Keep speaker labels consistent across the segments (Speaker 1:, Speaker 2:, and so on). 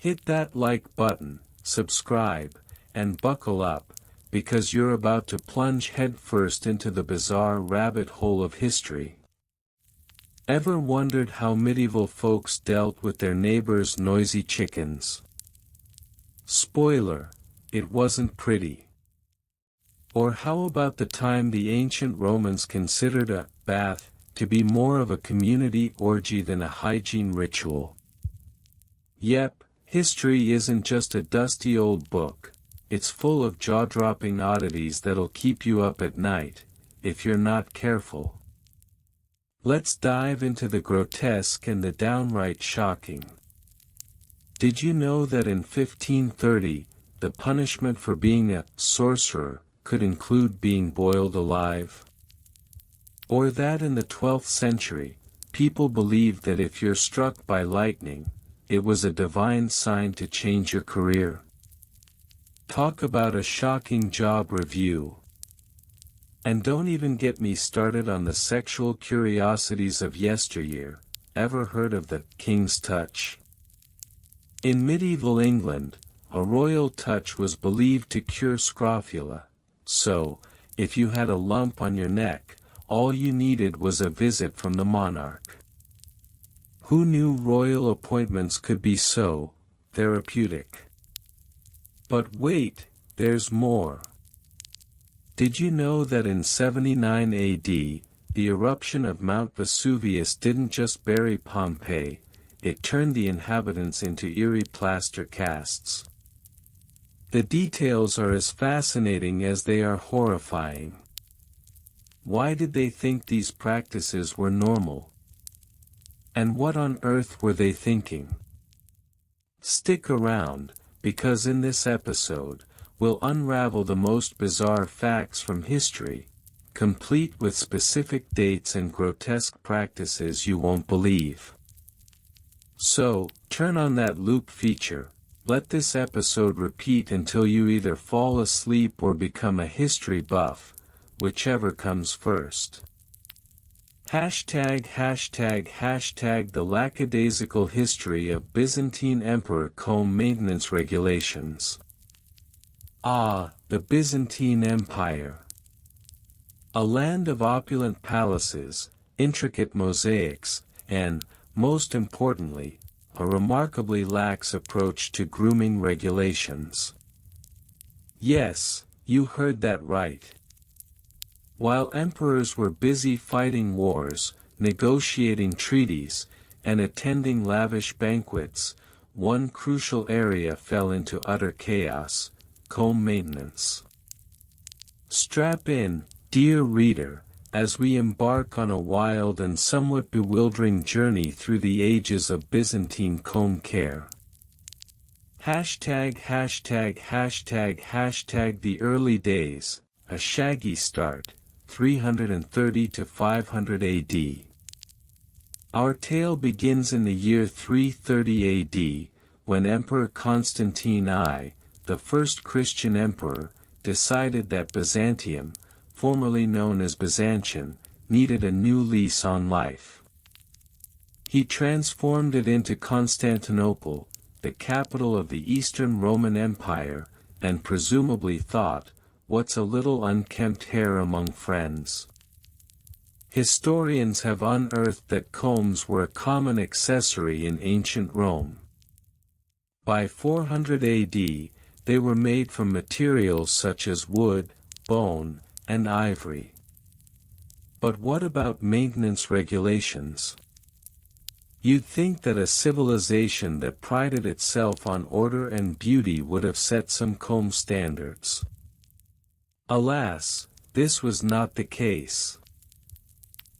Speaker 1: Hit that like button, subscribe, and buckle up, because you're about to plunge headfirst into the bizarre rabbit hole of history. Ever wondered how medieval folks dealt with their neighbors' noisy chickens? Spoiler, it wasn't pretty. Or how about the time the ancient Romans considered a bath to be more of a community orgy than a hygiene ritual? Yep, history isn't just a dusty old book, it's full of jaw-dropping oddities that'll keep you up at night, if you're not careful. Let's dive into the grotesque and the downright shocking. Did you know that in 1530, the punishment for being a sorcerer could include being boiled alive? Or that in the 12th century, people believed that if you're struck by lightning, it was a divine sign to change your career? Talk about a shocking job review. And don't even get me started on the sexual curiosities of yesteryear. Ever heard of the king's touch? In medieval England, a royal touch was believed to cure scrofula, so, if you had a lump on your neck, all you needed was a visit from the monarch. Who knew royal appointments could be so therapeutic? But wait, there's more. Did you know that in 79 AD, the eruption of Mount Vesuvius didn't just bury Pompeii, it turned the inhabitants into eerie plaster casts? The details are as fascinating as they are horrifying. Why did they think these practices were normal? And what on earth were they thinking? Stick around, because in this episode, we'll unravel the most bizarre facts from history, complete with specific dates and grotesque practices you won't believe. So, turn on that loop feature, let this episode repeat until you either fall asleep or become a history buff, whichever comes first. ### the Lackadaisical history of Byzantine Emperor comb maintenance regulations. The Byzantine Empire. A land of opulent palaces, intricate mosaics, and, most importantly, a remarkably lax approach to grooming regulations. Yes, you heard that right. While emperors were busy fighting wars, negotiating treaties, and attending lavish banquets, one crucial area fell into utter chaos: comb maintenance. Strap in, dear reader, as we embark on a wild and somewhat bewildering journey through the ages of Byzantine comb care. ### the early days, a shaggy start, 330 to 500 AD. Our tale begins in the year 330 AD, when Emperor Constantine I, the first Christian emperor, decided that Byzantium, formerly known as Byzantium, needed a new lease on life. He transformed it into Constantinople, the capital of the Eastern Roman Empire, and presumably thought, what's a little unkempt hair among friends? Historians have unearthed that combs were a common accessory in ancient Rome. By 400 AD, they were made from materials such as wood, bone, and ivory. But what about maintenance regulations? You'd think that a civilization that prided itself on order and beauty would have set some comb standards. Alas, this was not the case.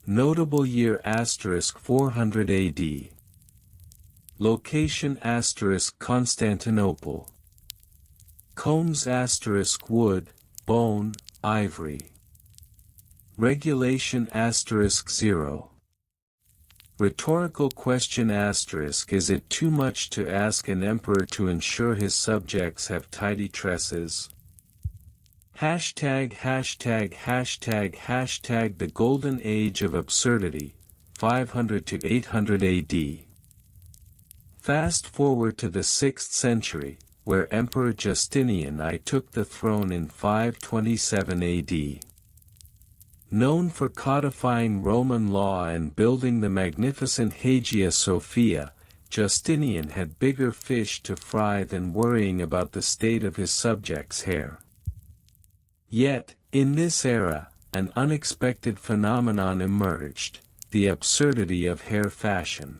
Speaker 1: Notable year * 400 AD. Location * Constantinople. Combs * wood, bone, ivory. Regulation * 0. Rhetorical question *, is it too much to ask an emperor to ensure his subjects have tidy tresses? ### the Golden Age of Absurdity, 500 to 800 AD. Fast forward to the 6th century, where Emperor Justinian I took the throne in 527 AD. Known for codifying Roman law and building the magnificent Hagia Sophia, Justinian had bigger fish to fry than worrying about the state of his subjects' hair. Yet, in this era, an unexpected phenomenon emerged: the absurdity of hair fashion.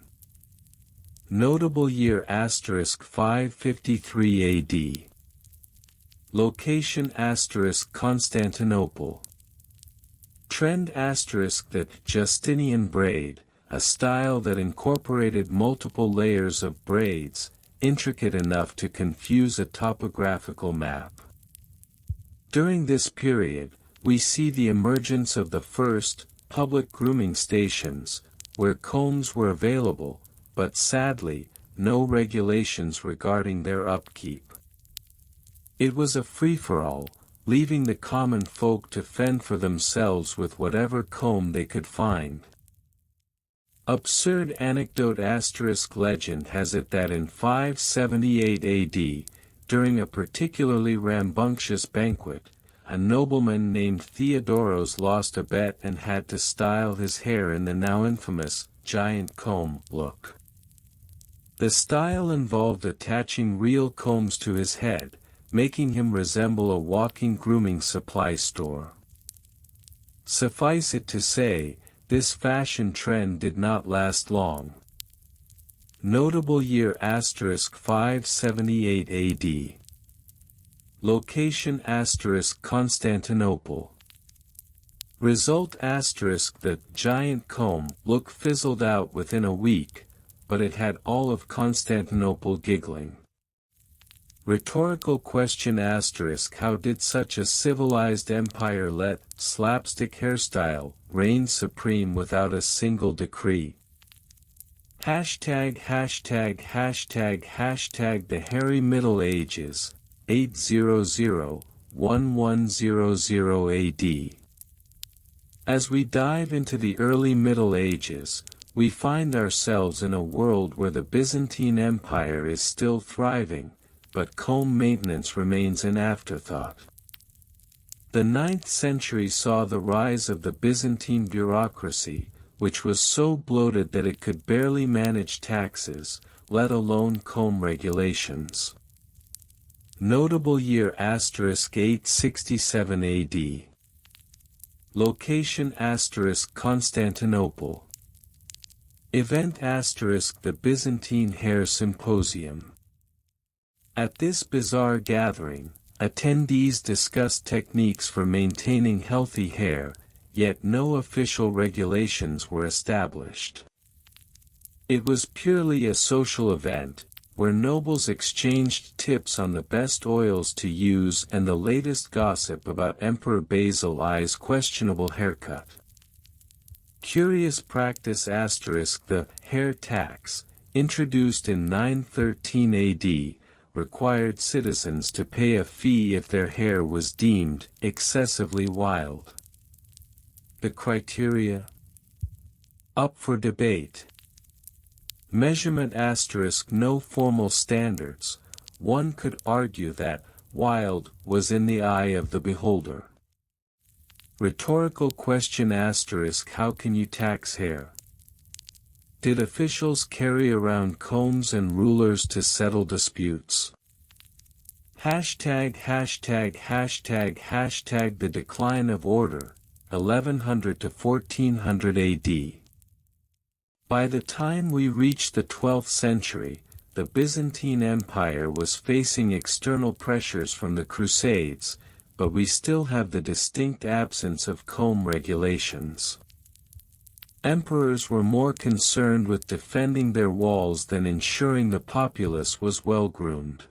Speaker 1: Notable year * 553 AD. Location * Constantinople. Trend * the Justinian braid, a style that incorporated multiple layers of braids, intricate enough to confuse a topographical map. During this period, we see the emergence of the first public grooming stations, where combs were available, but sadly, no regulations regarding their upkeep. It was a free-for-all, leaving the common folk to fend for themselves with whatever comb they could find. Absurd anecdote * legend has it that in 578 AD, during a particularly rambunctious banquet, a nobleman named Theodoros lost a bet and had to style his hair in the now infamous giant comb look. The style involved attaching real combs to his head, making him resemble a walking grooming supply store. Suffice it to say, this fashion trend did not last long. Notable year * 578 AD. Location * Constantinople. Result * the giant comb look fizzled out within a week, but it had all of Constantinople giggling. Rhetorical question * how did such a civilized empire let slapstick hairstyle reign supreme without a single decree? ###### The Hairy Middle Ages, 800–1100 AD. As we dive into the early Middle Ages, we find ourselves in a world where the Byzantine Empire is still thriving, but comb maintenance remains an afterthought. The 9th century saw the rise of the Byzantine bureaucracy, which was so bloated that it could barely manage taxes, let alone comb regulations. Notable year * 867 AD. Location * Constantinople. Event * the Byzantine Hair Symposium. At this bizarre gathering, attendees discussed techniques for maintaining healthy hair, yet no official regulations were established. It was purely a social event, where nobles exchanged tips on the best oils to use and the latest gossip about Emperor Basil I's questionable haircut. Curious practice * the hair tax, introduced in 913 AD, required citizens to pay a fee if their hair was deemed excessively wild. The criteria? Up for debate. Measurement * no formal standards. One could argue that wild was in the eye of the beholder. Rhetorical question * how can you tax hair? Did officials carry around combs and rulers to settle disputes? ##### The decline of order, 1100 to 1400 AD. By the time we reached the 12th century, the Byzantine Empire was facing external pressures from the Crusades, but we still have the distinct absence of comb regulations. Emperors were more concerned with defending their walls than ensuring the populace was well groomed.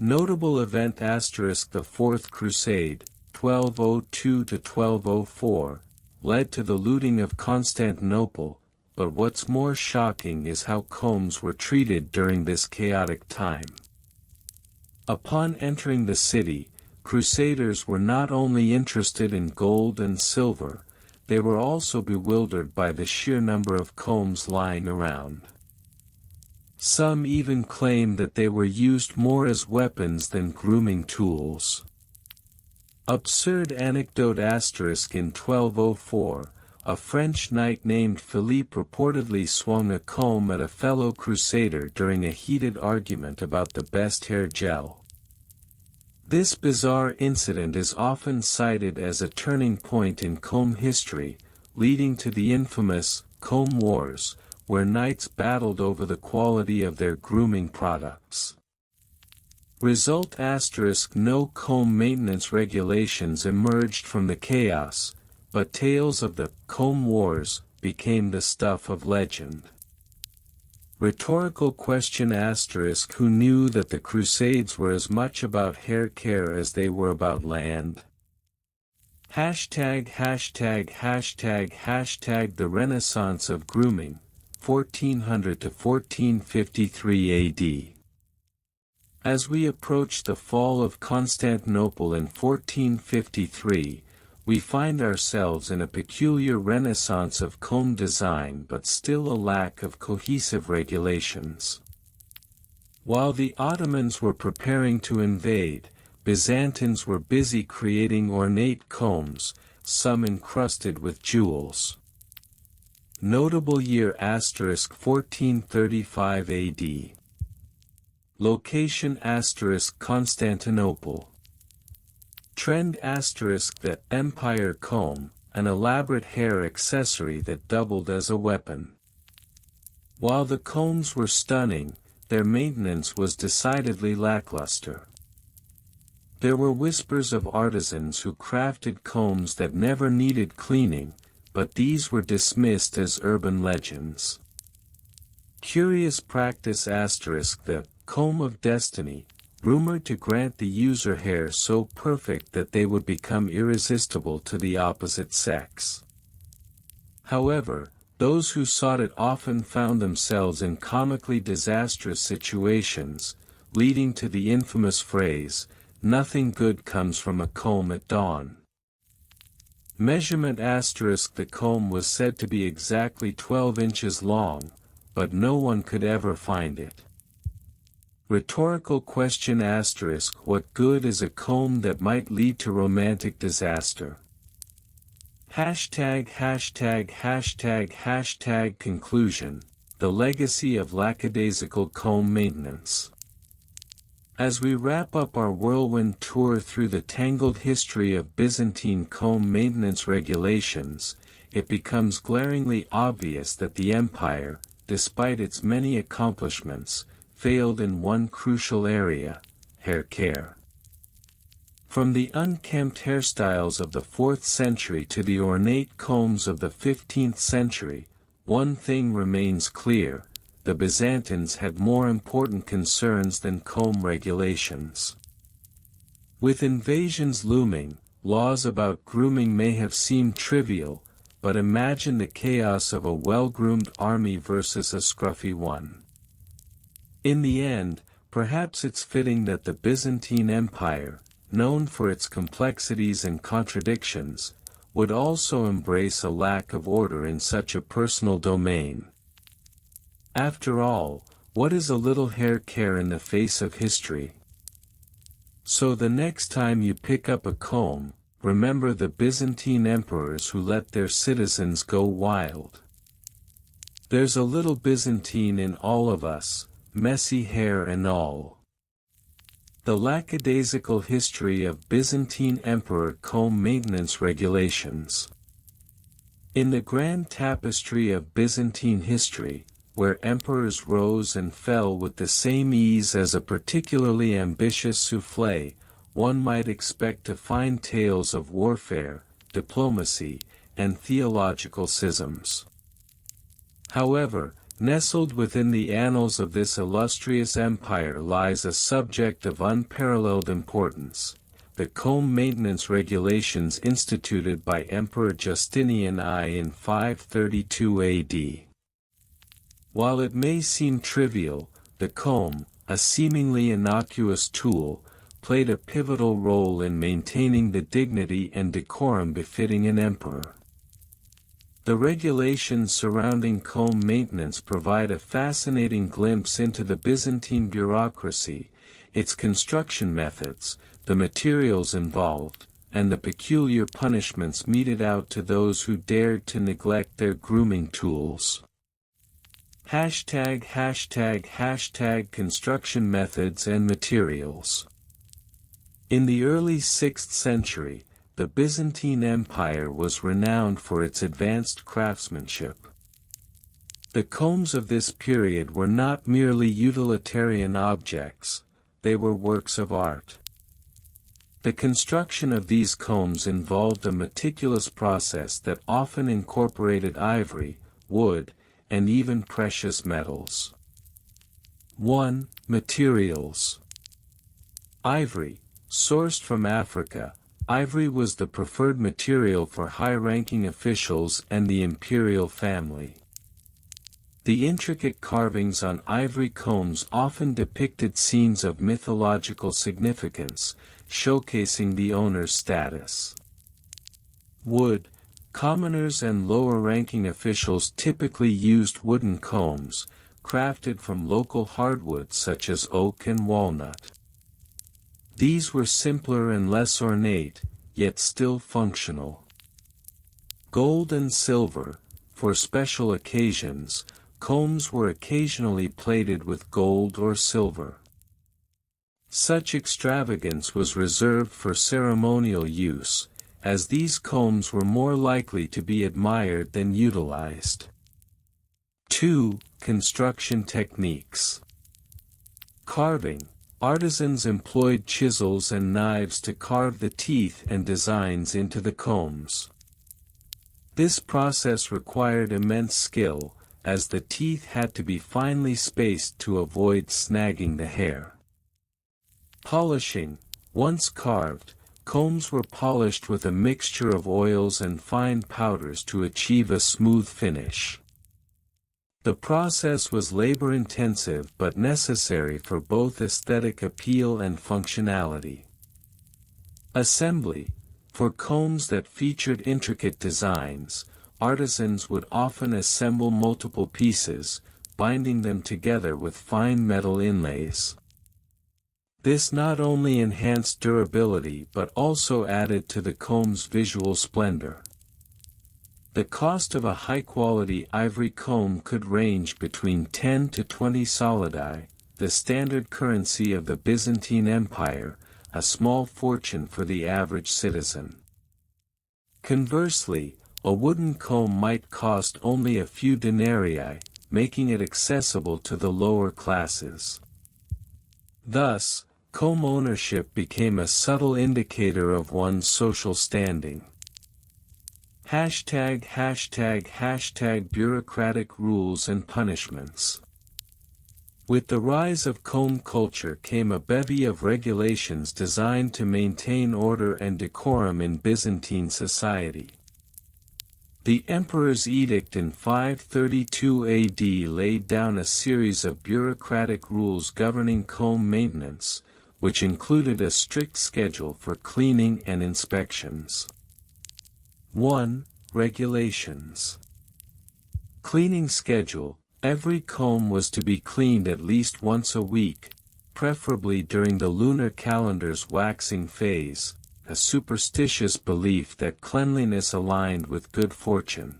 Speaker 1: Notable event * the Fourth Crusade, 1202–1204, led to the looting of Constantinople, but what's more shocking is how combs were treated during this chaotic time. Upon entering the city, Crusaders were not only interested in gold and silver, they were also bewildered by the sheer number of combs lying around. Some even claim that they were used more as weapons than grooming tools. Absurd anecdote asterisk in 1204, a French knight named Philippe reportedly swung a comb at a fellow crusader during a heated argument about the best hair gel. This bizarre incident is often cited as a turning point in comb history, leading to the infamous Comb Wars, where knights battled over the quality of their grooming products. Result asterisk no comb maintenance regulations emerged from the chaos, but tales of the Comb Wars became the stuff of legend. Rhetorical question asterisk who knew that the Crusades were as much about hair care as they were about land? Hashtag the Renaissance of grooming, 1400 to 1453 AD. As we approach the fall of Constantinople in 1453, we find ourselves in a peculiar renaissance of comb design but still a lack of cohesive regulations. While the Ottomans were preparing to invade, Byzantines were busy creating ornate combs, some encrusted with jewels. Notable year asterisk 1435 AD. Location asterisk Constantinople. Trend asterisk the Empire comb, an elaborate hair accessory that doubled as a weapon. While the combs were stunning, their maintenance was decidedly lackluster. There were whispers of artisans who crafted combs that never needed cleaning, but these were dismissed as urban legends. Curious practice asterisk the comb of destiny, rumored to grant the user hair so perfect that they would become irresistible to the opposite sex. However, those who sought it often found themselves in comically disastrous situations, leading to the infamous phrase, "Nothing good comes from a comb at dawn." Measurement asterisk the comb was said to be exactly 12 inches long, but no one could ever find it. Rhetorical question asterisk what good is a comb that might lead to romantic disaster? Hashtag conclusion, the legacy of Lackadaisical comb maintenance. As we wrap up our whirlwind tour through the tangled history of Byzantine comb maintenance regulations, it becomes glaringly obvious that the empire, despite its many accomplishments, failed in one crucial area: hair care. From the unkempt hairstyles of the 4th century to the ornate combs of the 15th century, one thing remains clear: the Byzantines had more important concerns than comb regulations. With invasions looming, laws about grooming may have seemed trivial, but imagine the chaos of a well-groomed army versus a scruffy one. In the end, perhaps it's fitting that the Byzantine Empire, known for its complexities and contradictions, would also embrace a lack of order in such a personal domain. After all, what is a little hair care in the face of history? So the next time you pick up a comb, remember the Byzantine emperors who let their citizens go wild. There's a little Byzantine in all of us, messy hair and all. The Lackadaisical history of Byzantine emperor comb maintenance regulations. In the grand tapestry of Byzantine history, where emperors rose and fell with the same ease as a particularly ambitious souffle, one might expect to find tales of warfare, diplomacy, and theological schisms. However, nestled within the annals of this illustrious empire lies a subject of unparalleled importance: the comb maintenance regulations instituted by Emperor Justinian I in 532 AD. While it may seem trivial, the comb, a seemingly innocuous tool, played a pivotal role in maintaining the dignity and decorum befitting an emperor. The regulations surrounding comb maintenance provide a fascinating glimpse into the Byzantine bureaucracy, its construction methods, the materials involved, and the peculiar punishments meted out to those who dared to neglect their grooming tools. ### Construction methods and materials. In the early 6th century, the Byzantine Empire was renowned for its advanced craftsmanship. The combs of this period were not merely utilitarian objects, they were works of art. The construction of these combs involved a meticulous process that often incorporated ivory, wood, and even precious metals. 1. Materials. Ivory. Sourced from Africa, ivory was the preferred material for high-ranking officials and the imperial family. The intricate carvings on ivory combs often depicted scenes of mythological significance, showcasing the owner's status. Wood. Commoners and lower-ranking officials typically used wooden combs, crafted from local hardwoods such as oak and walnut. These were simpler and less ornate, yet still functional. Gold and silver. For special occasions, combs were occasionally plated with gold or silver. Such extravagance was reserved for ceremonial use, as these combs were more likely to be admired than utilized. 2. Construction techniques. Carving. Artisans employed chisels and knives to carve the teeth and designs into the combs. This process required immense skill, as the teeth had to be finely spaced to avoid snagging the hair. Polishing. Once carved, combs were polished with a mixture of oils and fine powders to achieve a smooth finish. The process was labor-intensive but necessary for both aesthetic appeal and functionality. Assembly. For combs that featured intricate designs, artisans would often assemble multiple pieces, binding them together with fine metal inlays. This not only enhanced durability but also added to the comb's visual splendor. The cost of a high-quality ivory comb could range between 10 to 20 solidi, the standard currency of the Byzantine Empire, a small fortune for the average citizen. Conversely, a wooden comb might cost only a few denarii, making it accessible to the lower classes. Thus, comb ownership became a subtle indicator of one's social standing. ### Bureaucratic rules and punishments. With the rise of comb culture came a bevy of regulations designed to maintain order and decorum in Byzantine society. The emperor's edict in 532 AD laid down a series of bureaucratic rules governing comb maintenance, which included a strict schedule for cleaning and inspections. 1. Regulations. Cleaning schedule. Every comb was to be cleaned at least once a week, preferably during the lunar calendar's waxing phase, a superstitious belief that cleanliness aligned with good fortune.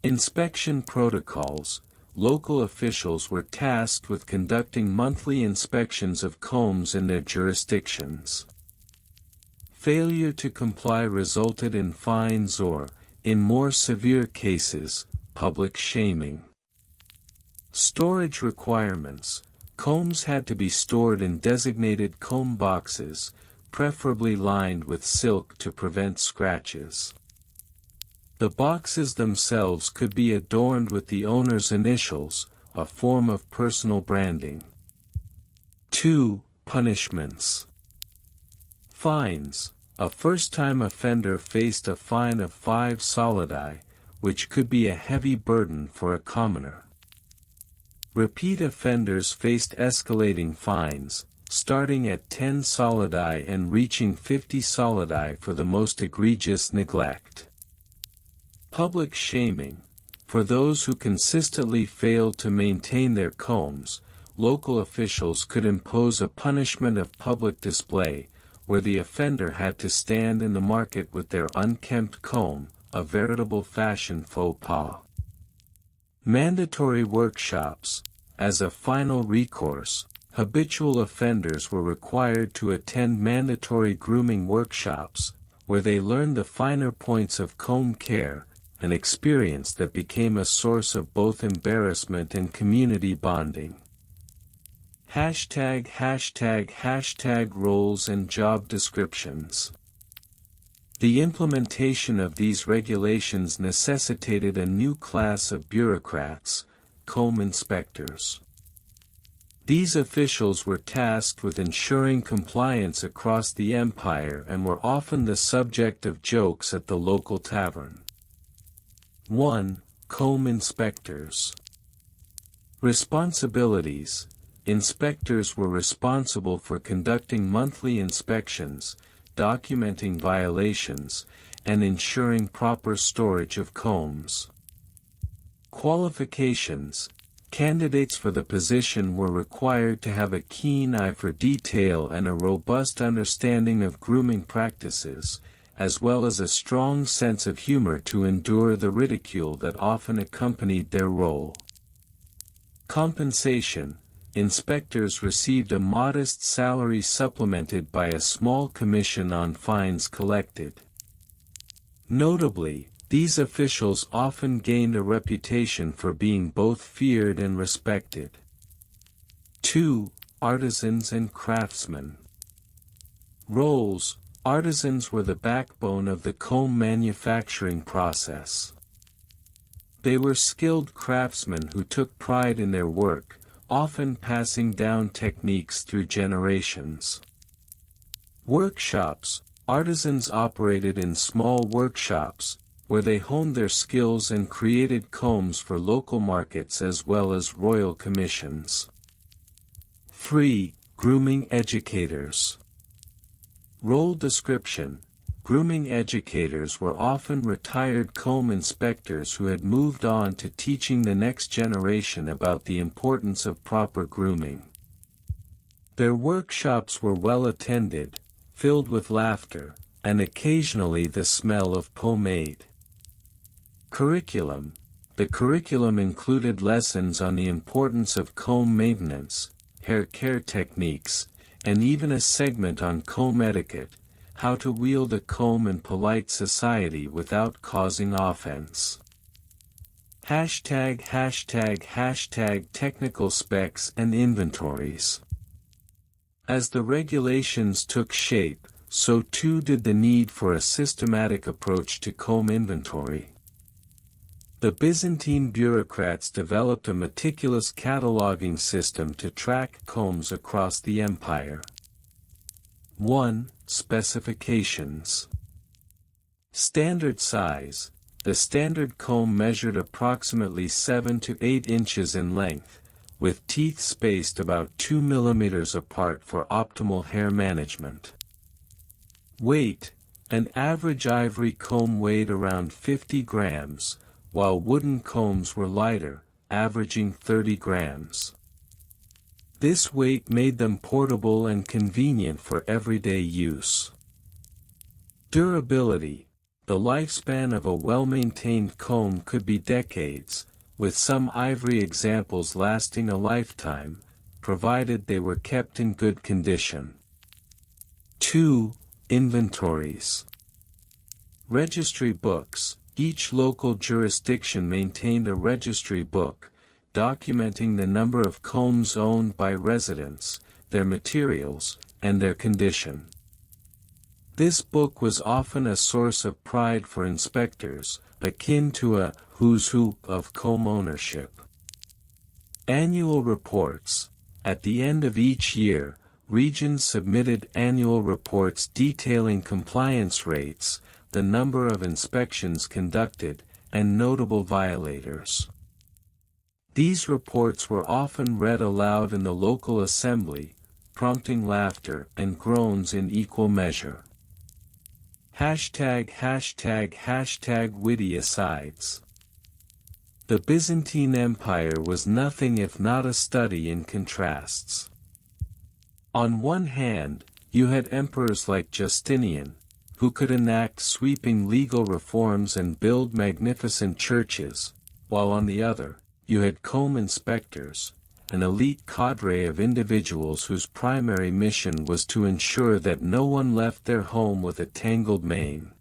Speaker 1: Inspection protocols. Local officials were tasked with conducting monthly inspections of combs in their jurisdictions. Failure to comply resulted in fines or, in more severe cases, public shaming. Storage requirements. Combs had to be stored in designated comb boxes, preferably lined with silk to prevent scratches. The boxes themselves could be adorned with the owner's initials, a form of personal branding. 2. Punishments. Fines. A first-time offender faced a fine of 5 solidi, which could be a heavy burden for a commoner. Repeat offenders faced escalating fines, starting at 10 solidi and reaching 50 solidi for the most egregious neglect. Public shaming. For those who consistently failed to maintain their combs, local officials could impose a punishment of public display, where the offender had to stand in the market with their unkempt comb, a veritable fashion faux pas. Mandatory workshops. As a final recourse, habitual offenders were required to attend mandatory grooming workshops, where they learned the finer points of comb care, an experience that became a source of both embarrassment and community bonding. ##### Roles and job descriptions. The implementation of these regulations necessitated a new class of bureaucrats, comb inspectors. These officials were tasked with ensuring compliance across the empire and were often the subject of jokes at the local tavern. 1. Comb inspectors. Responsibilities. Inspectors were responsible for conducting monthly inspections, documenting violations, and ensuring proper storage of combs. Qualifications. Candidates for the position were required to have a keen eye for detail and a robust understanding of grooming practices, as well as a strong sense of humor to endure the ridicule that often accompanied their role. Compensation. Inspectors received a modest salary supplemented by a small commission on fines collected. Notably, these officials often gained a reputation for being both feared and respected. 2. Artisans and craftsmen. Roles. Artisans were the backbone of the comb manufacturing process. They were skilled craftsmen who took pride in their work, often passing down techniques through generations. Workshops. Artisans operated in small workshops, where they honed their skills and created combs for local markets as well as royal commissions. 3. Grooming educators. Role description. Grooming educators were often retired comb inspectors who had moved on to teaching the next generation about the importance of proper grooming. Their workshops were well attended, filled with laughter, and occasionally the smell of pomade. Curriculum. The curriculum included lessons on the importance of comb maintenance, hair care techniques, and even a segment on comb etiquette, how to wield a comb in polite society without causing offense. ##### Technical specs and inventories. As the regulations took shape, so too did the need for a systematic approach to comb inventory. The Byzantine bureaucrats developed a meticulous cataloging system to track combs across the empire. 1. Specifications. Standard size. The standard comb measured approximately 7 to 8 inches in length, with teeth spaced about 2 mm apart for optimal hair management. Weight. An average ivory comb weighed around 50 grams, while wooden combs were lighter, averaging 30 grams. This weight made them portable and convenient for everyday use. Durability. The lifespan of a well-maintained comb could be decades, with some ivory examples lasting a lifetime, provided they were kept in good condition. 2. Inventories. Registry books. Each local jurisdiction maintained a registry book, documenting the number of combs owned by residents, their materials, and their condition. This book was often a source of pride for inspectors, akin to a who's who of comb ownership. Annual reports. At the end of each year, regions submitted annual reports detailing compliance rates, the number of inspections conducted, and notable violators. These reports were often read aloud in the local assembly, prompting laughter and groans in equal measure. Witty asides. The Byzantine Empire was nothing if not a study in contrasts. On one hand, you had emperors like Justinian, who could enact sweeping legal reforms and build magnificent churches, while on the other, you had comb inspectors, an elite cadre of individuals whose primary mission was to ensure that no one left their home with a tangled mane.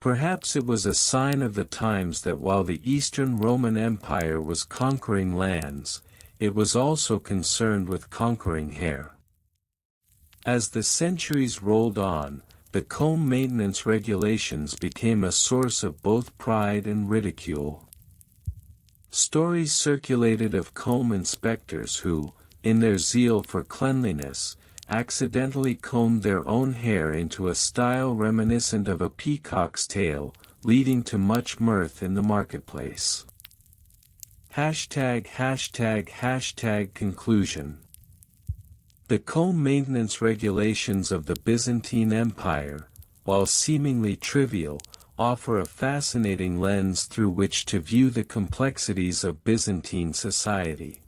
Speaker 1: Perhaps it was a sign of the times that while the Eastern Roman Empire was conquering lands, it was also concerned with conquering hair. As the centuries rolled on, the comb maintenance regulations became a source of both pride and ridicule. Stories circulated of comb inspectors who, in their zeal for cleanliness, accidentally combed their own hair into a style reminiscent of a peacock's tail, leading to much mirth in the marketplace. Conclusion. The comb maintenance regulations of the Byzantine Empire, while seemingly trivial, offer a fascinating lens through which to view the complexities of Byzantine society.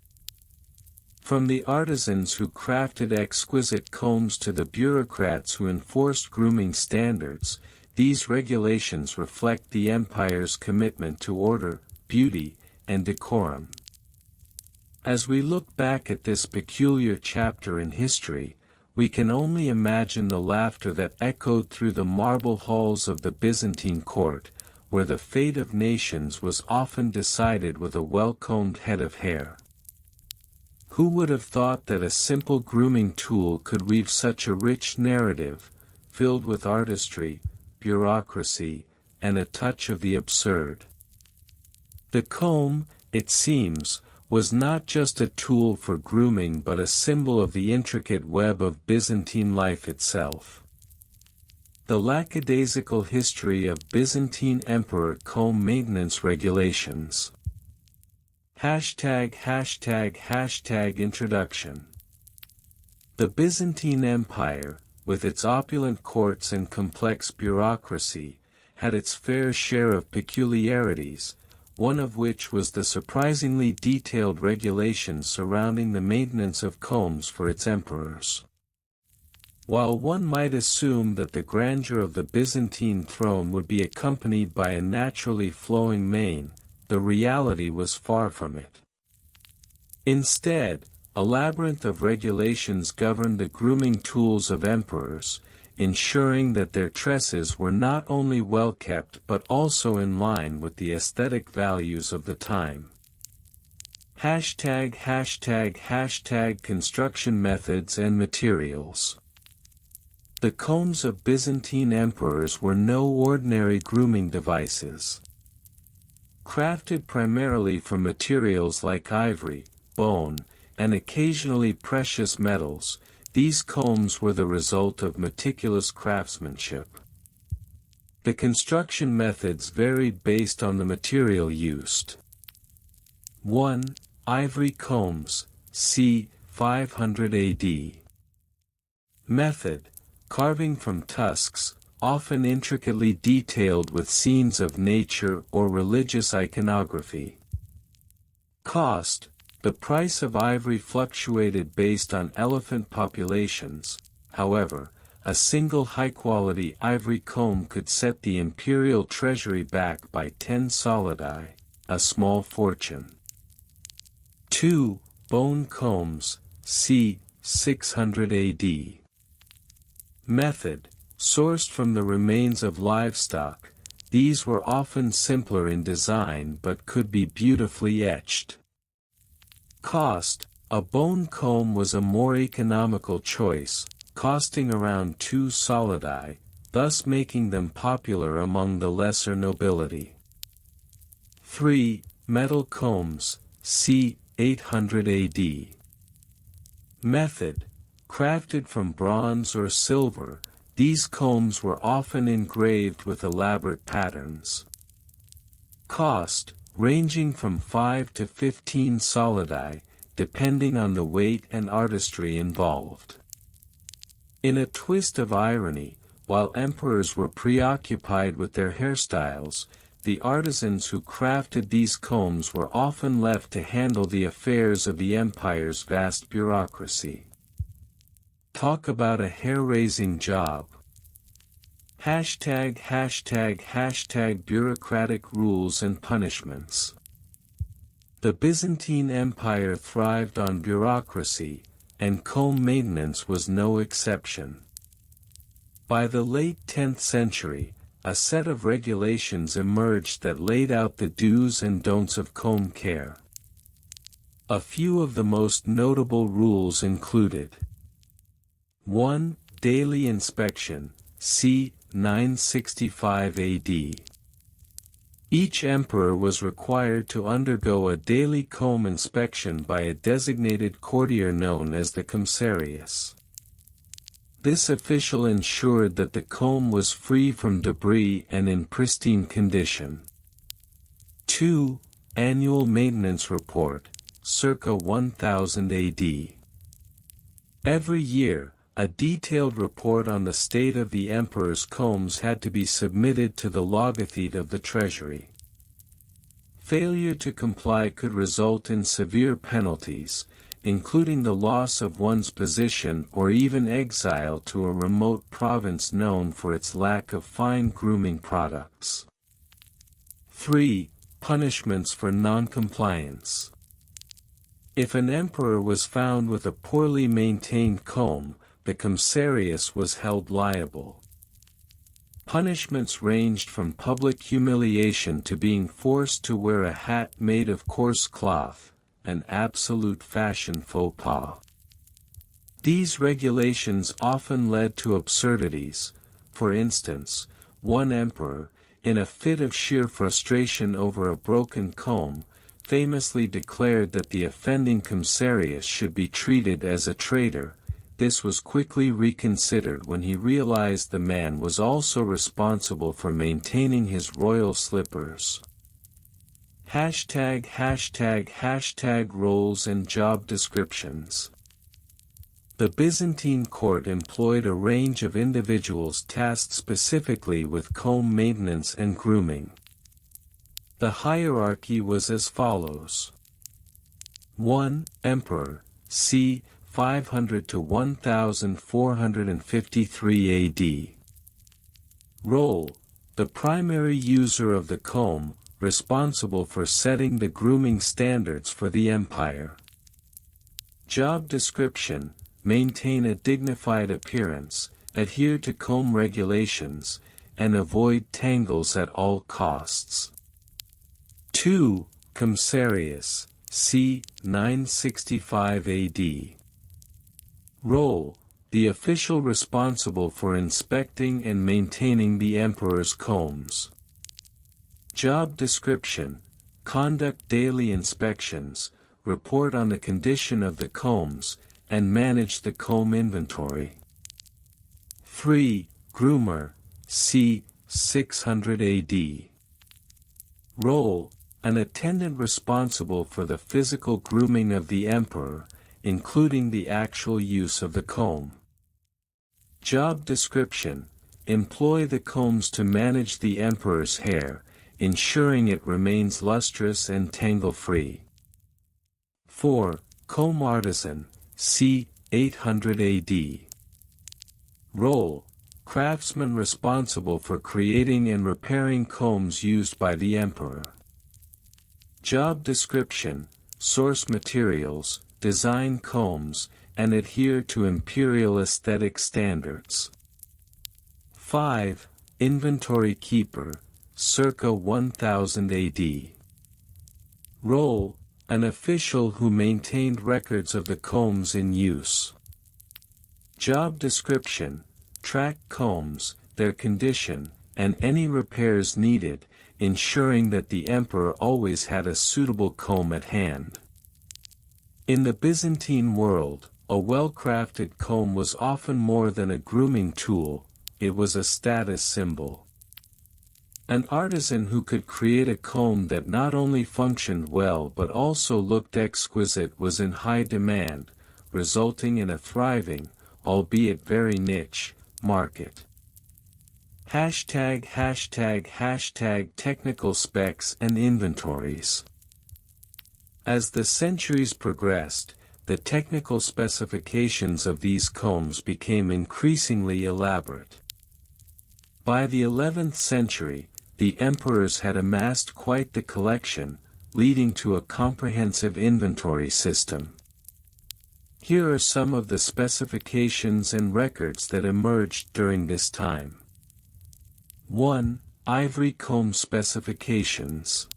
Speaker 1: From the artisans who crafted exquisite combs to the bureaucrats who enforced grooming standards, these regulations reflect the empire's commitment to order, beauty, and decorum. As we look back at this peculiar chapter in history, we can only imagine the laughter that echoed through the marble halls of the Byzantine court, where the fate of nations was often decided with a well-combed head of hair. Who would have thought that a simple grooming tool could weave such a rich narrative, filled with artistry, bureaucracy, and a touch of the absurd? The comb, it seems, was not just a tool for grooming but a symbol of the intricate web of Byzantine life itself. The Lackadaisical history of Byzantine Emperor comb maintenance regulations. Introduction. The Byzantine Empire, with its opulent courts and complex bureaucracy, had its fair share of peculiarities, one of which was the surprisingly detailed regulations surrounding the maintenance of combs for its emperors. While one might assume that the grandeur of the Byzantine throne would be accompanied by a naturally flowing mane, the reality was far from it. Instead, a labyrinth of regulations governed the grooming tools of emperors, ensuring that their tresses were not only well kept but also in line with the aesthetic values of the time. Construction methods and materials. The combs of Byzantine emperors were no ordinary grooming devices. Crafted primarily from materials like ivory, bone, and occasionally precious metals, these combs were the result of meticulous craftsmanship. The construction methods varied based on the material used. 1. Ivory combs, c. 500 AD. Method: carving from tusks, often intricately detailed with scenes of nature or religious iconography. Cost: the price of ivory fluctuated based on elephant populations. However, a single high-quality ivory comb could set the imperial treasury back by 10 solidi, a small fortune. 2. Bone combs, c. 600 AD. Method: sourced from the remains of livestock, these were often simpler in design but could be beautifully etched. Cost: a bone comb was a more economical choice, costing around 2 solidi, thus making them popular among the lesser nobility. 3. Metal combs, c. 800 AD. Method: crafted from bronze or silver, these combs were often engraved with elaborate patterns. Cost: ranging from 5 to 15 solidi, depending on the weight and artistry involved. In a twist of irony, while emperors were preoccupied with their hairstyles, the artisans who crafted these combs were often left to handle the affairs of the empire's vast bureaucracy. Talk about a hair-raising job. ##### Bureaucratic rules and punishments. The Byzantine Empire thrived on bureaucracy, and comb maintenance was no exception. By the late 10th century, a set of regulations emerged that laid out the do's and don'ts of comb care. A few of the most notable rules included: 1. Daily inspection, c. 965 AD. Each emperor was required to undergo a daily comb inspection by a designated courtier known as the commissarius. This official ensured that the comb was free from debris and in pristine condition. 2. Annual maintenance report, circa 1000 AD. Every year, a detailed report on the state of the emperor's combs had to be submitted to the logothete of the treasury. Failure to comply could result in severe penalties, including the loss of one's position or even exile to a remote province known for its lack of fine grooming products. 3. Punishments for non-compliance. If an emperor was found with a poorly maintained comb, the commissarius was held liable. Punishments ranged from public humiliation to being forced to wear a hat made of coarse cloth, an absolute fashion faux pas. These regulations often led to absurdities. For instance, one emperor, in a fit of sheer frustration over a broken comb, famously declared that the offending commissarius should be treated as a traitor. This was quickly reconsidered when he realized the man was also responsible for maintaining his royal slippers. ##### Roles and job descriptions. The Byzantine court employed a range of individuals tasked specifically with comb maintenance and grooming. The hierarchy was as follows. 1. Emperor, c. 500 to 1453 AD. Role: the primary user of the comb, responsible for setting the grooming standards for the empire. Job description: maintain a dignified appearance, adhere to comb regulations, and avoid tangles at all costs. 2. Commissarius, c. 965 AD. Role: the official responsible for inspecting and maintaining the emperor's combs. Job description: conduct daily inspections, report on the condition of the combs, and manage the comb inventory. 3. Groomer, c. 600 AD. Role: an attendant responsible for the physical grooming of the emperor, including the actual use of the comb. Job description: employ the combs to manage the emperor's hair, ensuring it remains lustrous and tangle-free. 4. Comb artisan, c. 800 AD. Role: craftsman responsible for creating and repairing combs used by the emperor. Job description: source materials, design combs, and adhere to imperial aesthetic standards. 5. Inventory keeper, circa 1000 AD. Role: an official who maintained records of the combs in use. Job description: track combs, their condition, and any repairs needed, ensuring that the emperor always had a suitable comb at hand. In the Byzantine world, a well-crafted comb was often more than a grooming tool, it was a status symbol. An artisan who could create a comb that not only functioned well but also looked exquisite was in high demand, resulting in a thriving, albeit very niche, market. Technical specs and inventories. As the centuries progressed, the technical specifications of these combs became increasingly elaborate. By the 11th century, the emperors had amassed quite the collection, leading to a comprehensive inventory system. Here are some of the specifications and records that emerged during this time. 1. Ivory comb specifications.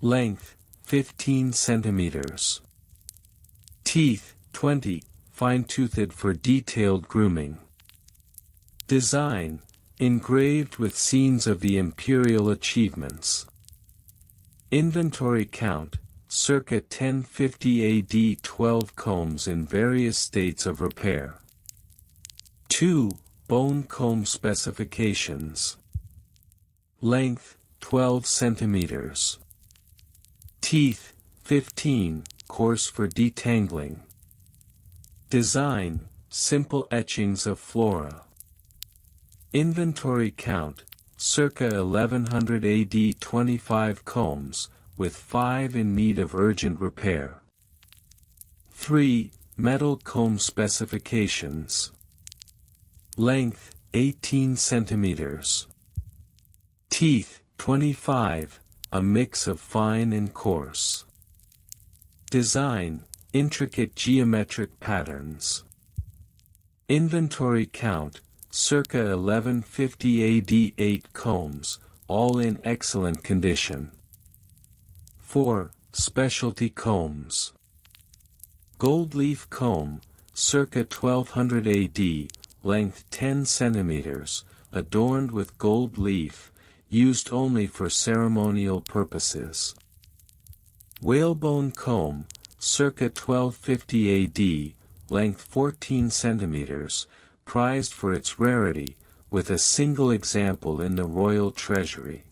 Speaker 1: Length, 15 centimeters. Teeth, 20, fine-toothed for detailed grooming. Design, engraved with scenes of the imperial achievements. Inventory count, circa 1050 AD 12 combs in various states of repair. 2. Bone comb specifications. Length, 12 centimeters. Teeth, 15, coarse for detangling. Design, simple etchings of flora. Inventory count, circa 1100 AD 25 combs, with 5 in need of urgent repair. 3. Metal comb specifications. Length, 18 centimeters. Teeth, 25, a mix of fine and coarse. Design, intricate geometric patterns. Inventory count, circa 1150 AD 8 combs, all in excellent condition. 4. Specialty combs. Gold leaf comb, circa 1200 AD, length 10 centimeters, adorned with gold leaf, used only for ceremonial purposes. Whalebone comb, circa 1250 AD, length 14 centimeters, prized for its rarity, with a single example in the royal treasury.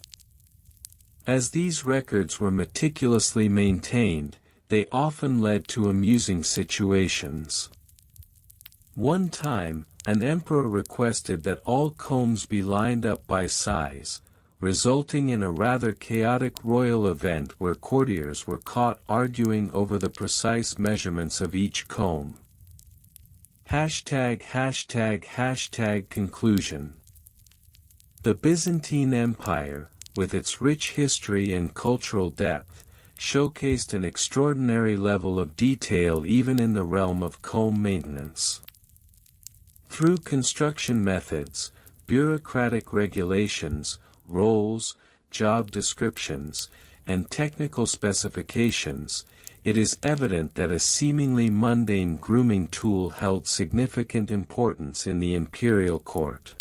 Speaker 1: As these records were meticulously maintained, they often led to amusing situations. One time, an emperor requested that all combs be lined up by size, resulting in a rather chaotic royal event where courtiers were caught arguing over the precise measurements of each comb. Conclusion. The Byzantine Empire, with its rich history and cultural depth, showcased an extraordinary level of detail even in the realm of comb maintenance. Through construction methods, bureaucratic regulations, roles, job descriptions, and technical specifications, it is evident that a seemingly mundane grooming tool held significant importance in the imperial court.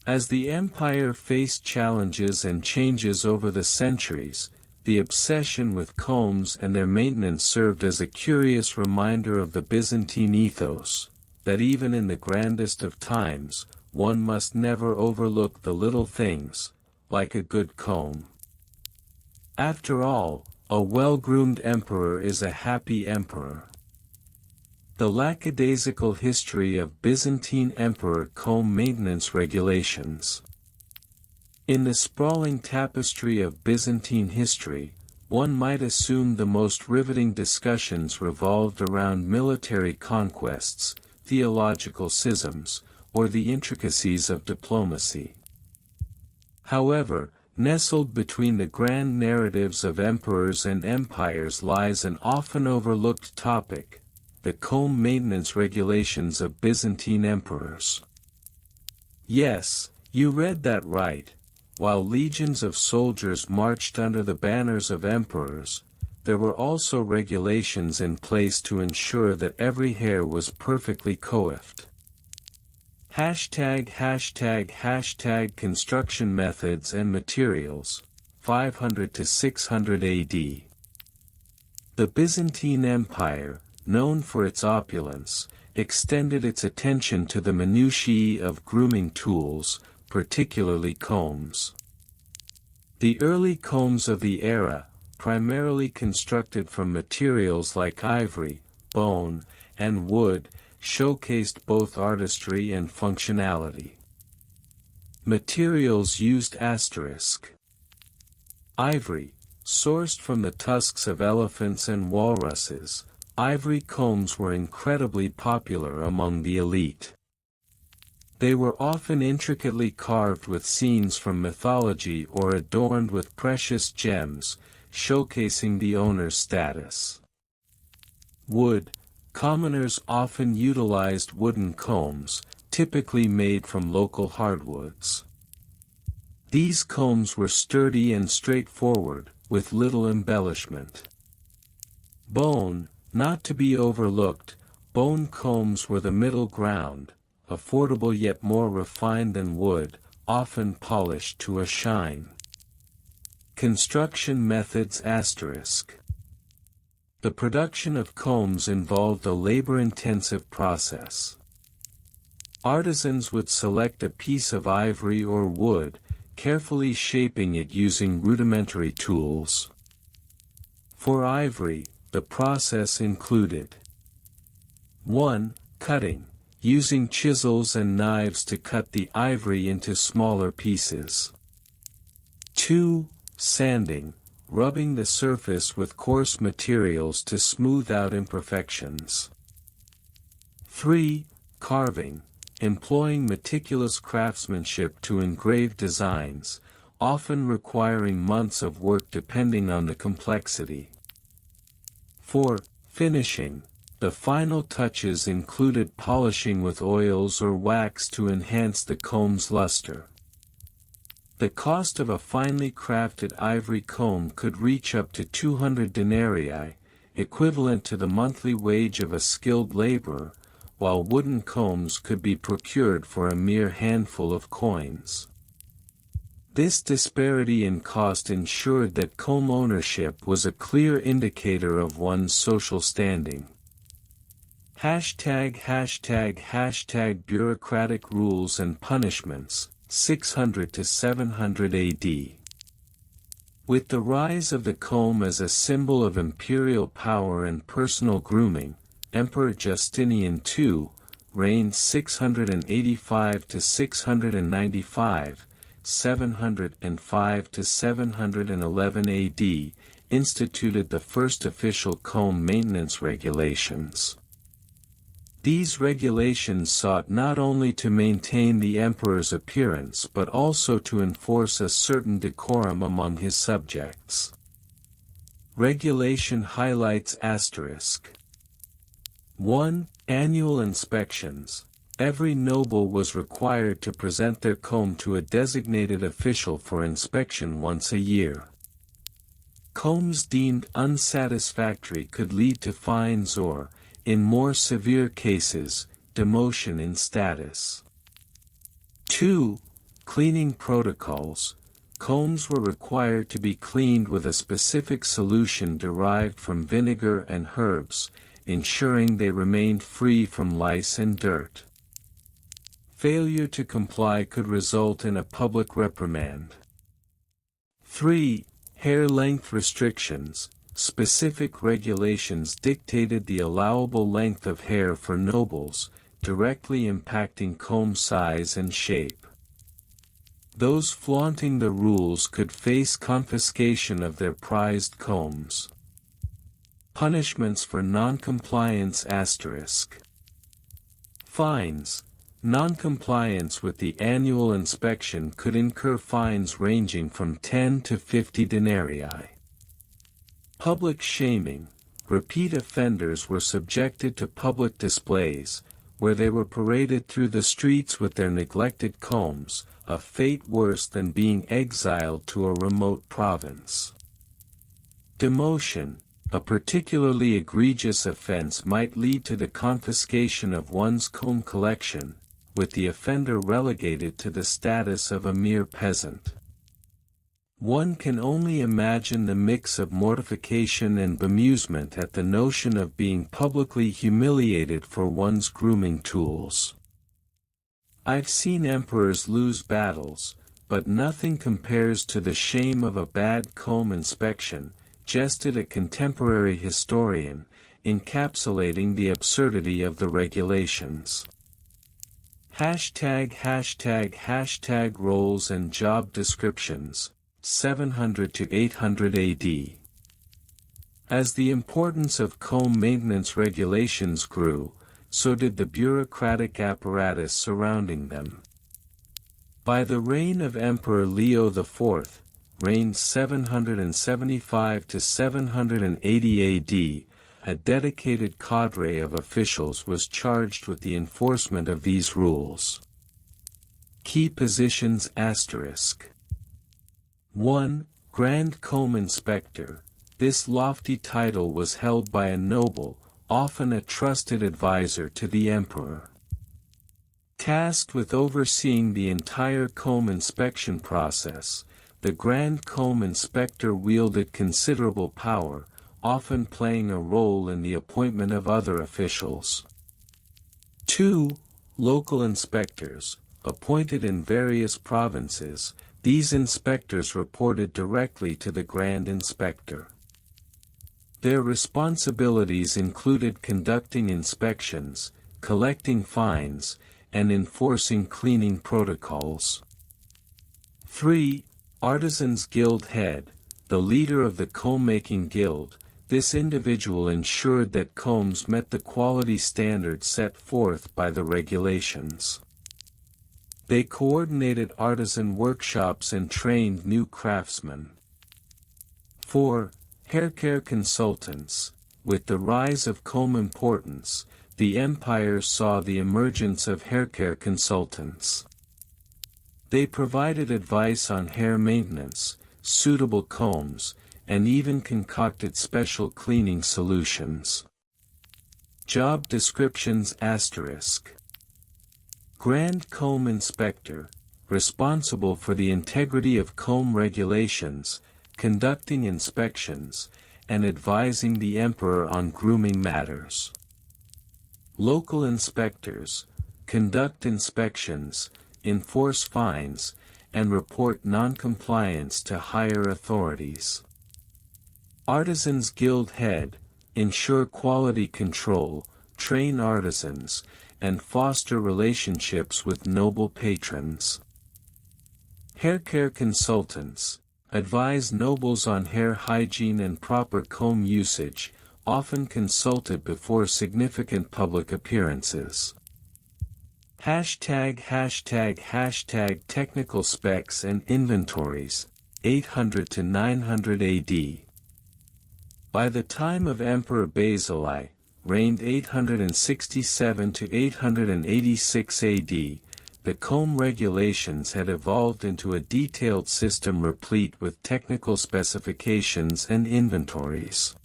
Speaker 1: As the empire faced challenges and changes over the centuries, the obsession with combs and their maintenance served as a curious reminder of the Byzantine ethos, that even in the grandest of times, one must never overlook the little things, like a good comb. After all, a well-groomed emperor is a happy emperor. The Lackadaisical history of Byzantine emperor comb maintenance regulations. In the sprawling tapestry of Byzantine history, one might assume the most riveting discussions revolved around military conquests, theological schisms, or the intricacies of diplomacy. However, nestled between the grand narratives of emperors and empires lies an often overlooked topic: the comb maintenance regulations of Byzantine emperors. Yes, you read that right. While legions of soldiers marched under the banners of emperors, there were also regulations in place to ensure that every hair was perfectly coiffed. Construction methods and materials, 500 to 600 AD. The Byzantine Empire, known for its opulence, extended its attention to the minutiae of grooming tools, particularly combs. The early combs of the era, primarily constructed from materials like ivory, bone, and wood, showcased both artistry and functionality. Materials used asterisk. Ivory, sourced from the tusks of elephants and walruses, ivory combs were incredibly popular among the elite. They were often intricately carved with scenes from mythology or adorned with precious gems, showcasing the owner's status. Wood. Commoners often utilized wooden combs, typically made from local hardwoods. These combs were sturdy and straightforward, with little embellishment. Bone. Not to be overlooked, bone combs were the middle ground, affordable yet more refined than wood, often polished to a shine. Construction methods asterisk. The production of combs involved a labor-intensive process. Artisans would select a piece of ivory or wood, carefully shaping it using rudimentary tools. For ivory, the process included 1. Cutting, using chisels and knives to cut the ivory into smaller pieces. 2. Sanding, rubbing the surface with coarse materials to smooth out imperfections. 3. Carving, employing meticulous craftsmanship to engrave designs, often requiring months of work depending on the complexity. 4. Finishing, the final touches included polishing with oils or wax to enhance the comb's luster. The cost of a finely crafted ivory comb could reach up to 200 denarii, equivalent to the monthly wage of a skilled laborer, while wooden combs could be procured for a mere handful of coins. This disparity in cost ensured that comb ownership was a clear indicator of one's social standing. ### Bureaucratic rules and punishments, 600 to 700 AD. With the rise of the comb as a symbol of imperial power and personal grooming, Emperor Justinian II, reigned 685 to 695, 705 to 711 AD, instituted the first official comb maintenance regulations. These regulations sought not only to maintain the emperor's appearance but also to enforce a certain decorum among his subjects. Regulation highlights asterisk. 1. Annual inspections. Every noble was required to present their comb to a designated official for inspection once a year. Combs deemed unsatisfactory could lead to fines or, in more severe cases, demotion in status. 2. Cleaning protocols. Combs were required to be cleaned with a specific solution derived from vinegar and herbs, ensuring they remained free from lice and dirt. Failure to comply could result in a public reprimand. 3. Hair length restrictions. Specific regulations dictated the allowable length of hair for nobles, directly impacting comb size and shape. Those flaunting the rules could face confiscation of their prized combs. Punishments for non-compliance asterisk. Fines. Non-compliance with the annual inspection could incur fines ranging from 10 to 50 denarii. Public shaming. Repeat offenders were subjected to public displays, where they were paraded through the streets with their neglected combs, a fate worse than being exiled to a remote province. Demotion. A particularly egregious offense might lead to the confiscation of one's comb collection, with the offender relegated to the status of a mere peasant. One can only imagine the mix of mortification and bemusement at the notion of being publicly humiliated for one's grooming tools. I've seen emperors lose battles, but nothing compares to the shame of a bad comb inspection, jested a contemporary historian, encapsulating the absurdity of the regulations. Hashtag roles and job descriptions, 700 to 800 AD. As the importance of comb maintenance regulations grew, so did the bureaucratic apparatus surrounding them. By the reign of Emperor Leo IV, reigned 775 to 780 AD, a dedicated cadre of officials was charged with the enforcement of these rules. Key positions *. 1. Grand Comb Inspector. This lofty title was held by a noble, often a trusted advisor to the emperor. Tasked with overseeing the entire comb inspection process, the Grand Comb Inspector wielded considerable power, often playing a role in the appointment of other officials. 2. Local inspectors. Appointed in various provinces, these inspectors reported directly to the Grand Inspector. Their responsibilities included conducting inspections, collecting fines, and enforcing cleaning protocols. 3. Artisans Guild Head. The leader of the comb-making guild, this individual ensured that combs met the quality standards set forth by the regulations. They coordinated artisan workshops and trained new craftsmen. 4. Haircare consultants. With the rise of comb importance, the empire saw the emergence of haircare consultants. They provided advice on hair maintenance, suitable combs, and even concocted special cleaning solutions. Job descriptions *. Grand Comb Inspector, responsible for the integrity of comb regulations, conducting inspections, and advising the emperor on grooming matters. Local inspectors, conduct inspections, enforce fines, and report non-compliance to higher authorities. Artisans Guild Head, ensure quality control, train artisans, and foster relationships with noble patrons. Haircare consultants, advise nobles on hair hygiene and proper comb usage, often consulted before significant public appearances. Technical specs and inventories, 800 to 900 AD. By the time of Emperor Basil reigned 867 to 886 AD, the comb regulations had evolved into a detailed system replete with technical specifications and inventories.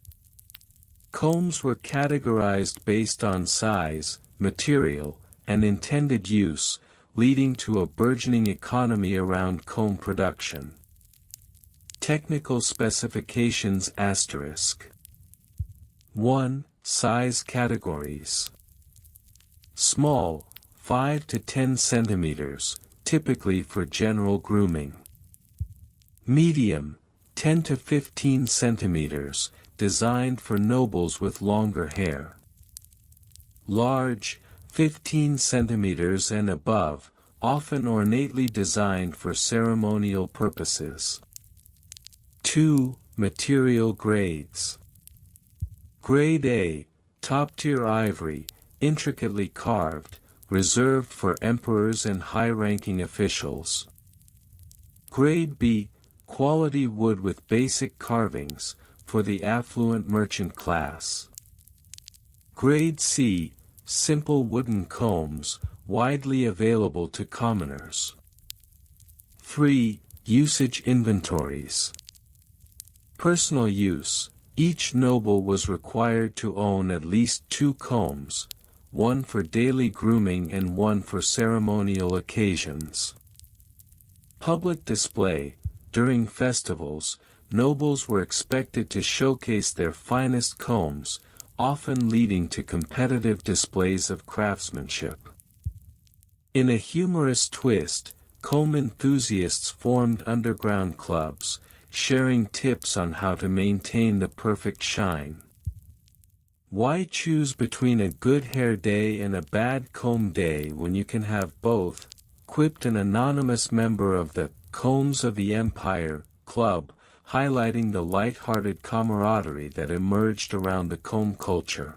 Speaker 1: Combs were categorized based on size, material, and intended use, leading to a burgeoning economy around comb production. Technical specifications *. 1. Size categories. Small, 5 to 10 centimeters, typically for general grooming. Medium, 10 to 15 centimeters, designed for nobles with longer hair. Large, 15 centimeters and above, often ornately designed for ceremonial purposes. 2. Material grades. Grade A, top-tier ivory, intricately carved, reserved for emperors and high-ranking officials. Grade B, quality wood with basic carvings, for the affluent merchant class. Grade C, simple wooden combs, widely available to commoners. 3. Usage inventories. Personal use. Each noble was required to own at least 2 combs, one for daily grooming and one for ceremonial occasions. Public display. During festivals, nobles were expected to showcase their finest combs, often leading to competitive displays of craftsmanship. In a humorous twist, comb enthusiasts formed underground clubs, sharing tips on how to maintain the perfect shine. Why choose between a good hair day and a bad comb day when you can have both? Quipped an anonymous member of the Combs of the Empire Club, highlighting the light-hearted camaraderie that emerged around the comb culture.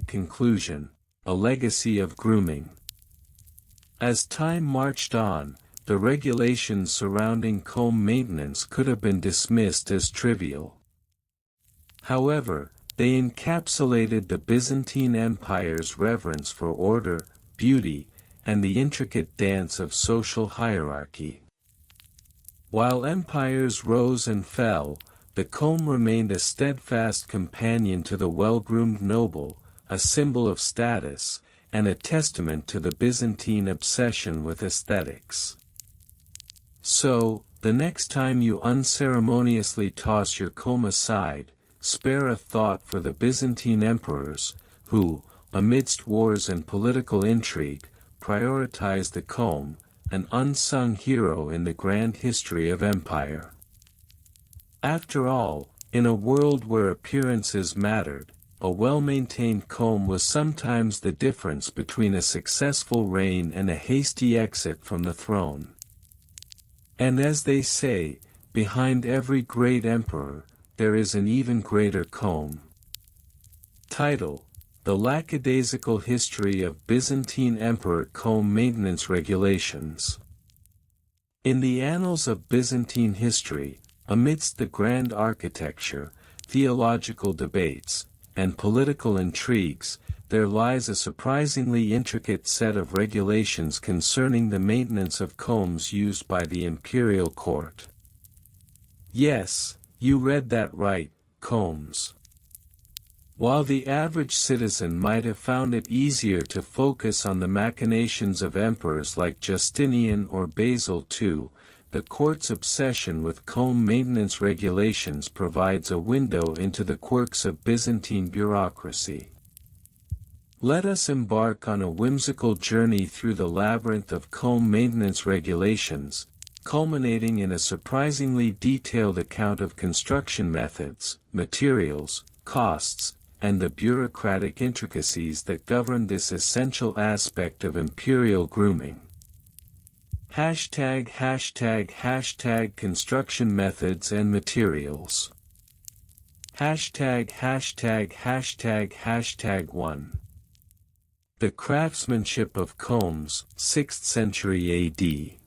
Speaker 1: Conclusion, a legacy of grooming. As time marched on, the regulations surrounding comb maintenance could have been dismissed as trivial. However, they encapsulated the Byzantine Empire's reverence for order, beauty, and the intricate dance of social hierarchy. While empires rose and fell, the comb remained a steadfast companion to the well-groomed noble, a symbol of status, and a testament to the Byzantine obsession with aesthetics. So, the next time you unceremoniously toss your comb aside, spare a thought for the Byzantine emperors, who, amidst wars and political intrigue, prioritized the comb, an unsung hero in the grand history of empire. After all, in a world where appearances mattered, a well-maintained comb was sometimes the difference between a successful reign and a hasty exit from the throne. And as they say, behind every great emperor, there is an even greater comb. Title: The Lackadaisical History of Byzantine Emperor Comb Maintenance Regulations. In the annals of Byzantine history, amidst the grand architecture, theological debates, and political intrigues, there lies a surprisingly intricate set of regulations concerning the maintenance of combs used by the imperial court. Yes, you read that right, combs. While the average citizen might have found it easier to focus on the machinations of emperors like Justinian or Basil II, the court's obsession with comb maintenance regulations provides a window into the quirks of Byzantine bureaucracy. Let us embark on a whimsical journey through the labyrinth of comb maintenance regulations, culminating in a surprisingly detailed account of construction methods, materials, costs, and the bureaucratic intricacies that govern this essential aspect of imperial grooming. Construction methods and materials. #1. The craftsmanship of combs, 6th century AD.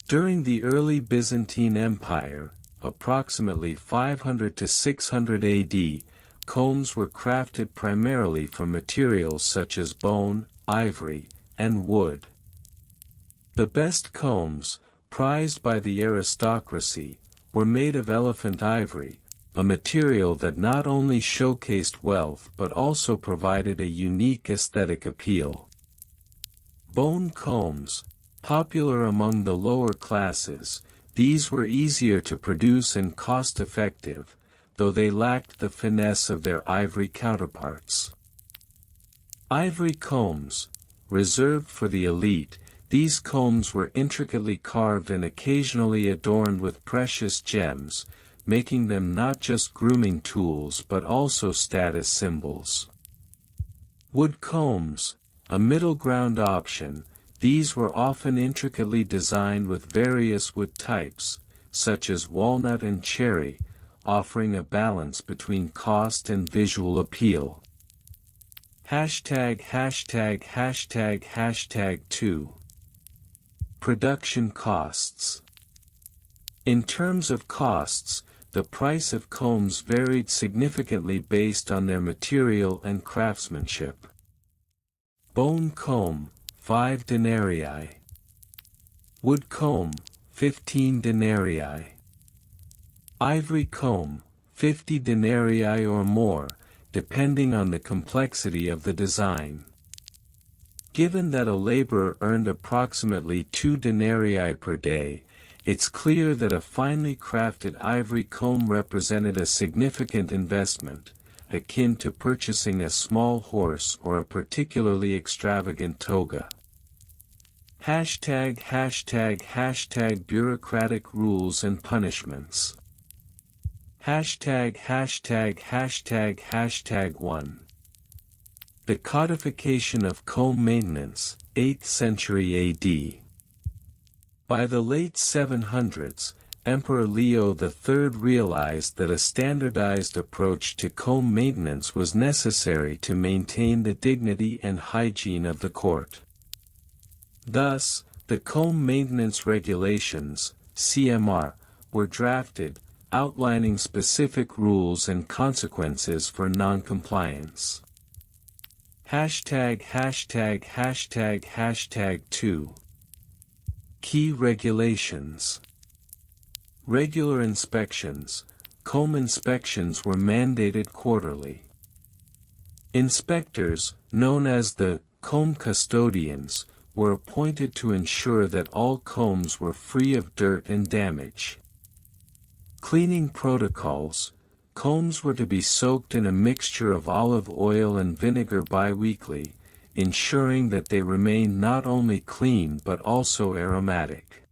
Speaker 1: During the early Byzantine Empire, approximately 500 to 600 AD, combs were crafted primarily from materials such as bone, ivory, and wood. The best combs, prized by the aristocracy, were made of elephant ivory, a material that not only showcased wealth but also provided a unique aesthetic appeal. Bone combs, popular among the lower classes, these were easier to produce and cost-effective, though they lacked the finesse of their ivory counterparts. Ivory combs, reserved for the elite, these combs were intricately carved and occasionally adorned with precious gems, making them not just grooming tools but also status symbols. Wood combs, a middle ground option, these were often intricately designed with various wood types, such as walnut and cherry, offering a balance between cost and visual appeal. #2. Production costs. In terms of costs, the price of combs varied significantly based on their material and craftsmanship. Bone comb, 5 denarii. Wood comb, 15 denarii. Ivory comb, 50 denarii or more, depending on the complexity of the design. Given that a laborer earned approximately 2 denarii per day, it's clear that a finely crafted ivory comb represented a significant investment, akin to purchasing a small horse or a particularly extravagant toga. #Bureaucratic rules and punishments. #####1. The codification of comb maintenance, 8th century AD. By the late 700s, Emperor Leo III realized that a standardized approach to comb maintenance was necessary to maintain the dignity and hygiene of the court. Thus, the Comb Maintenance Regulations, CMR, were drafted, outlining specific rules and consequences for non-compliance. #####2. Key regulations. Regular inspections. Comb inspections were mandated quarterly. Inspectors, known as the comb custodians, were appointed to ensure that all combs were free of dirt and damage. Cleaning protocols. Combs were to be soaked in a mixture of olive oil and vinegar bi-weekly, ensuring that they remained not only clean but also aromatic.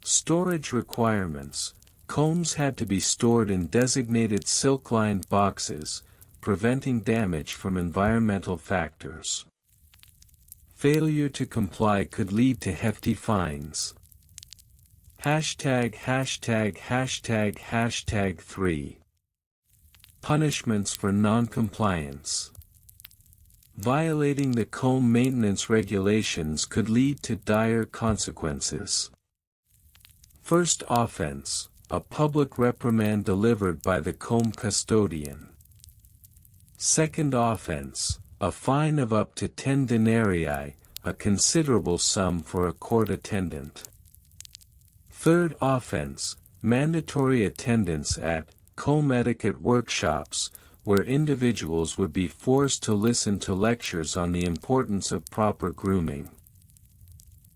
Speaker 1: Storage requirements. Combs had to be stored in designated silk-lined boxes, preventing damage from environmental factors. Failure to comply could lead to hefty fines. #####3. Punishments for non-compliance. Violating the comb maintenance regulations could lead to dire consequences. First offense, a public reprimand delivered by the comb custodian. Second offense, a fine of up to 10 denarii, a considerable sum for a court attendant. Third offense, mandatory attendance at comb etiquette workshops, where individuals would be forced to listen to lectures on the importance of proper grooming.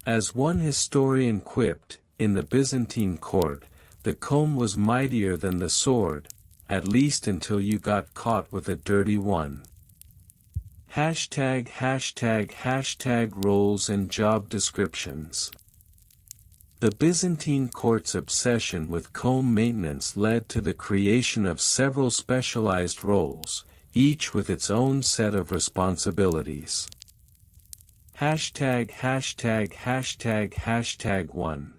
Speaker 1: As one historian quipped, in the Byzantine court, the comb was mightier than the sword, at least until you got caught with a dirty one. ####roles and job descriptions. The Byzantine court's obsession with comb maintenance led to the creation of several specialized roles, each with its own set of responsibilities. #####1.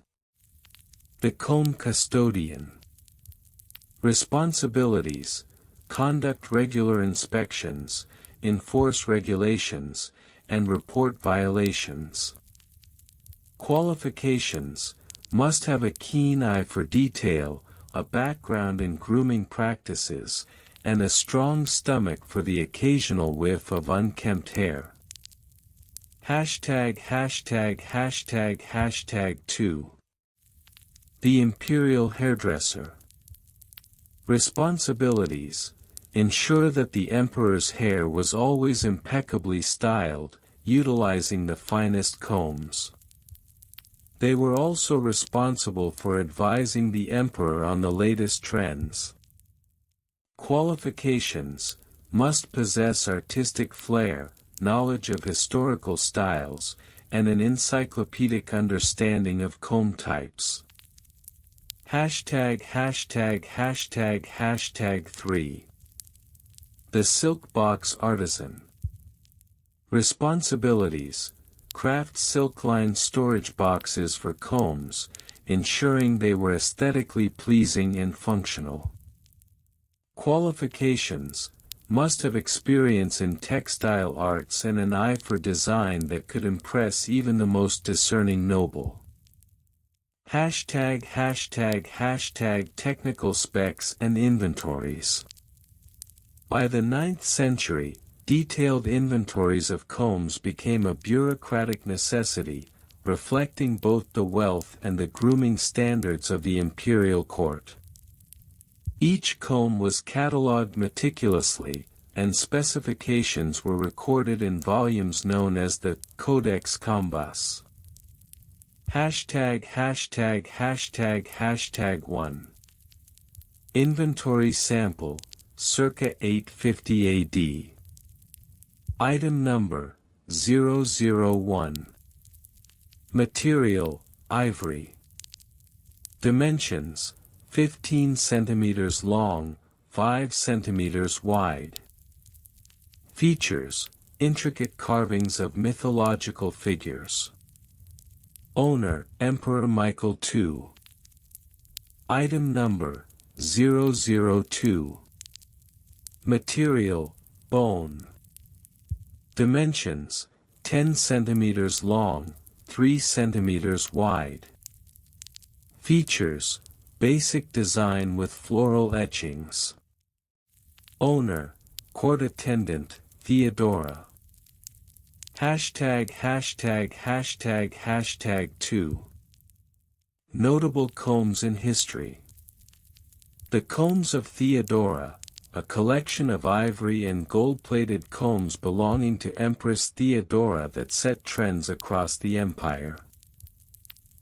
Speaker 1: The comb custodian. Responsibilities: conduct regular inspections, enforce regulations, and report violations. Qualifications: must have a keen eye for detail, a background in grooming practices, and a strong stomach for the occasional whiff of unkempt hair. #####2. The imperial hairdresser. Responsibilities: ensure that the emperor's hair was always impeccably styled, utilizing the finest combs. They were also responsible for advising the emperor on the latest trends. Qualifications: must possess artistic flair, knowledge of historical styles, and an encyclopedic understanding of comb types. ####3. The silk box artisan. Responsibilities: craft silk-lined storage boxes for combs, ensuring they were aesthetically pleasing and functional. Qualifications: must have experience in textile arts and an eye for design that could impress even the most discerning noble. ###technical specs and inventories. By the 9th century, detailed inventories of combs became a bureaucratic necessity, reflecting both the wealth and the grooming standards of the imperial court. Each comb was catalogued meticulously, and specifications were recorded in volumes known as the Codex Combus. #####1. Inventory sample, circa 850 AD. Item number, 001. Material, ivory. Dimensions, 15 centimeters long, 5 centimeters wide. Features: intricate carvings of mythological figures. Owner: Emperor Michael II. Item number: 002. Material: bone. Dimensions: 10 centimeters long, 3 centimeters wide. Features: basic design with floral etchings. Owner: Court Attendant, Theodora. ####2. Notable combs in history. The Combs of Theodora, a collection of ivory and gold-plated combs belonging to Empress Theodora that set trends across the empire.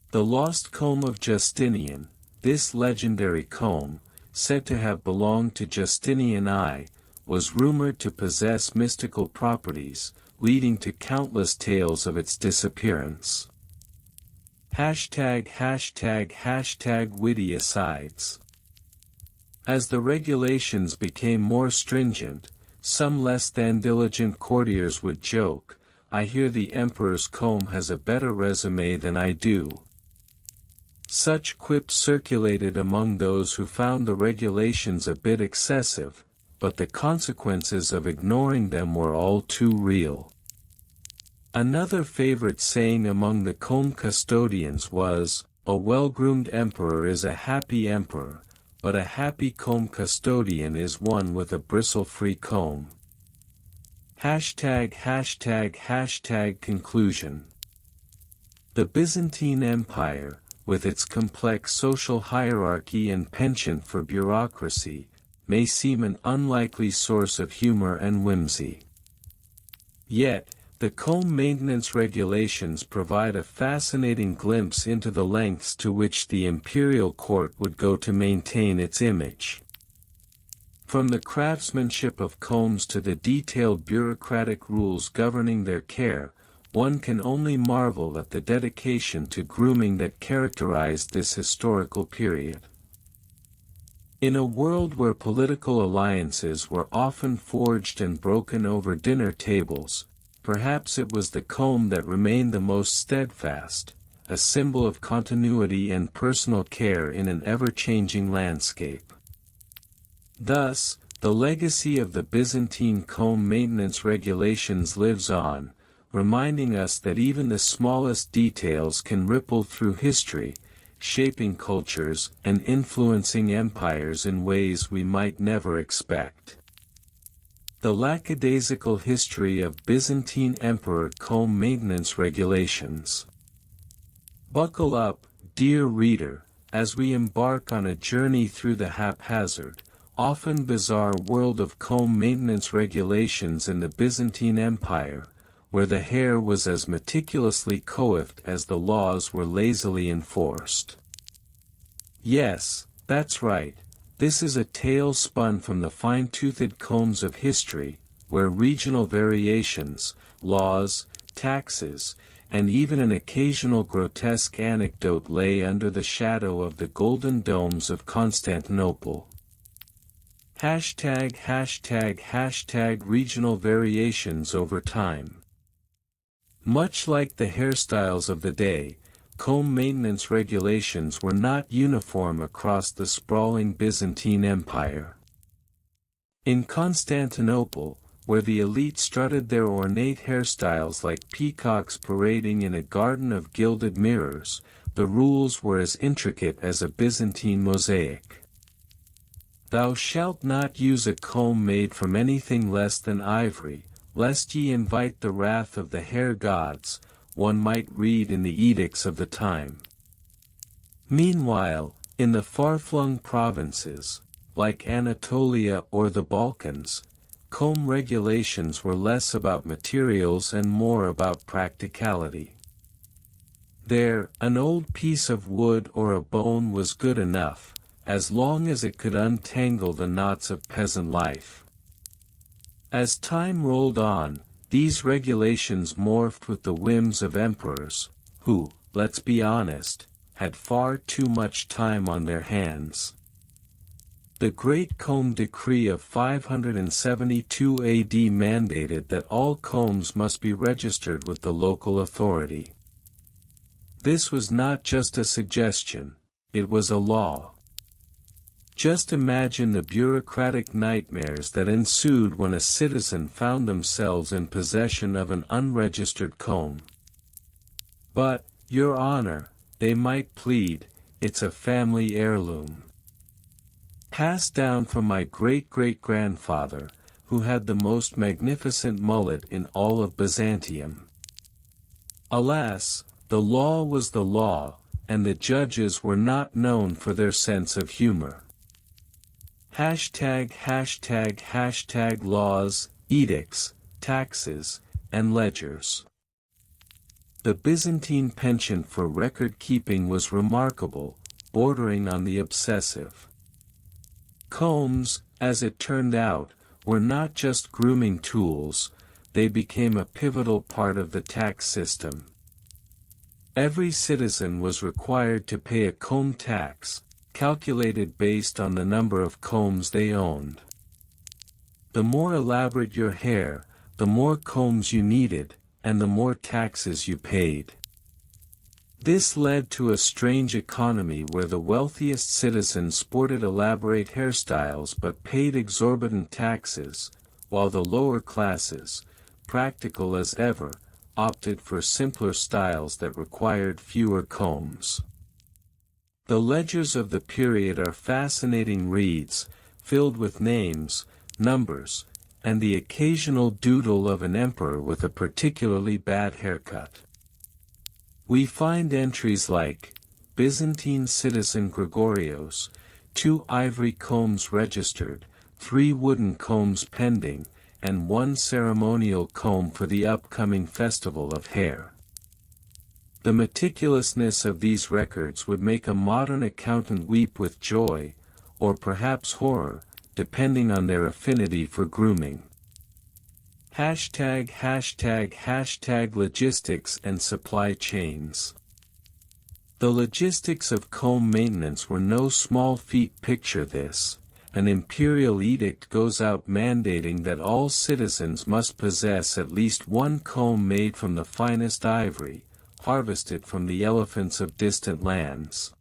Speaker 1: The Lost Comb of Justinian. This legendary comb, said to have belonged to Justinian I, was rumored to possess mystical properties, leading to countless tales of its disappearance. ###witty asides. As the regulations became more stringent, some less than diligent courtiers would joke, "I hear the emperor's comb has a better resume than I do." Such quips circulated among those who found the regulations a bit excessive, but the consequences of ignoring them were all too real. Another favorite saying among the comb custodians was, "A well-groomed emperor is a happy emperor, but a happy comb custodian is one with a bristle-free comb." ###conclusion. The Byzantine Empire, with its complex social hierarchy and penchant for bureaucracy, may seem an unlikely source of humor and whimsy. Yet, the comb maintenance regulations provide a fascinating glimpse into the lengths to which the imperial court would go to maintain its image. From the craftsmanship of combs to the detailed bureaucratic rules governing their care, one can only marvel at the dedication to grooming that characterized this historical period. In a world where political alliances were often forged and broken over dinner tables, perhaps it was the comb that remained the most steadfast, a symbol of continuity and personal care in an ever-changing landscape. Thus, the legacy of the Byzantine comb maintenance regulations lives on, reminding us that even the smallest details can ripple through history, shaping cultures and influencing empires in ways we might never expect. The Lackadaisical History of Byzantine Emperor Comb Maintenance Regulations. Buckle up, dear reader, as we embark on a journey through the haphazard, often bizarre world of comb maintenance regulations in the Byzantine Empire, where the hair was as meticulously coiffed as the laws were lazily enforced. Yes, that's right, this is a tale spun from the fine-toothed combs of history, where regional variations, laws, taxes, and even an occasional grotesque anecdote lay under the shadow of the golden domes of Constantinople. ###regional variations over time. Much like the hairstyles of the day, comb maintenance regulations were not uniform across the sprawling Byzantine Empire. In Constantinople, where the elite strutted their ornate hairstyles like peacocks parading in a garden of gilded mirrors, the rules were as intricate as a Byzantine mosaic. "Thou shalt not use a comb made from anything less than ivory, lest ye invite the wrath of the hair gods," one might read in the edicts of the time. Meanwhile, in the far-flung provinces, like Anatolia or the Balkans, comb regulations were less about materials and more about practicality. There, an old piece of wood or a bone was good enough, as long as it could untangle the knots of peasant life. As time rolled on, these regulations morphed with the whims of emperors, who, let's be honest, had far too much time on their hands. The Great Comb Decree of 572 AD mandated that all combs must be registered with the local authority. This was not just a suggestion, it was a law. Just imagine the bureaucratic nightmares that ensued when a citizen found themselves in possession of an unregistered comb. "But, Your Honor," they might plead, "it's a family heirloom. Passed down from my great-great-grandfather, who had the most magnificent mullet in all of Byzantium." Alas, the law was the law, and the judges were not known for their sense of humor. ##### laws, edicts, taxes, and ledgers. The Byzantine penchant for record-keeping was remarkable, bordering on the obsessive. Combs, as it turned out, were not just grooming tools, they became a pivotal part of the tax system. Every citizen was required to pay a comb tax, calculated based on the number of combs they owned. The more elaborate your hair, the more combs you needed, and the more taxes you paid. This led to a strange economy where the wealthiest citizens sported elaborate hairstyles but paid exorbitant taxes, while the lower classes, practical as ever, opted for simpler styles that required fewer combs. The ledgers of the period are fascinating reads, filled with names, numbers, and the occasional doodle of an emperor with a particularly bad haircut. We find entries like, Byzantine citizen Gregorios, 2 ivory combs registered, 3 wooden combs pending, and 1 ceremonial comb for the upcoming festival of hair. The meticulousness of these records would make a modern accountant weep with joy, or perhaps horror, depending on their affinity for grooming. ###logistics and supply chains. The logistics of comb maintenance were no small feat. Picture this: an imperial edict goes out mandating that all citizens must possess at least 1 comb made from the finest ivory, harvested from the elephants of distant lands.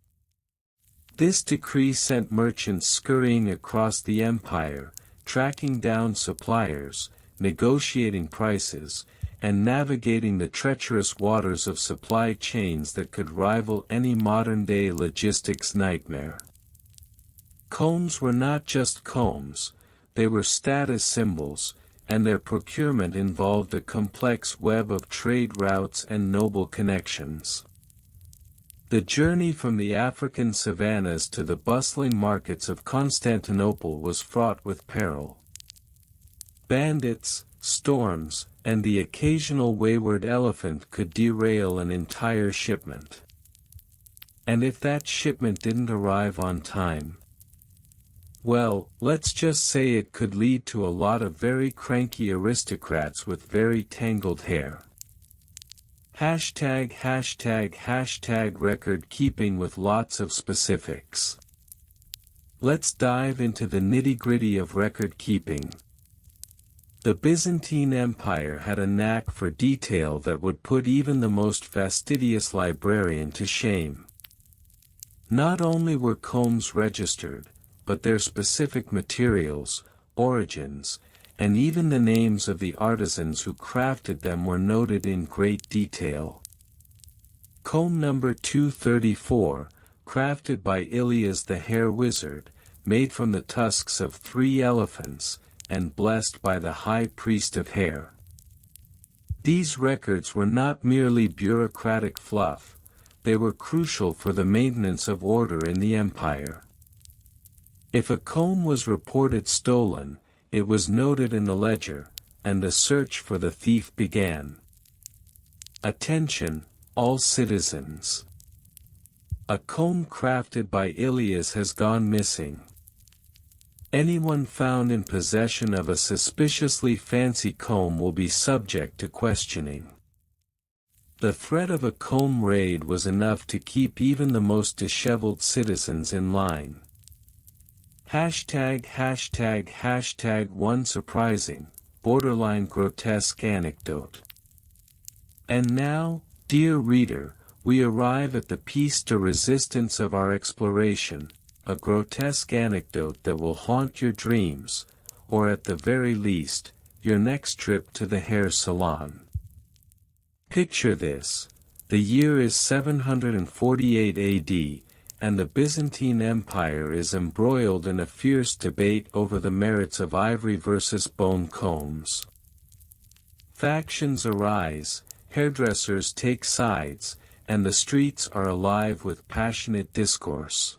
Speaker 1: This decree sent merchants scurrying across the empire, tracking down suppliers, negotiating prices, and navigating the treacherous waters of supply chains that could rival any modern-day logistics nightmare. Combs were not just combs, they were status symbols, and their procurement involved a complex web of trade routes and noble connections. The journey from the African savannas to the bustling markets of Constantinople was fraught with peril. Bandits, storms, and the occasional wayward elephant could derail an entire shipment. And if that shipment didn't arrive on time, well, let's just say it could lead to a lot of very cranky aristocrats with very tangled hair. #### record keeping with lots of specifics. Let's dive into the nitty-gritty of record keeping. The Byzantine Empire had a knack for detail that would put even the most fastidious librarian to shame. Not only were combs registered, but their specific materials, origins, and even the names of the artisans who crafted them were noted in great detail. Comb number 234, crafted by Ilias the hair wizard, made from the tusks of 3 elephants, and blessed by the high priest of hair. These records were not merely bureaucratic fluff, they were crucial for the maintenance of order in the empire. If a comb was reported stolen, it was noted in the ledger, and the search for the thief began. Attention, all citizens! A comb crafted by Ilias has gone missing. Anyone found in possession of a suspiciously fancy comb will be subject to questioning. The threat of a comb raid was enough to keep even the most disheveled citizens in line. One surprising, borderline grotesque anecdote. And now, dear reader, we arrive at the piece de resistance of our exploration, a grotesque anecdote that will haunt your dreams, or at the very least, your next trip to the hair salon. Picture this. The year is 748 AD, and the Byzantine Empire is embroiled in a fierce debate over the merits of ivory versus bone combs. Factions arise, hairdressers take sides, and the streets are alive with passionate discourse.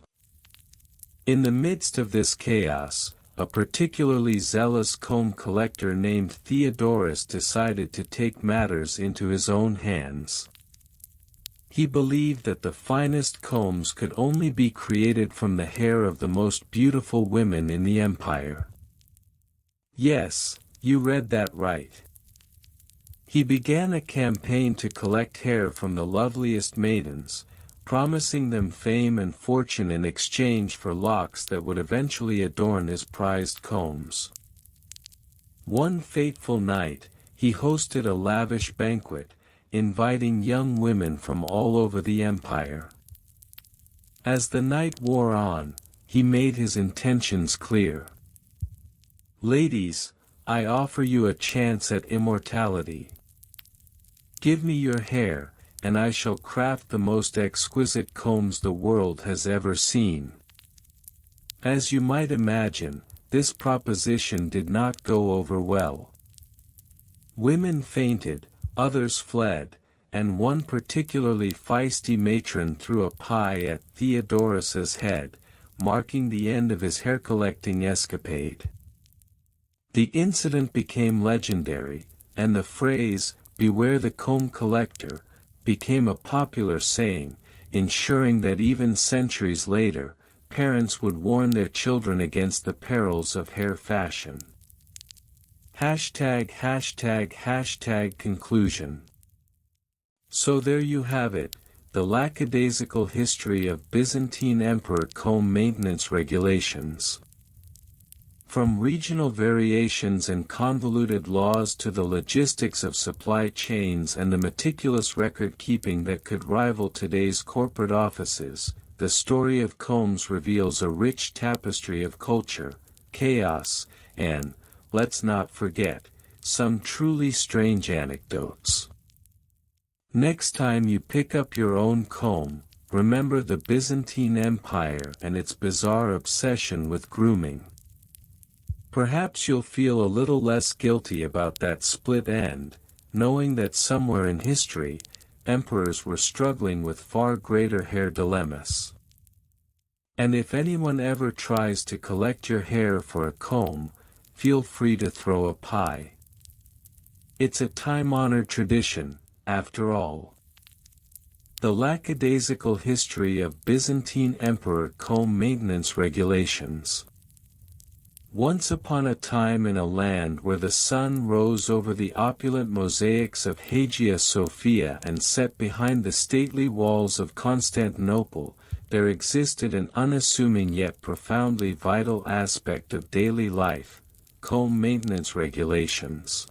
Speaker 1: In the midst of this chaos, a particularly zealous comb collector named Theodorus decided to take matters into his own hands. He believed that the finest combs could only be created from the hair of the most beautiful women in the empire. Yes, you read that right. He began a campaign to collect hair from the loveliest maidens, promising them fame and fortune in exchange for locks that would eventually adorn his prized combs. One fateful night, he hosted a lavish banquet, inviting young women from all over the empire. As the night wore on, he made his intentions clear. "Ladies, I offer you a chance at immortality. Give me your hair, and I shall craft the most exquisite combs the world has ever seen." As you might imagine, this proposition did not go over well. Women fainted, others fled, and one particularly feisty matron threw a pie at Theodorus's head, marking the end of his hair-collecting escapade. The incident became legendary, and the phrase, "Beware the comb collector," became a popular saying, ensuring that even centuries later, parents would warn their children against the perils of hair fashion. Conclusion. So there you have it, the lackadaisical history of Byzantine emperor comb maintenance regulations. From regional variations and convoluted laws to the logistics of supply chains and the meticulous record-keeping that could rival today's corporate offices, the story of combs reveals a rich tapestry of culture, chaos, and, let's not forget, some truly strange anecdotes. Next time you pick up your own comb, remember the Byzantine Empire and its bizarre obsession with grooming. Perhaps you'll feel a little less guilty about that split end, knowing that somewhere in history, emperors were struggling with far greater hair dilemmas. And if anyone ever tries to collect your hair for a comb, feel free to throw a pie. It's a time-honored tradition, after all. The lackadaisical history of Byzantine emperor comb maintenance regulations. Once upon a time in a land where the sun rose over the opulent mosaics of Hagia Sophia and set behind the stately walls of Constantinople, there existed an unassuming yet profoundly vital aspect of daily life: comb maintenance regulations.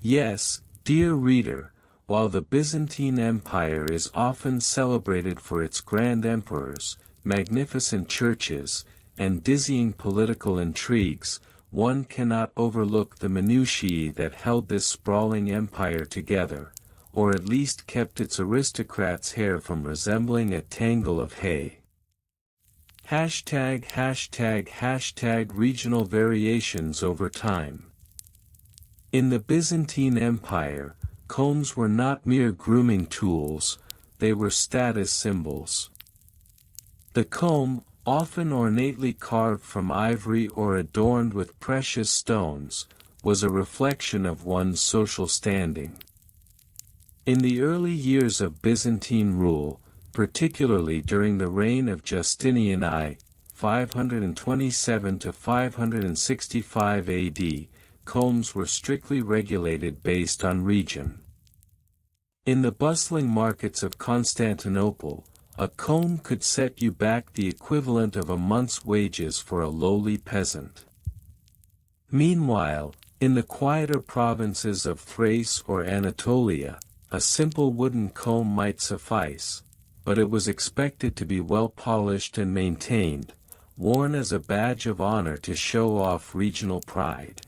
Speaker 1: Yes, dear reader, while the Byzantine Empire is often celebrated for its grand emperors, magnificent churches, and dizzying political intrigues, one cannot overlook the minutiae that held this sprawling empire together, or at least kept its aristocrats' hair from resembling a tangle of hay. Regional variations over time. In the Byzantine Empire, combs were not mere grooming tools, they were status symbols. The comb, often ornately carved from ivory or adorned with precious stones, was a reflection of one's social standing. In the early years of Byzantine rule, particularly during the reign of Justinian I, 527 to 565 AD, combs were strictly regulated based on region. In the bustling markets of Constantinople, a comb could set you back the equivalent of a month's wages for a lowly peasant. Meanwhile, in the quieter provinces of Thrace or Anatolia, a simple wooden comb might suffice, but it was expected to be well polished and maintained, worn as a badge of honor to show off regional pride.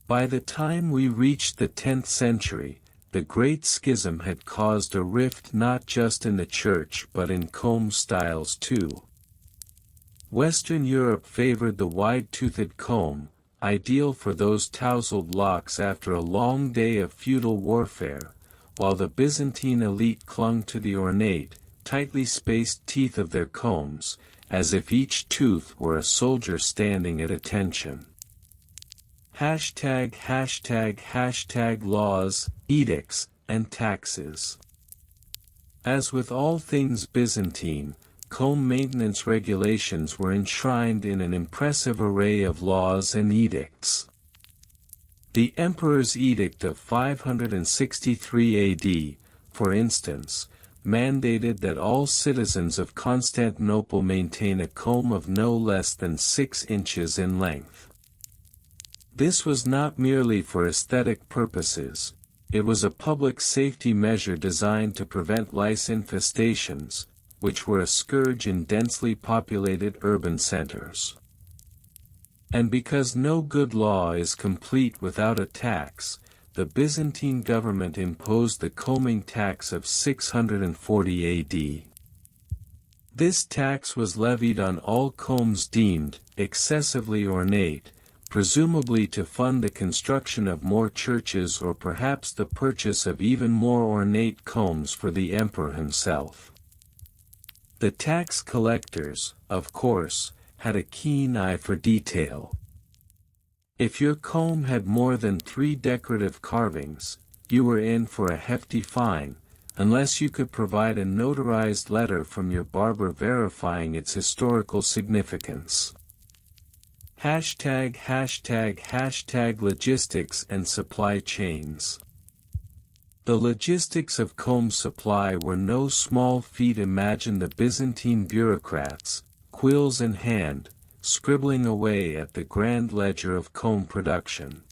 Speaker 1: By the time we reached the 10th century, the Great Schism had caused a rift not just in the church but in comb styles too. Western Europe favored the wide-toothed comb, ideal for those tousled locks after a long day of feudal warfare, while the Byzantine elite clung to the ornate, tightly spaced teeth of their combs, as if each tooth were a soldier standing at attention. #### laws, edicts, and taxes. As with all things Byzantine, comb maintenance regulations were enshrined in an impressive array of laws and edicts. The Emperor's Edict of 563 AD, for instance, mandated that all citizens of Constantinople maintain a comb of no less than 6 inches in length. This was not merely for aesthetic purposes, it was a public safety measure designed to prevent lice infestations, which were a scourge in densely populated urban centers. And because no good law is complete without a tax, the Byzantine government imposed the combing tax of 640 AD. This tax was levied on all combs deemed excessively ornate, presumably to fund the construction of more churches or perhaps the purchase of even more ornate combs for the emperor himself. The tax collectors, of course, had a keen eye for detail. If your comb had more than 3 decorative carvings, you were in for a hefty fine, unless you could provide a notarized letter from your barber verifying its historical significance. ###Logistics and supply chains. The logistics of comb supply were no small feat. Imagine the Byzantine bureaucrats, quills in hand, scribbling away at the grand ledger of comb production.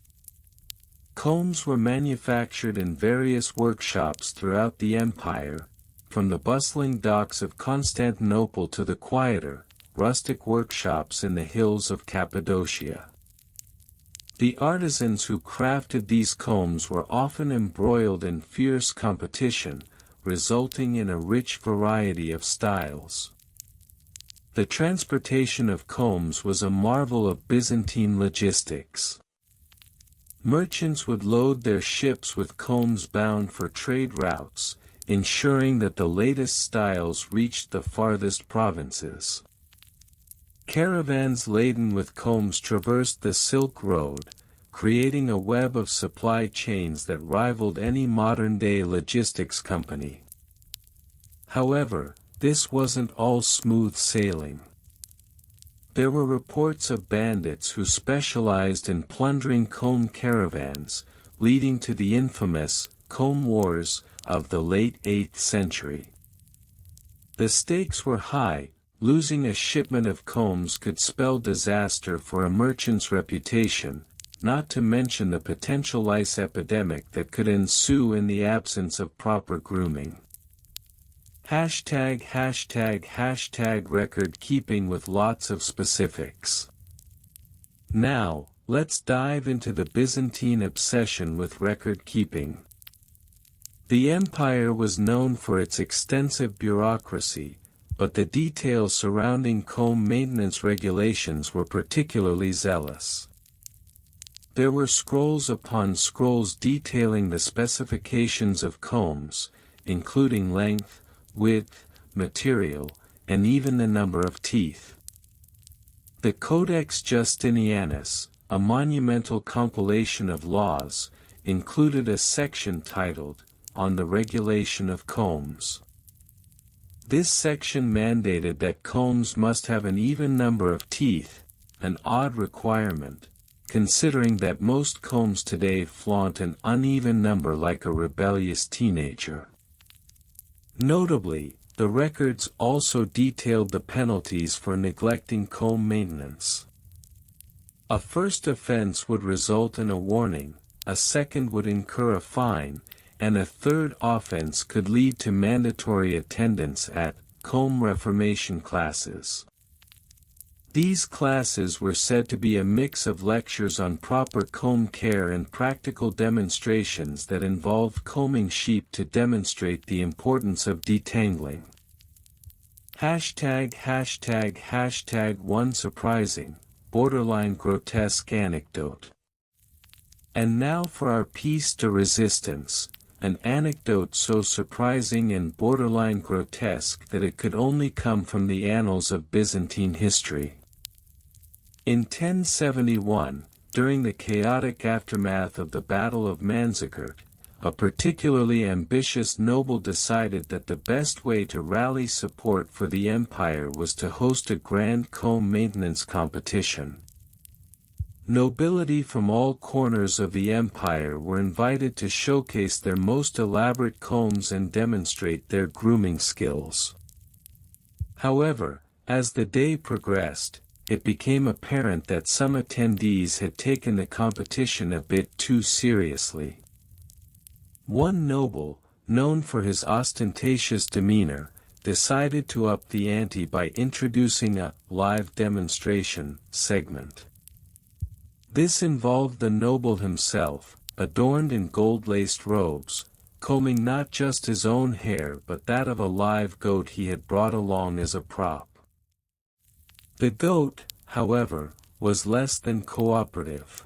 Speaker 1: Combs were manufactured in various workshops throughout the empire, from the bustling docks of Constantinople to the quieter, rustic workshops in the hills of Cappadocia. The artisans who crafted these combs were often embroiled in fierce competition, resulting in a rich variety of styles. The transportation of combs was a marvel of Byzantine logistics. Merchants would load their ships with combs bound for trade routes, ensuring that the latest styles reached the farthest provinces. Caravans laden with combs traversed the Silk Road, creating a web of supply chains that rivaled any modern-day logistics company. However, this wasn't all smooth sailing. There were reports of bandits who specialized in plundering comb caravans, leading to the infamous Comb Wars of the late 8th century. The stakes were high. Losing a shipment of combs could spell disaster for a merchant's reputation, not to mention the potential lice epidemic that could ensue in the absence of proper grooming. #### record keeping with lots of specifics. Now, let's dive into the Byzantine obsession with record keeping. The empire was known for its extensive bureaucracy, but the details surrounding comb maintenance regulations were particularly zealous. There were scrolls upon scrolls detailing the specifications of combs, including length, width, material, and even the number of teeth. The Codex Justinianus, a monumental compilation of laws, included a section titled, "On the Regulation of Combs." This section mandated that combs must have an even number of teeth, an odd requirement, considering that most combs today flaunt an uneven number like a rebellious teenager. Notably, The records also detailed the penalties for neglecting comb maintenance. A first offense would result in a warning, a second would incur a fine, and a third offense could lead to mandatory attendance at comb reformation classes. These classes were said to be a mix of lectures on proper comb care and practical demonstrations that involved combing sheep to demonstrate the importance of detangling. ###One surprising, borderline grotesque anecdote. And now for our piece de resistance, an anecdote so surprising and borderline grotesque that it could only come from the annals of Byzantine history. In 1071, during the chaotic aftermath of the Battle of Manzikert, a particularly ambitious noble decided that the best way to rally support for the empire was to host a grand comb maintenance competition. Nobility from all corners of the empire were invited to showcase their most elaborate combs and demonstrate their grooming skills. However, as the day progressed, it became apparent that some attendees had taken the competition a bit too seriously. One noble, known for his ostentatious demeanor, decided to up the ante by introducing a live demonstration segment. This involved the noble himself, adorned in gold-laced robes, combing not just his own hair but that of a live goat he had brought along as a prop. The goat, however, was less than cooperative.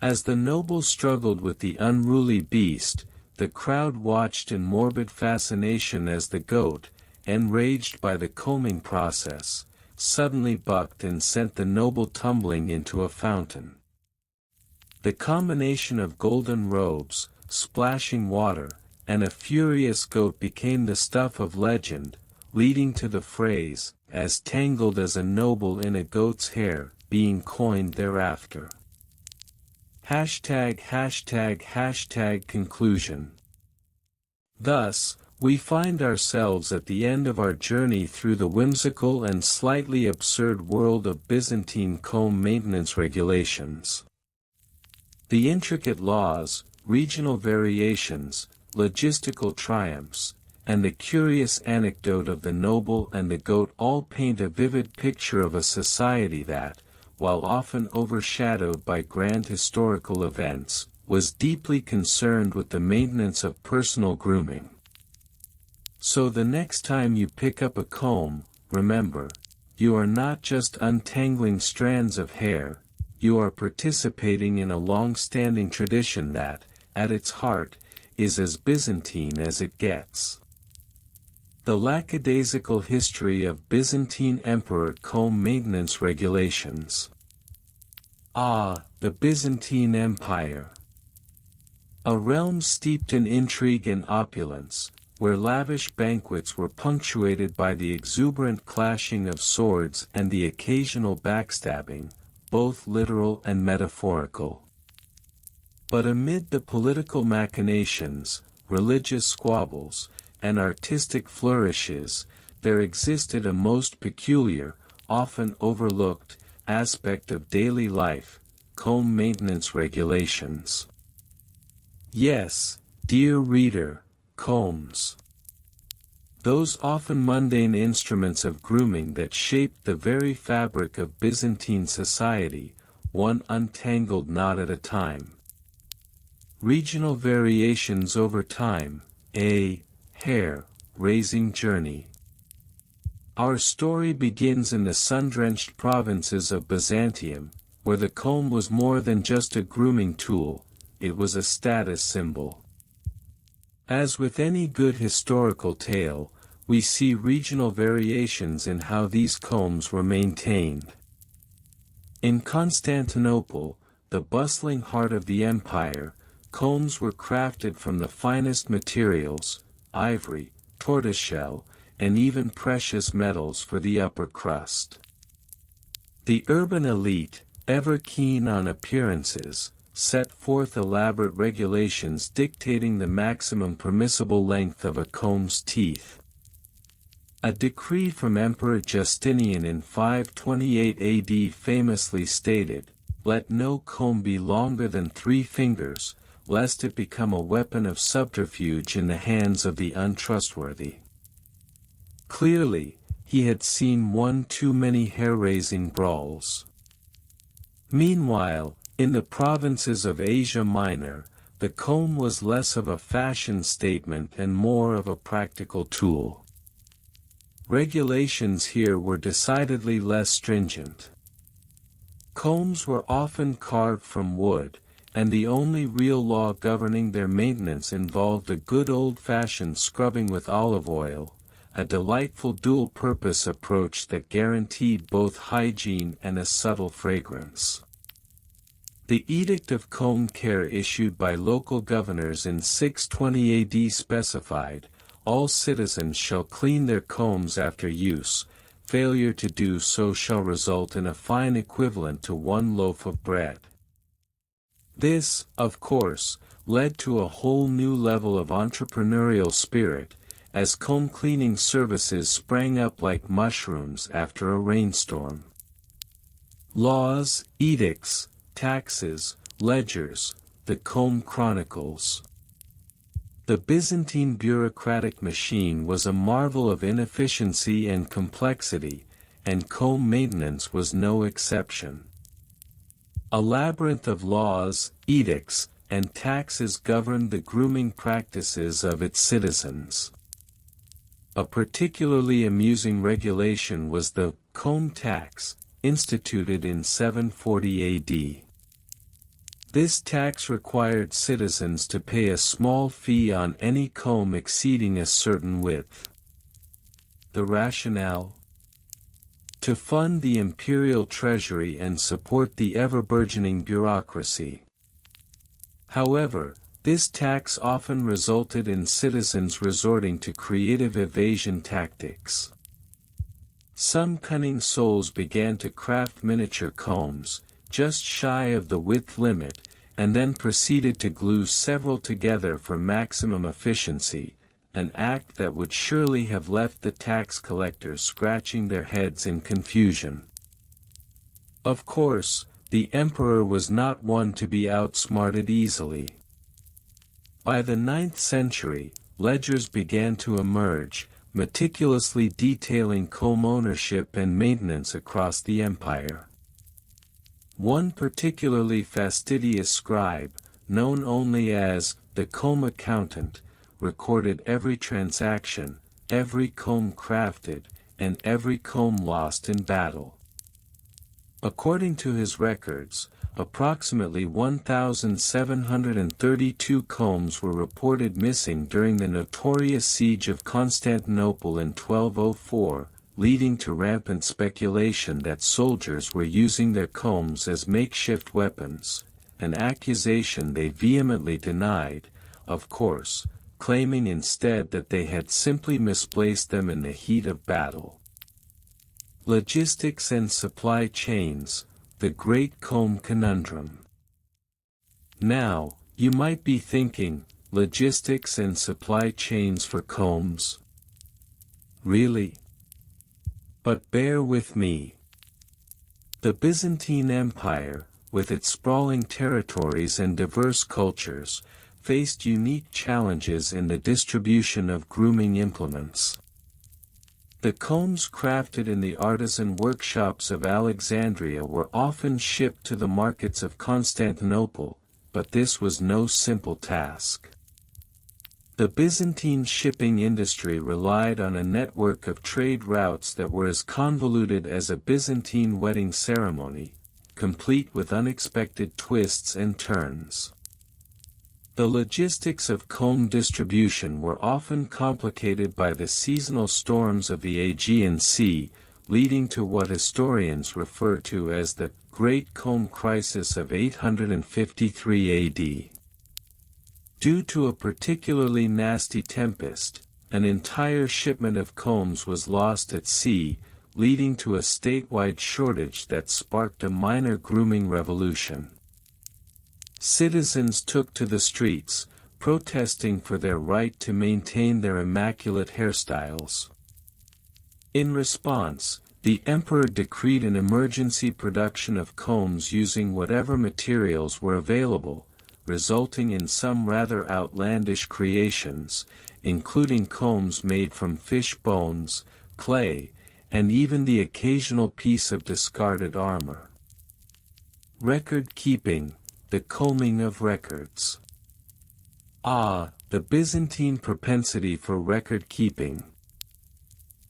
Speaker 1: As the noble struggled with the unruly beast, the crowd watched in morbid fascination as the goat, enraged by the combing process, suddenly bucked and sent the noble tumbling into a fountain. The combination of golden robes, splashing water, and a furious goat became the stuff of legend, leading to the phrase, "as tangled as a noble in a goat's hair," being coined thereafter. ###Conclusion. Thus, we find ourselves at the end of our journey through the whimsical and slightly absurd world of Byzantine comb maintenance regulations. The intricate laws, regional variations, logistical triumphs, and the curious anecdote of the noble and the goat all paint a vivid picture of a society that, while often overshadowed by grand historical events, was deeply concerned with the maintenance of personal grooming. So the next time you pick up a comb, remember, you are not just untangling strands of hair, you are participating in a long-standing tradition that, at its heart, is as Byzantine as it gets. The Lackadaisical History of Byzantine Emperor Comb Maintenance Regulations. The Byzantine Empire. A realm steeped in intrigue and opulence, where lavish banquets were punctuated by the exuberant clashing of swords and the occasional backstabbing, both literal and metaphorical. But amid the political machinations, religious squabbles, and artistic flourishes, there existed a most peculiar, often overlooked, aspect of daily life: comb maintenance regulations. Yes, dear reader, combs. Those often mundane instruments of grooming that shaped the very fabric of Byzantine society, one untangled knot at a time. Regional variations over time, a hair-raising journey. Our story begins in the sun-drenched provinces of Byzantium, where the comb was more than just a grooming tool, it was a status symbol. As with any good historical tale, we see regional variations in how these combs were maintained. In Constantinople, the bustling heart of the empire, combs were crafted from the finest materials, ivory, tortoiseshell, and even precious metals for the upper crust. The urban elite, ever keen on appearances, set forth elaborate regulations dictating the maximum permissible length of a comb's teeth. A decree from Emperor Justinian in 528 AD famously stated, "Let no comb be longer than 3 fingers, lest it become a weapon of subterfuge in the hands of the untrustworthy." Clearly, he had seen one too many hair-raising brawls. Meanwhile, in the provinces of Asia Minor, the comb was less of a fashion statement and more of a practical tool. Regulations here were decidedly less stringent. Combs were often carved from wood, and the only real law governing their maintenance involved a good old-fashioned scrubbing with olive oil, a delightful dual-purpose approach that guaranteed both hygiene and a subtle fragrance. The Edict of Comb Care issued by local governors in 620 AD specified, "All citizens shall clean their combs after use, failure to do so shall result in a fine equivalent to 1 loaf of bread." This, of course, led to a whole new level of entrepreneurial spirit, as comb cleaning services sprang up like mushrooms after a rainstorm. Laws, edicts, taxes, ledgers, the comb chronicles. The Byzantine bureaucratic machine was a marvel of inefficiency and complexity, and comb maintenance was no exception. A labyrinth of laws, edicts, and taxes governed the grooming practices of its citizens. A particularly amusing regulation was the comb tax, instituted in 740 AD. This tax required citizens to pay a small fee on any comb exceeding a certain width. The rationale? To fund the imperial treasury and support the ever-burgeoning bureaucracy. However, this tax often resulted in citizens resorting to creative evasion tactics. Some cunning souls began to craft miniature combs, just shy of the width limit, and then proceeded to glue several together for maximum efficiency, an act that would surely have left the tax collectors scratching their heads in confusion. Of course, the emperor was not one to be outsmarted easily. By the 9th century, ledgers began to emerge, meticulously detailing comb ownership and maintenance across the empire. One particularly fastidious scribe, known only as the comb accountant, recorded every transaction, every comb crafted, and every comb lost in battle. According to his records, approximately 1,732 combs were reported missing during the notorious siege of Constantinople in 1204, leading to rampant speculation that soldiers were using their combs as makeshift weapons, an accusation they vehemently denied, of course, claiming instead that they had simply misplaced them in the heat of battle. Logistics and supply chains, the great comb conundrum. Now, you might be thinking, logistics and supply chains for combs? Really? But bear with me. The Byzantine Empire, with its sprawling territories and diverse cultures, faced unique challenges in the distribution of grooming implements. The combs crafted in the artisan workshops of Alexandria were often shipped to the markets of Constantinople, but this was no simple task. The Byzantine shipping industry relied on a network of trade routes that were as convoluted as a Byzantine wedding ceremony, complete with unexpected twists and turns. The logistics of comb distribution were often complicated by the seasonal storms of the Aegean Sea, leading to what historians refer to as the Great Comb Crisis of 853 AD. Due to a particularly nasty tempest, an entire shipment of combs was lost at sea, leading to a statewide shortage that sparked a minor grooming revolution. Citizens took to the streets, protesting for their right to maintain their immaculate hairstyles. In response, the emperor decreed an emergency production of combs using whatever materials were available, resulting in some rather outlandish creations, including combs made from fish bones, clay, and even the occasional piece of discarded armor. Record keeping, the combing of records. The Byzantine propensity for record keeping.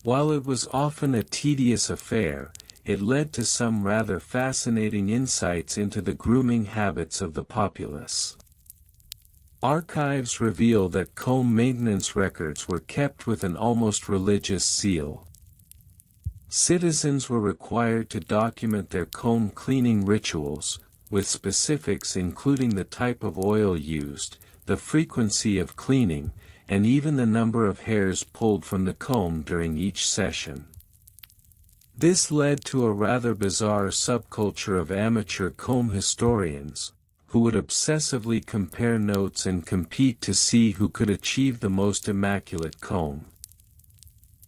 Speaker 1: While it was often a tedious affair, it led to some rather fascinating insights into the grooming habits of the populace. Archives reveal that comb maintenance records were kept with an almost religious zeal. Citizens were required to document their comb cleaning rituals, with specifics including the type of oil used, the frequency of cleaning, and even the number of hairs pulled from the comb during each session. This led to a rather bizarre subculture of amateur comb historians, who would obsessively compare notes and compete to see who could achieve the most immaculate comb.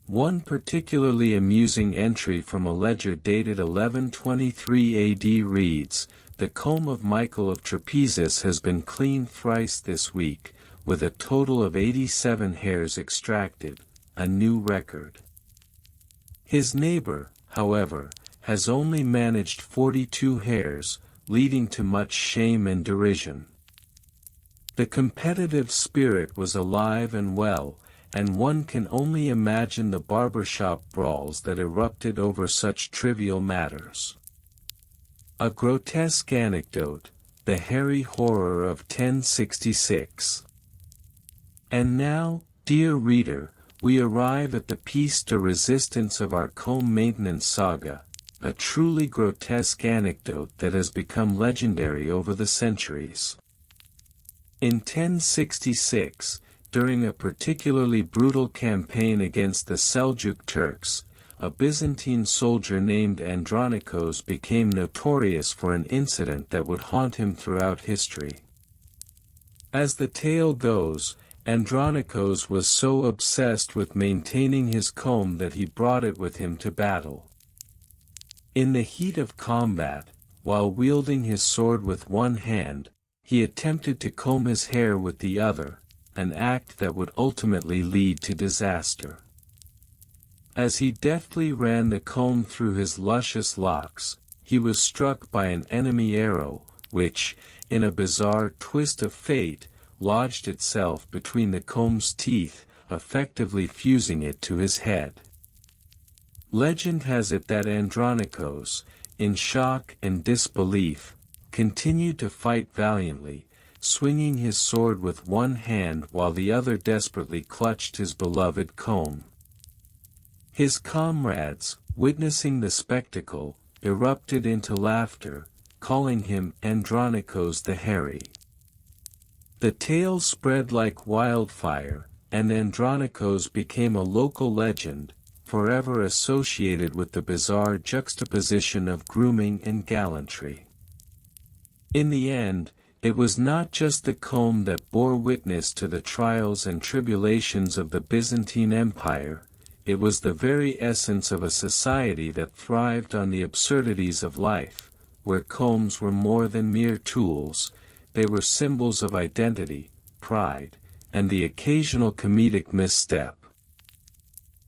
Speaker 1: One particularly amusing entry from a ledger dated 1123 AD reads, "The comb of Michael of Trapezus has been cleaned thrice this week, with a total of 87 hairs extracted, a new record." His neighbor, however, has only managed 42 hairs, leading to much shame and derision. The competitive spirit was alive and well, and one can only imagine the barbershop brawls that erupted over such trivial matters. A grotesque anecdote, the hairy horror of 1066. And now, dear reader, we arrive at the piece de resistance of our comb maintenance saga, a truly grotesque anecdote that has become legendary over the centuries. In 1066, during a particularly brutal campaign against the Seljuk Turks, a Byzantine soldier named Andronikos became notorious for an incident that would haunt him throughout history. As the tale goes, Andronikos was so obsessed with maintaining his comb that he brought it with him to battle. In the heat of combat, while wielding his sword with one hand, he attempted to comb his hair with the other, an act that would ultimately lead to disaster. As he deftly ran the comb through his luscious locks, he was struck by an enemy arrow, which, in a bizarre twist of fate, lodged itself between the comb's teeth, effectively fusing it to his head. Legend has it that Andronikos, in shock and disbelief, continued to fight valiantly, swinging his sword with one hand while the other desperately clutched his beloved comb. His comrades, witnessing the spectacle, erupted into laughter, calling him Andronikos the Hairy. The tale spread like wildfire, and Andronikos became a local legend, forever associated with the bizarre juxtaposition of grooming and gallantry. In the end, it was not just the comb that bore witness to the trials and tribulations of the Byzantine Empire, it was the very essence of a society that thrived on the absurdities of life, where combs were more than mere tools, they were symbols of identity, pride, and the occasional comedic misstep.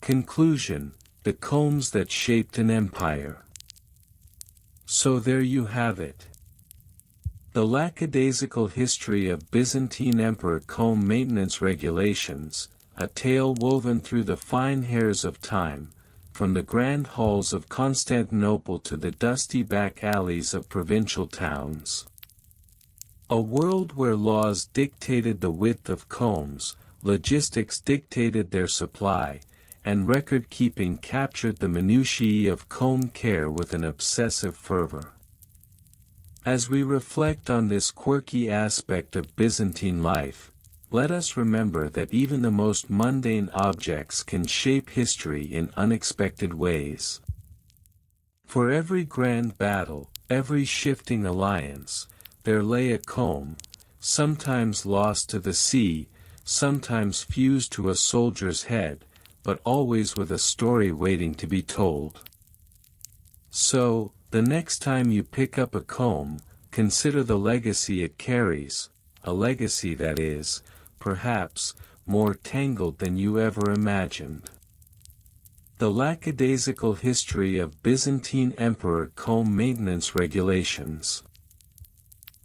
Speaker 1: Conclusion: the combs that shaped an empire. So there you have it. The lackadaisical history of Byzantine emperor comb maintenance regulations, a tale woven through the fine hairs of time, from the grand halls of Constantinople to the dusty back alleys of provincial towns. A world where laws dictated the width of combs, logistics dictated their supply, and record-keeping captured the minutiae of comb care with an obsessive fervor. As we reflect on this quirky aspect of Byzantine life, let us remember that even the most mundane objects can shape history in unexpected ways. For every grand battle, every shifting alliance, there lay a comb, sometimes lost to the sea, sometimes fused to a soldier's head, but always with a story waiting to be told. So, the next time you pick up a comb, consider the legacy it carries, a legacy that is, perhaps, more tangled than you ever imagined. The Lackadaisical History of Byzantine Emperor Comb Maintenance Regulations.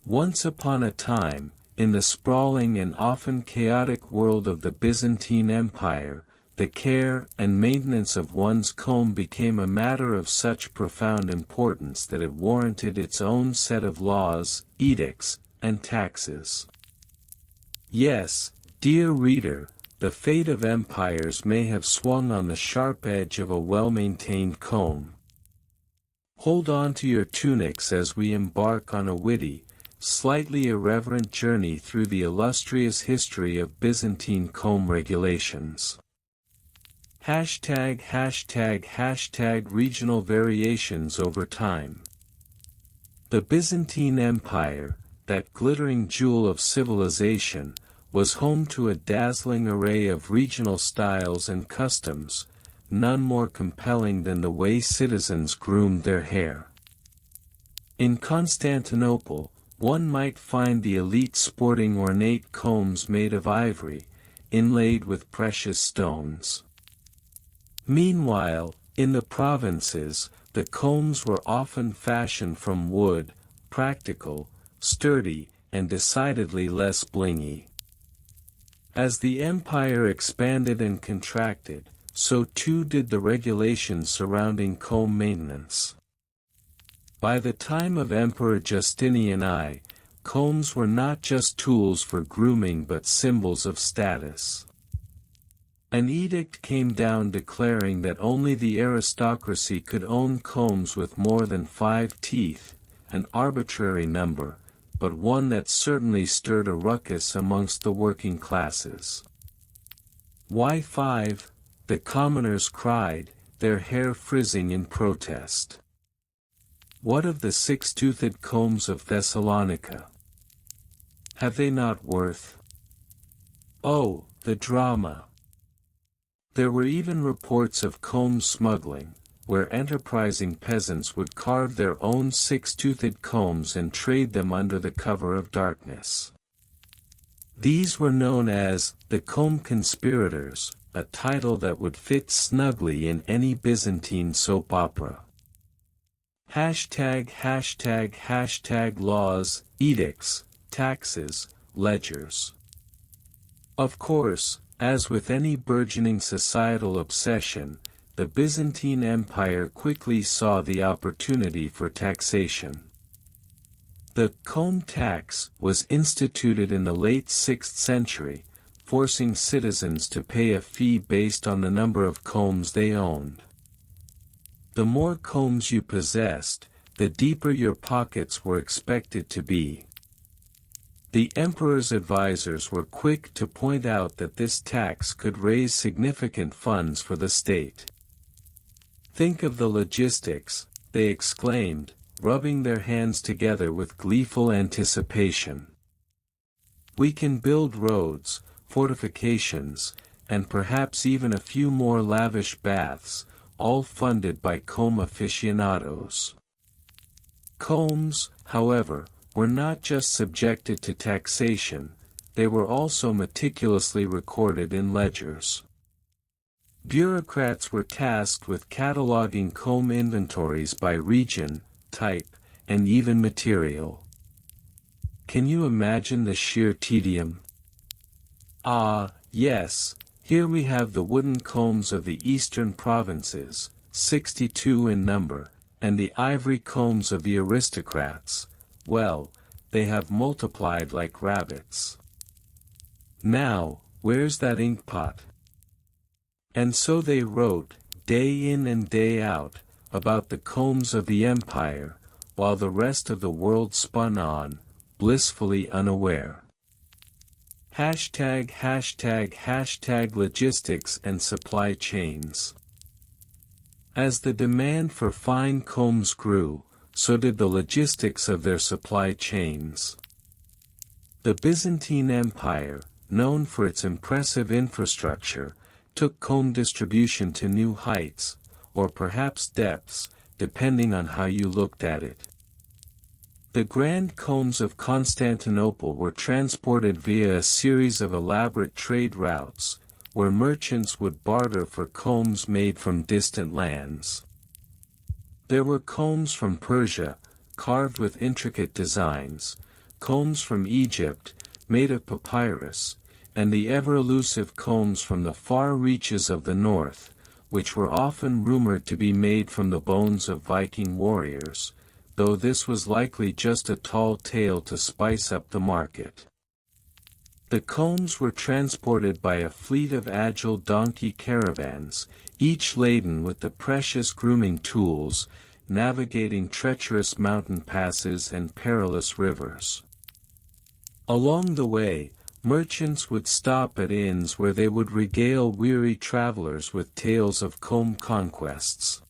Speaker 1: Once upon a time, in the sprawling and often chaotic world of the Byzantine Empire, the care and maintenance of one's comb became a matter of such profound importance that it warranted its own set of laws, edicts, and taxes. Yes, dear reader, the fate of empires may have swung on the sharp edge of a well-maintained comb. Hold on to your tunics as we embark on a witty, slightly irreverent journey through the illustrious history of Byzantine comb regulations. ### Regional variations over time. The Byzantine Empire, that glittering jewel of civilization, was home to a dazzling array of regional styles and customs, none more compelling than the way citizens groomed their hair. In Constantinople, one might find the elite sporting ornate combs made of ivory, inlaid with precious stones. Meanwhile, in the provinces, the combs were often fashioned from wood, practical, sturdy, and decidedly less blingy. As the empire expanded and contracted, so too did the regulations surrounding comb maintenance. By the time of Emperor Justinian I, combs were not just tools for grooming but symbols of status. An edict came down declaring that only the aristocracy could own combs with more than 5 teeth, an arbitrary number, but one that certainly stirred a ruckus amongst the working classes. "Why 5?" the commoners cried, their hair frizzing in protest. "What of the 6-toothed combs of Thessalonica? Have they not worth?" Oh, the drama! There were even reports of comb smuggling, where enterprising peasants would carve their own 6-toothed combs and trade them under the cover of darkness. These were known as the comb conspirators, a title that would fit snugly in any Byzantine soap opera. ### Laws, edicts, taxes, ledgers. Of course, as with any burgeoning societal obsession, the Byzantine Empire quickly saw the opportunity for taxation. The comb tax was instituted in the late 6th century, forcing citizens to pay a fee based on the number of combs they owned. The more combs you possessed, the deeper your pockets were expected to be. The emperor's advisors were quick to point out that this tax could raise significant funds for the state. "Think of the logistics," they exclaimed, rubbing their hands together with gleeful anticipation. "We can build roads, fortifications, and perhaps even a few more lavish baths, all funded by comb aficionados." Combs, however, were not just subjected to taxation, they were also meticulously recorded in ledgers. Bureaucrats were tasked with cataloging comb inventories by region, type, and even material. Can you imagine the sheer tedium? Ah, yes, here we have the wooden combs of the eastern provinces, 62 in number, and the ivory combs of the aristocrats. Well, they have multiplied like rabbits. Now, where's that ink pot? And so they wrote, day in and day out, about the combs of the empire, while the rest of the world spun on, blissfully unaware. ### Logistics and supply chains. As the demand for fine combs grew, so did the logistics of their supply chains. The Byzantine Empire, known for its impressive infrastructure, took comb distribution to new heights, or perhaps depths, depending on how you looked at it. The grand combs of Constantinople were transported via a series of elaborate trade routes, where merchants would barter for combs made from distant lands. There were combs from Persia, carved with intricate designs, combs from Egypt, made of papyrus, and the ever-elusive combs from the far reaches of the north, which were often rumored to be made from the bones of Viking warriors, though this was likely just a tall tale to spice up the market. The combs were transported by a fleet of agile donkey caravans, each laden with the precious grooming tools, navigating treacherous mountain passes and perilous rivers. Along the way, merchants would stop at inns where they would regale weary travelers with tales of comb conquests.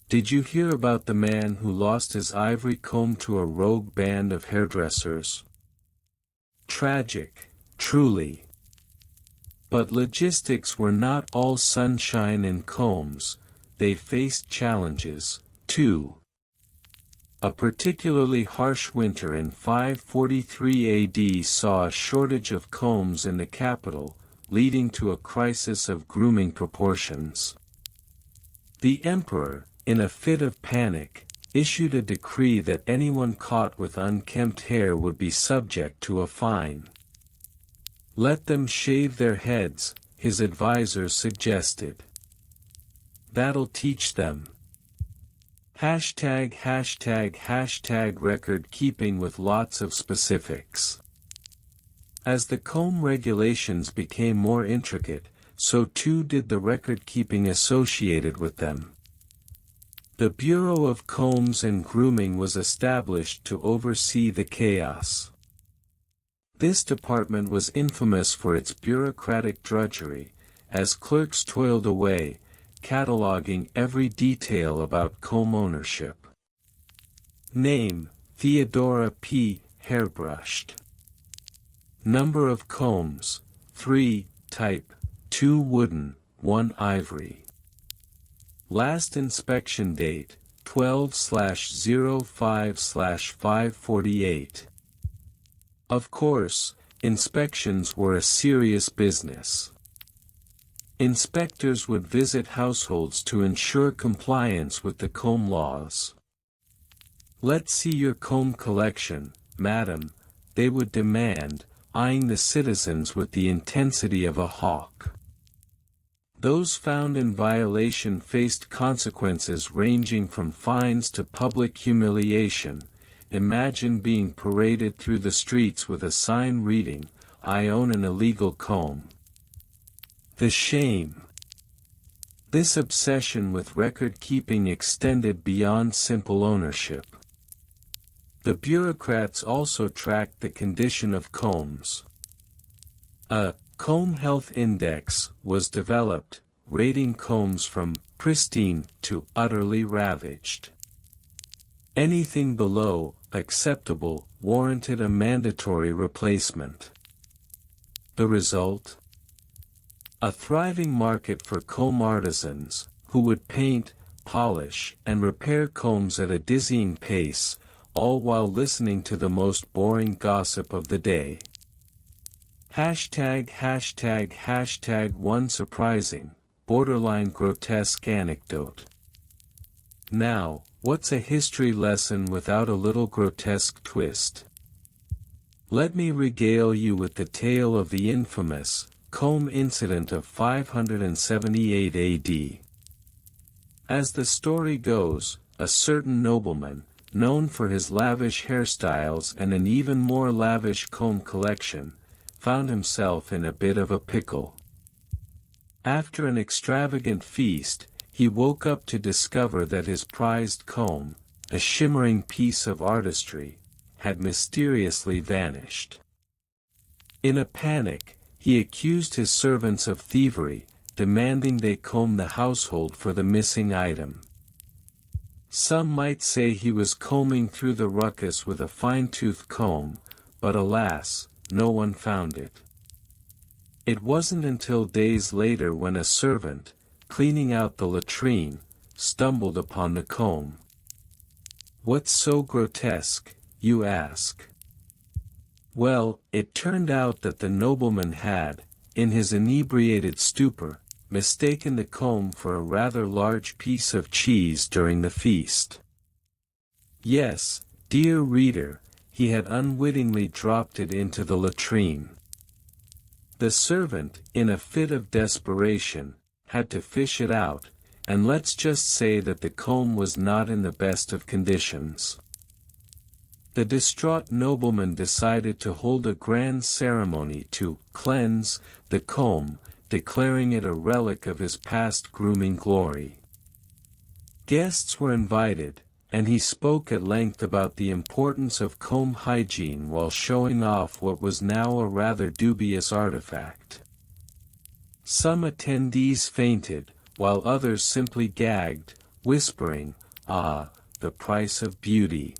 Speaker 1: Did you hear about the man who lost his ivory comb to a rogue band of hairdressers? Tragic, truly. But logistics were not all sunshine and combs, they faced challenges, too. A particularly harsh winter in 543 AD saw a shortage of combs in the capital, leading to a crisis of grooming proportions. The emperor, in a fit of panic, issued a decree that anyone caught with unkempt hair would be subject to a fine. Let them shave their heads, his advisors suggested. That'll teach them. ####record keeping with lots of specifics. As the comb regulations became more intricate, so too did the record keeping associated with them. The Bureau of Combs and Grooming was established to oversee the chaos. This department was infamous for its bureaucratic drudgery, as clerks toiled away, cataloging every detail about comb ownership. Name: Theodora P. Hairbrushed. Number of combs: 3, type: 2 wooden, 1 ivory. Last inspection date: 12/05/548. Of course, inspections were a serious business. Inspectors would visit households to ensure compliance with the comb laws. "Let's see your comb collection, madam," they would demand, eyeing the citizens with the intensity of a hawk. Those found in violation faced consequences ranging from fines to public humiliation. Imagine being paraded through the streets with a sign reading, "I own an illegal comb." The shame. This obsession with record-keeping extended beyond simple ownership. The bureaucrats also tracked the condition of combs. A Comb Health Index was developed, rating combs from pristine to utterly ravaged. Anything below acceptable warranted a mandatory replacement. The result? A thriving market for comb artisans, who would paint, polish, and repair combs at a dizzying pace, all while listening to the most boring gossip of the day. ###one surprising, borderline grotesque anecdote. Now, what's a history lesson without a little grotesque twist? Let me regale you with the tale of the infamous comb incident of 578 AD. As the story goes, a certain nobleman, known for his lavish hairstyles and an even more lavish comb collection, found himself in a bit of a pickle. After an extravagant feast, he woke up to discover that his prized comb, a shimmering piece of artistry, had mysteriously vanished. In a panic, he accused his servants of thievery, demanding they comb the household for the missing item. Some might say he was combing through the ruckus with a fine-tooth comb, but alas, no one found it. It wasn't until days later when a servant, cleaning out the latrine, stumbled upon the comb. "What's so grotesque?" you ask. Well, it turned out that the nobleman had, in his inebriated stupor, mistaken the comb for a rather large piece of cheese during the feast. Yes, dear reader, he had unwittingly dropped it into the latrine. The servant, in a fit of desperation, had to fish it out, and let's just say that the comb was not in the best of conditions. The distraught nobleman decided to hold a grand ceremony to cleanse the comb, declaring it a relic of his past grooming glory. Guests were invited, and he spoke at length about the importance of comb hygiene while showing off what was now a rather dubious artifact. Some attendees fainted, while others simply gagged, whispering, "Ah, the price of beauty."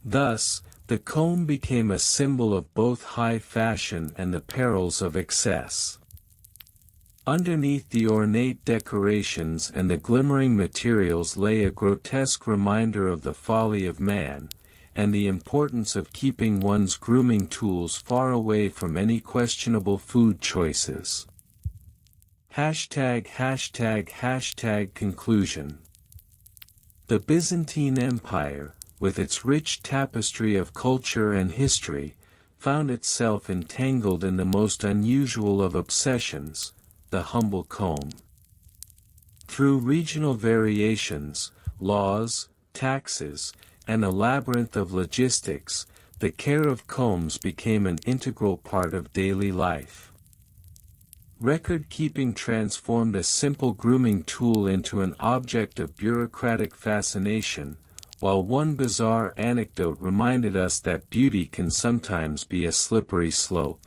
Speaker 1: Thus, the comb became a symbol of both high fashion and the perils of excess. Underneath the ornate decorations and the glimmering materials lay a grotesque reminder of the folly of man, and the importance of keeping one's grooming tools far away from any questionable food choices. ###Conclusion. The Byzantine Empire, with its rich tapestry of culture and history, found itself entangled in the most unusual of obsessions, the humble comb. Through regional variations, laws, taxes, and a labyrinth of logistics, the care of combs became an integral part of daily life. Record-keeping transformed a simple grooming tool into an object of bureaucratic fascination, while one bizarre anecdote reminded us that beauty can sometimes be a slippery slope.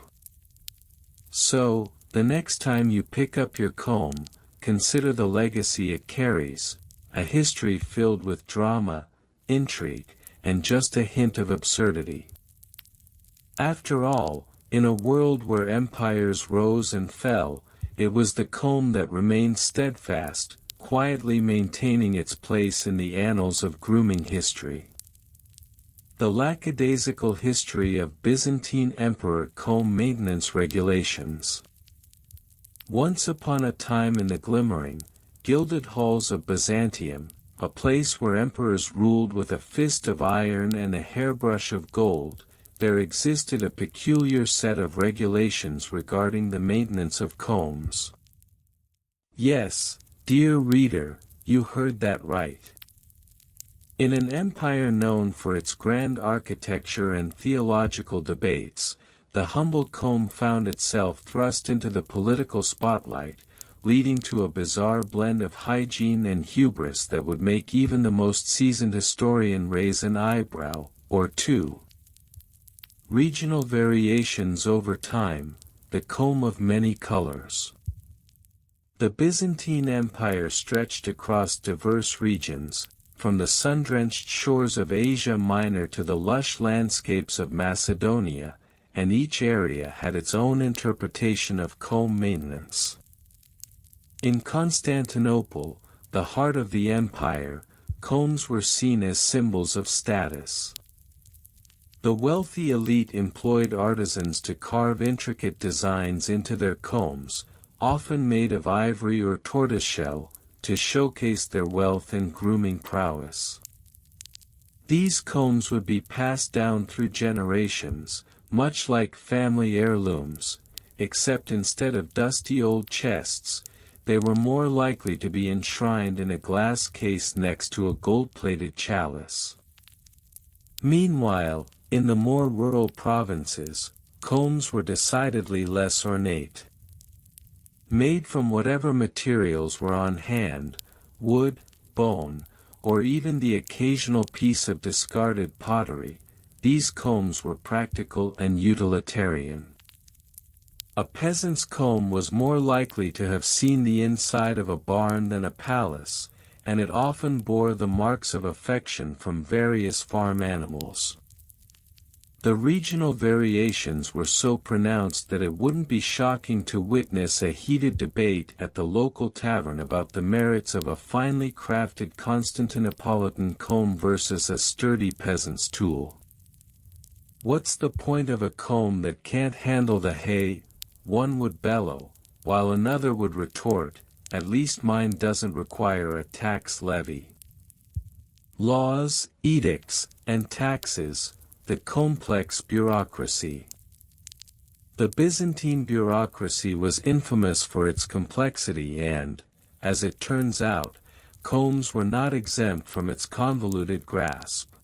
Speaker 1: So, the next time you pick up your comb, consider the legacy it carries, a history filled with drama, intrigue, and just a hint of absurdity. After all, in a world where empires rose and fell, it was the comb that remained steadfast, quietly maintaining its place in the annals of grooming history. The Lackadaisical History of Byzantine Emperor Comb Maintenance Regulations. Once upon a time in the glimmering, gilded halls of Byzantium, a place where emperors ruled with a fist of iron and a hairbrush of gold, there existed a peculiar set of regulations regarding the maintenance of combs. Yes, dear reader, you heard that right. In an empire known for its grand architecture and theological debates, the humble comb found itself thrust into the political spotlight, leading to a bizarre blend of hygiene and hubris that would make even the most seasoned historian raise an eyebrow or two. Regional variations over time, the comb of many colors. The Byzantine Empire stretched across diverse regions, from the sun-drenched shores of Asia Minor to the lush landscapes of Macedonia, and each area had its own interpretation of comb maintenance. In Constantinople, the heart of the empire, combs were seen as symbols of status. The wealthy elite employed artisans to carve intricate designs into their combs, often made of ivory or tortoiseshell, to showcase their wealth and grooming prowess. These combs would be passed down through generations, much like family heirlooms, except instead of dusty old chests, they were more likely to be enshrined in a glass case next to a gold-plated chalice. Meanwhile, in the more rural provinces, combs were decidedly less ornate. Made from whatever materials were on hand, wood, bone, or even the occasional piece of discarded pottery, these combs were practical and utilitarian. A peasant's comb was more likely to have seen the inside of a barn than a palace, and it often bore the marks of affection from various farm animals. The regional variations were so pronounced that it wouldn't be shocking to witness a heated debate at the local tavern about the merits of a finely crafted Constantinopolitan comb versus a sturdy peasant's tool. "What's the point of a comb that can't handle the hay?" one would bellow, while another would retort, "At least mine doesn't require a tax levy." Laws, edicts, and taxes, the complex bureaucracy. The Byzantine bureaucracy was infamous for its complexity and, as it turns out, combs were not exempt from its convoluted grasp.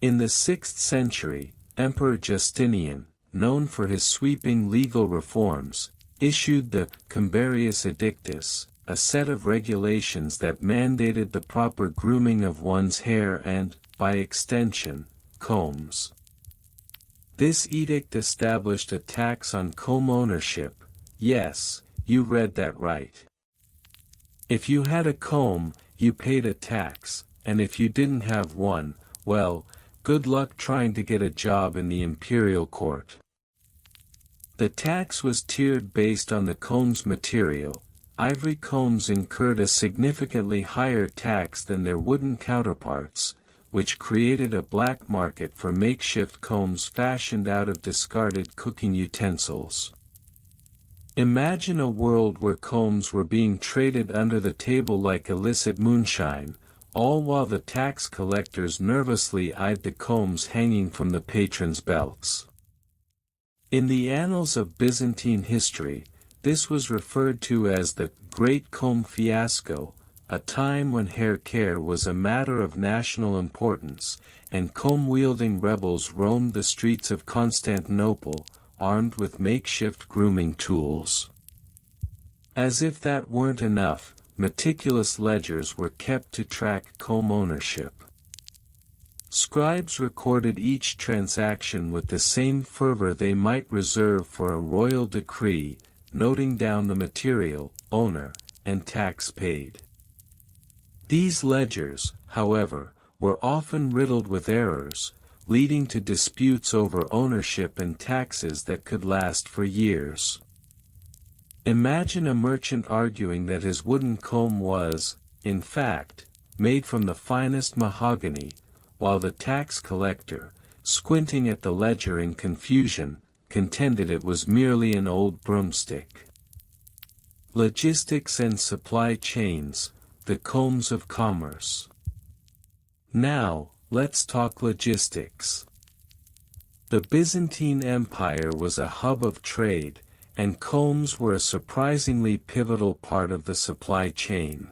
Speaker 1: In the 6th century, Emperor Justinian, known for his sweeping legal reforms, issued the Combarius Edictus, a set of regulations that mandated the proper grooming of one's hair and, by extension, combs. This edict established a tax on comb ownership. Yes, you read that right. If you had a comb, you paid a tax, and if you didn't have one, well, good luck trying to get a job in the imperial court. The tax was tiered based on the comb's material. Ivory combs incurred a significantly higher tax than their wooden counterparts, which created a black market for makeshift combs fashioned out of discarded cooking utensils. Imagine a world where combs were being traded under the table like illicit moonshine, all while the tax collectors nervously eyed the combs hanging from the patrons' belts. In the annals of Byzantine history, this was referred to as the Great Comb Fiasco, a time when hair care was a matter of national importance, and comb-wielding rebels roamed the streets of Constantinople, armed with makeshift grooming tools. As if that weren't enough, meticulous ledgers were kept to track comb ownership. Scribes recorded each transaction with the same fervor they might reserve for a royal decree, noting down the material, owner, and tax paid. These ledgers, however, were often riddled with errors, leading to disputes over ownership and taxes that could last for years. Imagine a merchant arguing that his wooden comb was, in fact, made from the finest mahogany, while the tax collector, squinting at the ledger in confusion, contended it was merely an old broomstick. Logistics and supply chains, the combs of commerce. Now, let's talk logistics. The Byzantine Empire was a hub of trade, and combs were a surprisingly pivotal part of the supply chain.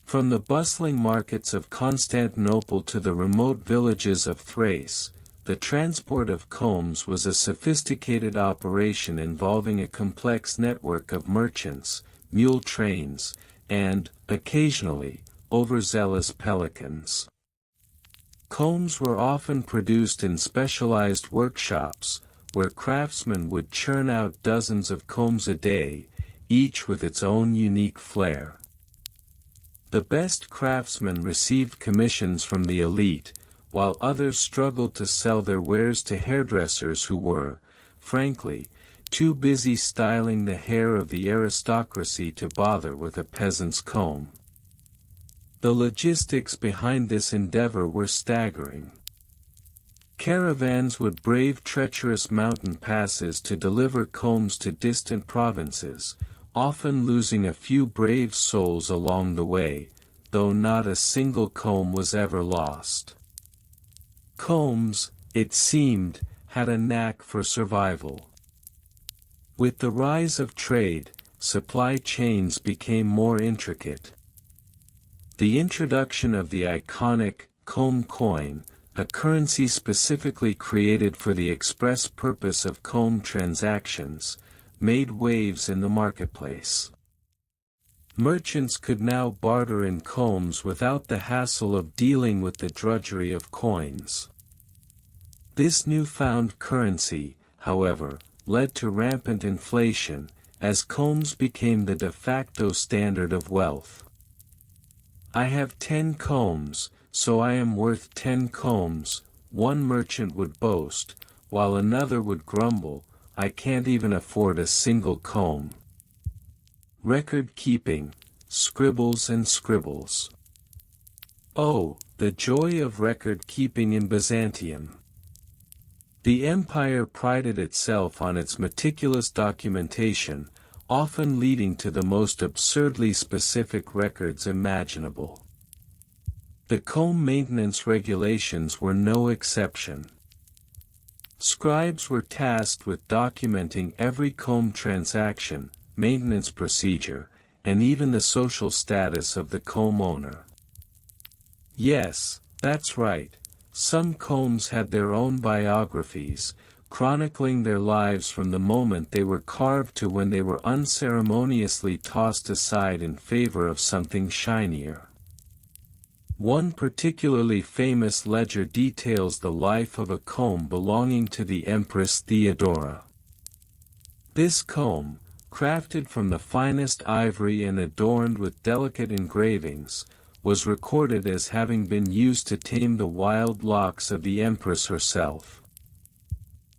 Speaker 1: From the bustling markets of Constantinople to the remote villages of Thrace, the transport of combs was a sophisticated operation involving a complex network of merchants, mule trains, and, occasionally, overzealous pelicans. Combs were often produced in specialized workshops, where craftsmen would churn out dozens of combs a day, each with its own unique flair. The best craftsmen received commissions from the elite, while others struggled to sell their wares to hairdressers who were, frankly, too busy styling the hair of the aristocracy to bother with a peasant's comb. The logistics behind this endeavor were staggering. Caravans would brave treacherous mountain passes to deliver combs to distant provinces, often losing a few brave souls along the way, though not a single comb was ever lost. Combs, it seemed, had a knack for survival. With the rise of trade, supply chains became more intricate. The introduction of the iconic comb coin, a currency specifically created for the express purpose of comb transactions, made waves in the marketplace. Merchants could now barter in combs without the hassle of dealing with the drudgery of coins. This newfound currency, however, led to rampant inflation, as combs became the de facto standard of wealth. "I have 10 combs, so I am worth 10 combs," one merchant would boast, while another would grumble, "I can't even afford a single comb." Record keeping, scribbles and scribbles. Oh, the joy of record keeping in Byzantium! The empire prided itself on its meticulous documentation, often leading to the most absurdly specific records imaginable. The comb maintenance regulations were no exception. Scribes were tasked with documenting every comb transaction, maintenance procedure, and even the social status of the comb owner. Yes, that's right. Some combs had their own biographies, chronicling their lives from the moment they were carved to when they were unceremoniously tossed aside in favor of something shinier. One particularly famous ledger details the life of a comb belonging to the Empress Theodora. This comb, crafted from the finest ivory and adorned with delicate engravings, was recorded as having been used to tame the wild locks of the empress herself.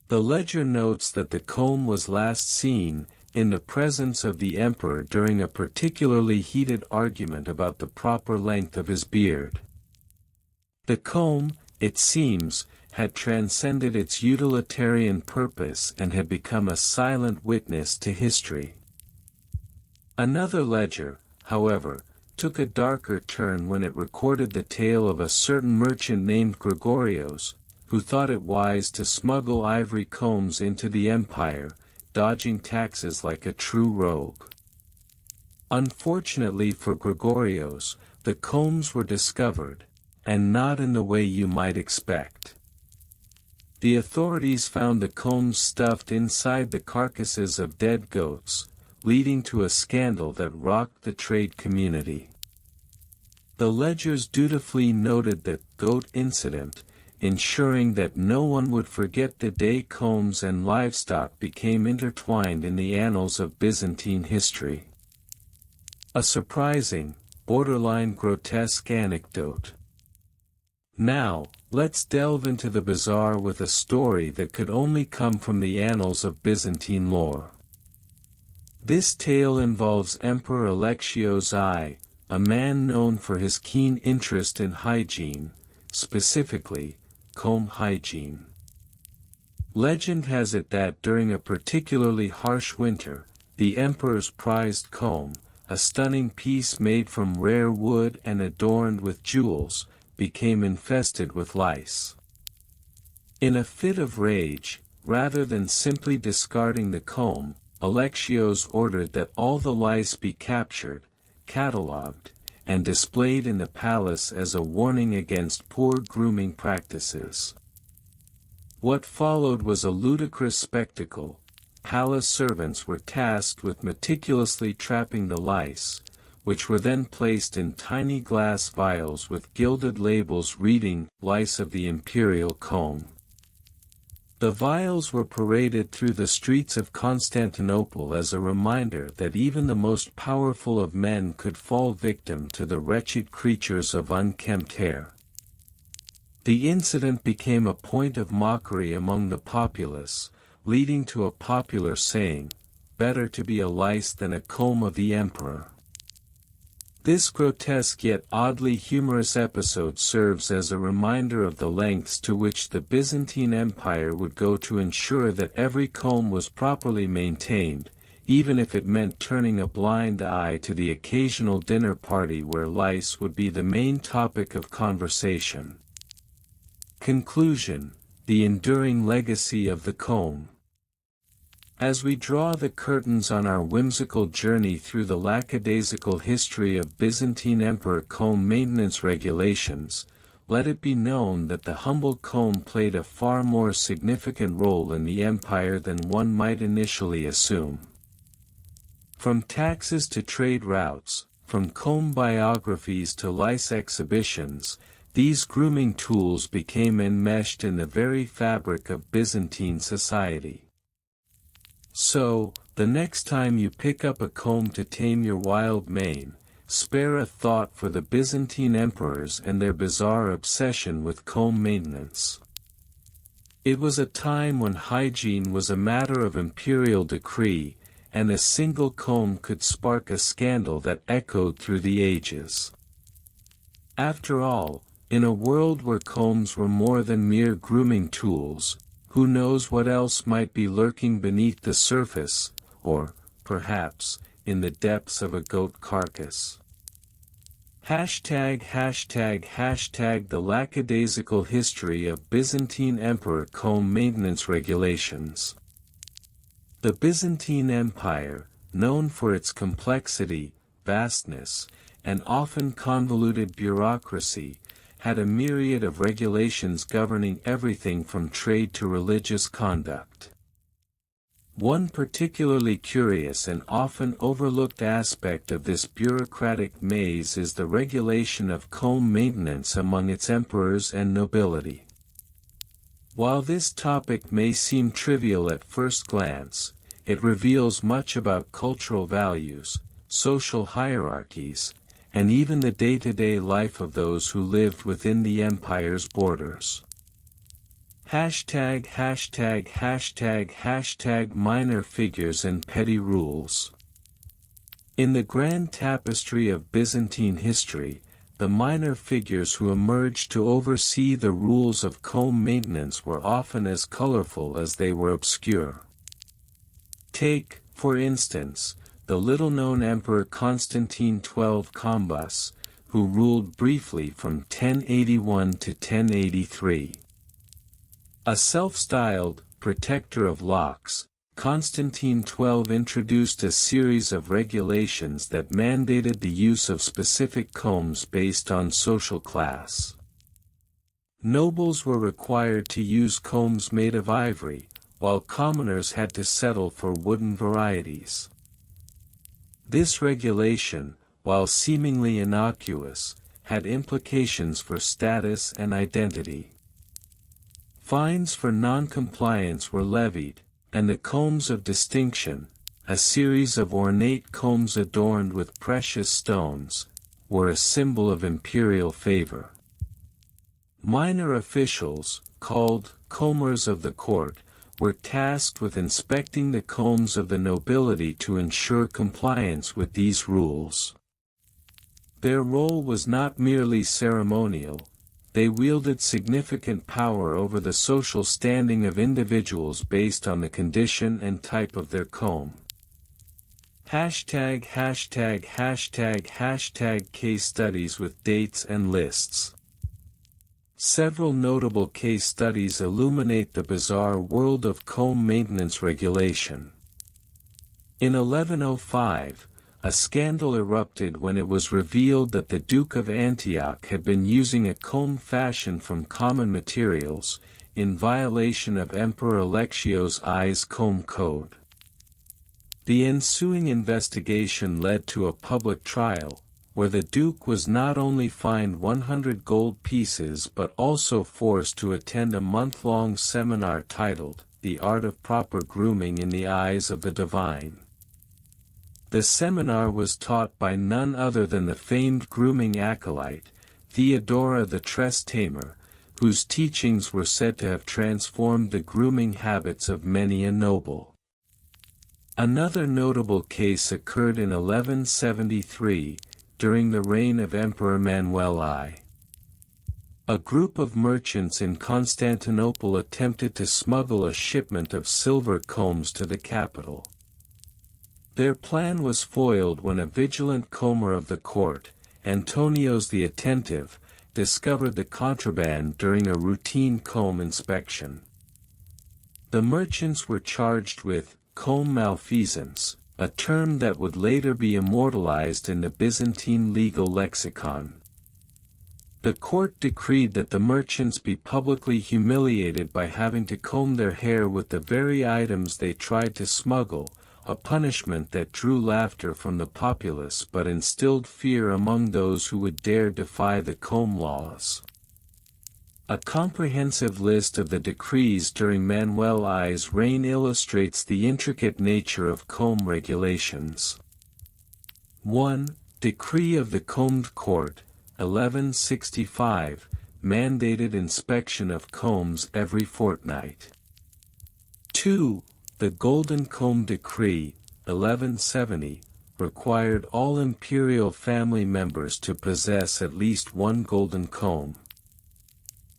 Speaker 1: The ledger notes that the comb was last seen, in the presence of the emperor during a particularly heated argument about the proper length of his beard. The comb, it seems, had transcended its utilitarian purpose and had become a silent witness to history. Another ledger, however, took a darker turn when it recorded the tale of a certain merchant named Gregorios, who thought it wise to smuggle ivory combs into the empire, dodging taxes like a true rogue. Unfortunately for Gregorios, the combs were discovered, and not in the way you might expect. The authorities found the combs stuffed inside the carcasses of dead goats, leading to a scandal that rocked the trade community. The ledgers dutifully noted the goat incident, ensuring that no one would forget the day combs and livestock became intertwined in the annals of Byzantine history. A surprising, borderline grotesque anecdote. Now, let's delve into the bizarre with a story that could only come from the annals of Byzantine lore. This tale involves Emperor Alexios I, a man known for his keen interest in hygiene, specifically, comb hygiene. Legend has it that during a particularly harsh winter, the emperor's prized comb, a stunning piece made from rare wood and adorned with jewels, became infested with lice. In a fit of rage, rather than simply discarding the comb, Alexios ordered that all the lice be captured, catalogued, and displayed in the palace as a warning against poor grooming practices. What followed was a ludicrous spectacle. Palace servants were tasked with meticulously trapping the lice, which were then placed in tiny glass vials with gilded labels reading, "Lice of the Imperial Comb." The vials were paraded through the streets of Constantinople as a reminder that even the most powerful of men could fall victim to the wretched creatures of unkempt hair. The incident became a point of mockery among the populace, leading to a popular saying, "Better to be a lice than a comb of the emperor." This grotesque yet oddly humorous episode serves as a reminder of the lengths to which the Byzantine Empire would go to ensure that every comb was properly maintained, even if it meant turning a blind eye to the occasional dinner party where lice would be the main topic of conversation. Conclusion: the enduring legacy of the comb. As we draw the curtains on our whimsical journey through the lackadaisical history of Byzantine emperor comb maintenance regulations, let it be known that the humble comb played a far more significant role in the empire than one might initially assume. From taxes to trade routes, from comb biographies to lice exhibitions, these grooming tools became enmeshed in the very fabric of Byzantine society. So, the next time you pick up a comb to tame your wild mane, spare a thought for the Byzantine emperors and their bizarre obsession with comb maintenance. It was a time when hygiene was a matter of imperial decree, and a single comb could spark a scandal that echoed through the ages. After all, in a world where combs were more than mere grooming tools, who knows what else might be lurking beneath the surface, or, perhaps, in the depths of a goat carcass. ###The Lackadaisical History of Byzantine Emperor Comb Maintenance Regulations. The Byzantine Empire, known for its complexity, vastness, and often convoluted bureaucracy, had a myriad of regulations governing everything from trade to religious conduct. One particularly curious and often overlooked aspect of this bureaucratic maze is the regulation of comb maintenance among its emperors and nobility. While this topic may seem trivial at first glance, it reveals much about cultural values, social hierarchies, and even the day-to-day life of those who lived within the empire's borders. ###Minor figures and petty rules. In the grand tapestry of Byzantine history, the minor figures who emerged to oversee the rules of comb maintenance were often as colorful as they were obscure. Take, for instance, the little-known Emperor Constantine XII Combus, who ruled briefly from 1081 to 1083. A self-styled protector of locks, Constantine XII introduced a series of regulations that mandated the use of specific combs based on social class. Nobles were required to use combs made of ivory, while commoners had to settle for wooden varieties. This regulation, while seemingly innocuous, had implications for status and identity. Fines for non-compliance were levied, and the combs of distinction, a series of ornate combs adorned with precious stones, were a symbol of imperial favor. Minor officials, called combers of the court, were tasked with inspecting the combs of the nobility to ensure compliance with these rules. Their role was not merely ceremonial. They wielded significant power over the social standing of individuals based on the condition and type of their comb. ###Case studies with dates and lists. Several notable case studies illuminate the bizarre world of comb maintenance regulation. In 1105, a scandal erupted when it was revealed that the Duke of Antioch had been using a comb fashioned from common materials, in violation of Emperor Alexios I's comb code. The ensuing investigation led to a public trial, where the Duke was not only fined 100 gold pieces but also forced to attend a month-long seminar titled, "The Art of Proper Grooming in the Eyes of the Divine." The seminar was taught by none other than the famed grooming acolyte, Theodora the Tress Tamer, whose teachings were said to have transformed the grooming habits of many a noble. Another notable case occurred in 1173, during the reign of Emperor Manuel I. A group of merchants in Constantinople attempted to smuggle a shipment of silver combs to the capital. Their plan was foiled when a vigilant comber of the court, Antonios the Attentive, discovered the contraband during a routine comb inspection. The merchants were charged with comb malfeasance, a term that would later be immortalized in the Byzantine legal lexicon. The court decreed that the merchants be publicly humiliated by having to comb their hair with the very items they tried to smuggle, a punishment that drew laughter from the populace but instilled fear among those who would dare defy the comb laws. A comprehensive list of the decrees during Manuel I's reign illustrates the intricate nature of comb regulations. 1. Decree of the Combed Court, 1165, mandated inspection of combs every fortnight. 2. The Golden Comb Decree, 1170, required all imperial family members to possess at least one golden comb.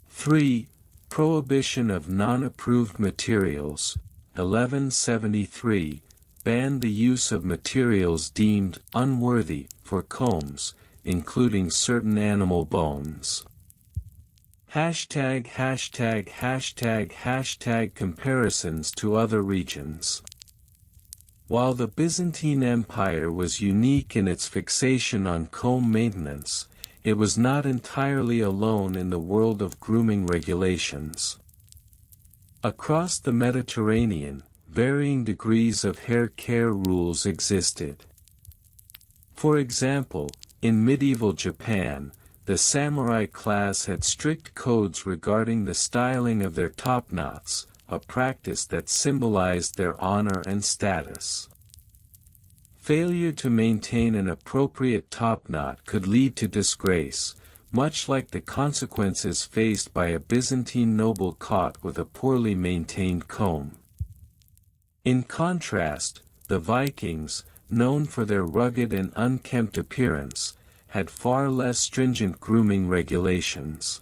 Speaker 1: 3. Prohibition of non-approved materials, 1173, banned the use of materials deemed unworthy for combs, including certain animal bones. Hashtag comparisons to other regions. While the Byzantine Empire was unique in its fixation on comb maintenance, it was not entirely alone in the world of grooming regulations. Across the Mediterranean, varying degrees of hair care rules existed. For example, in medieval Japan, the samurai class had strict codes regarding the styling of their topknots, a practice that symbolized their honor and status. Failure to maintain an appropriate topknot could lead to disgrace, much like the consequences faced by a Byzantine noble caught with a poorly maintained comb. In contrast, the Vikings, known for their rugged and unkempt appearance, had far less stringent grooming regulations.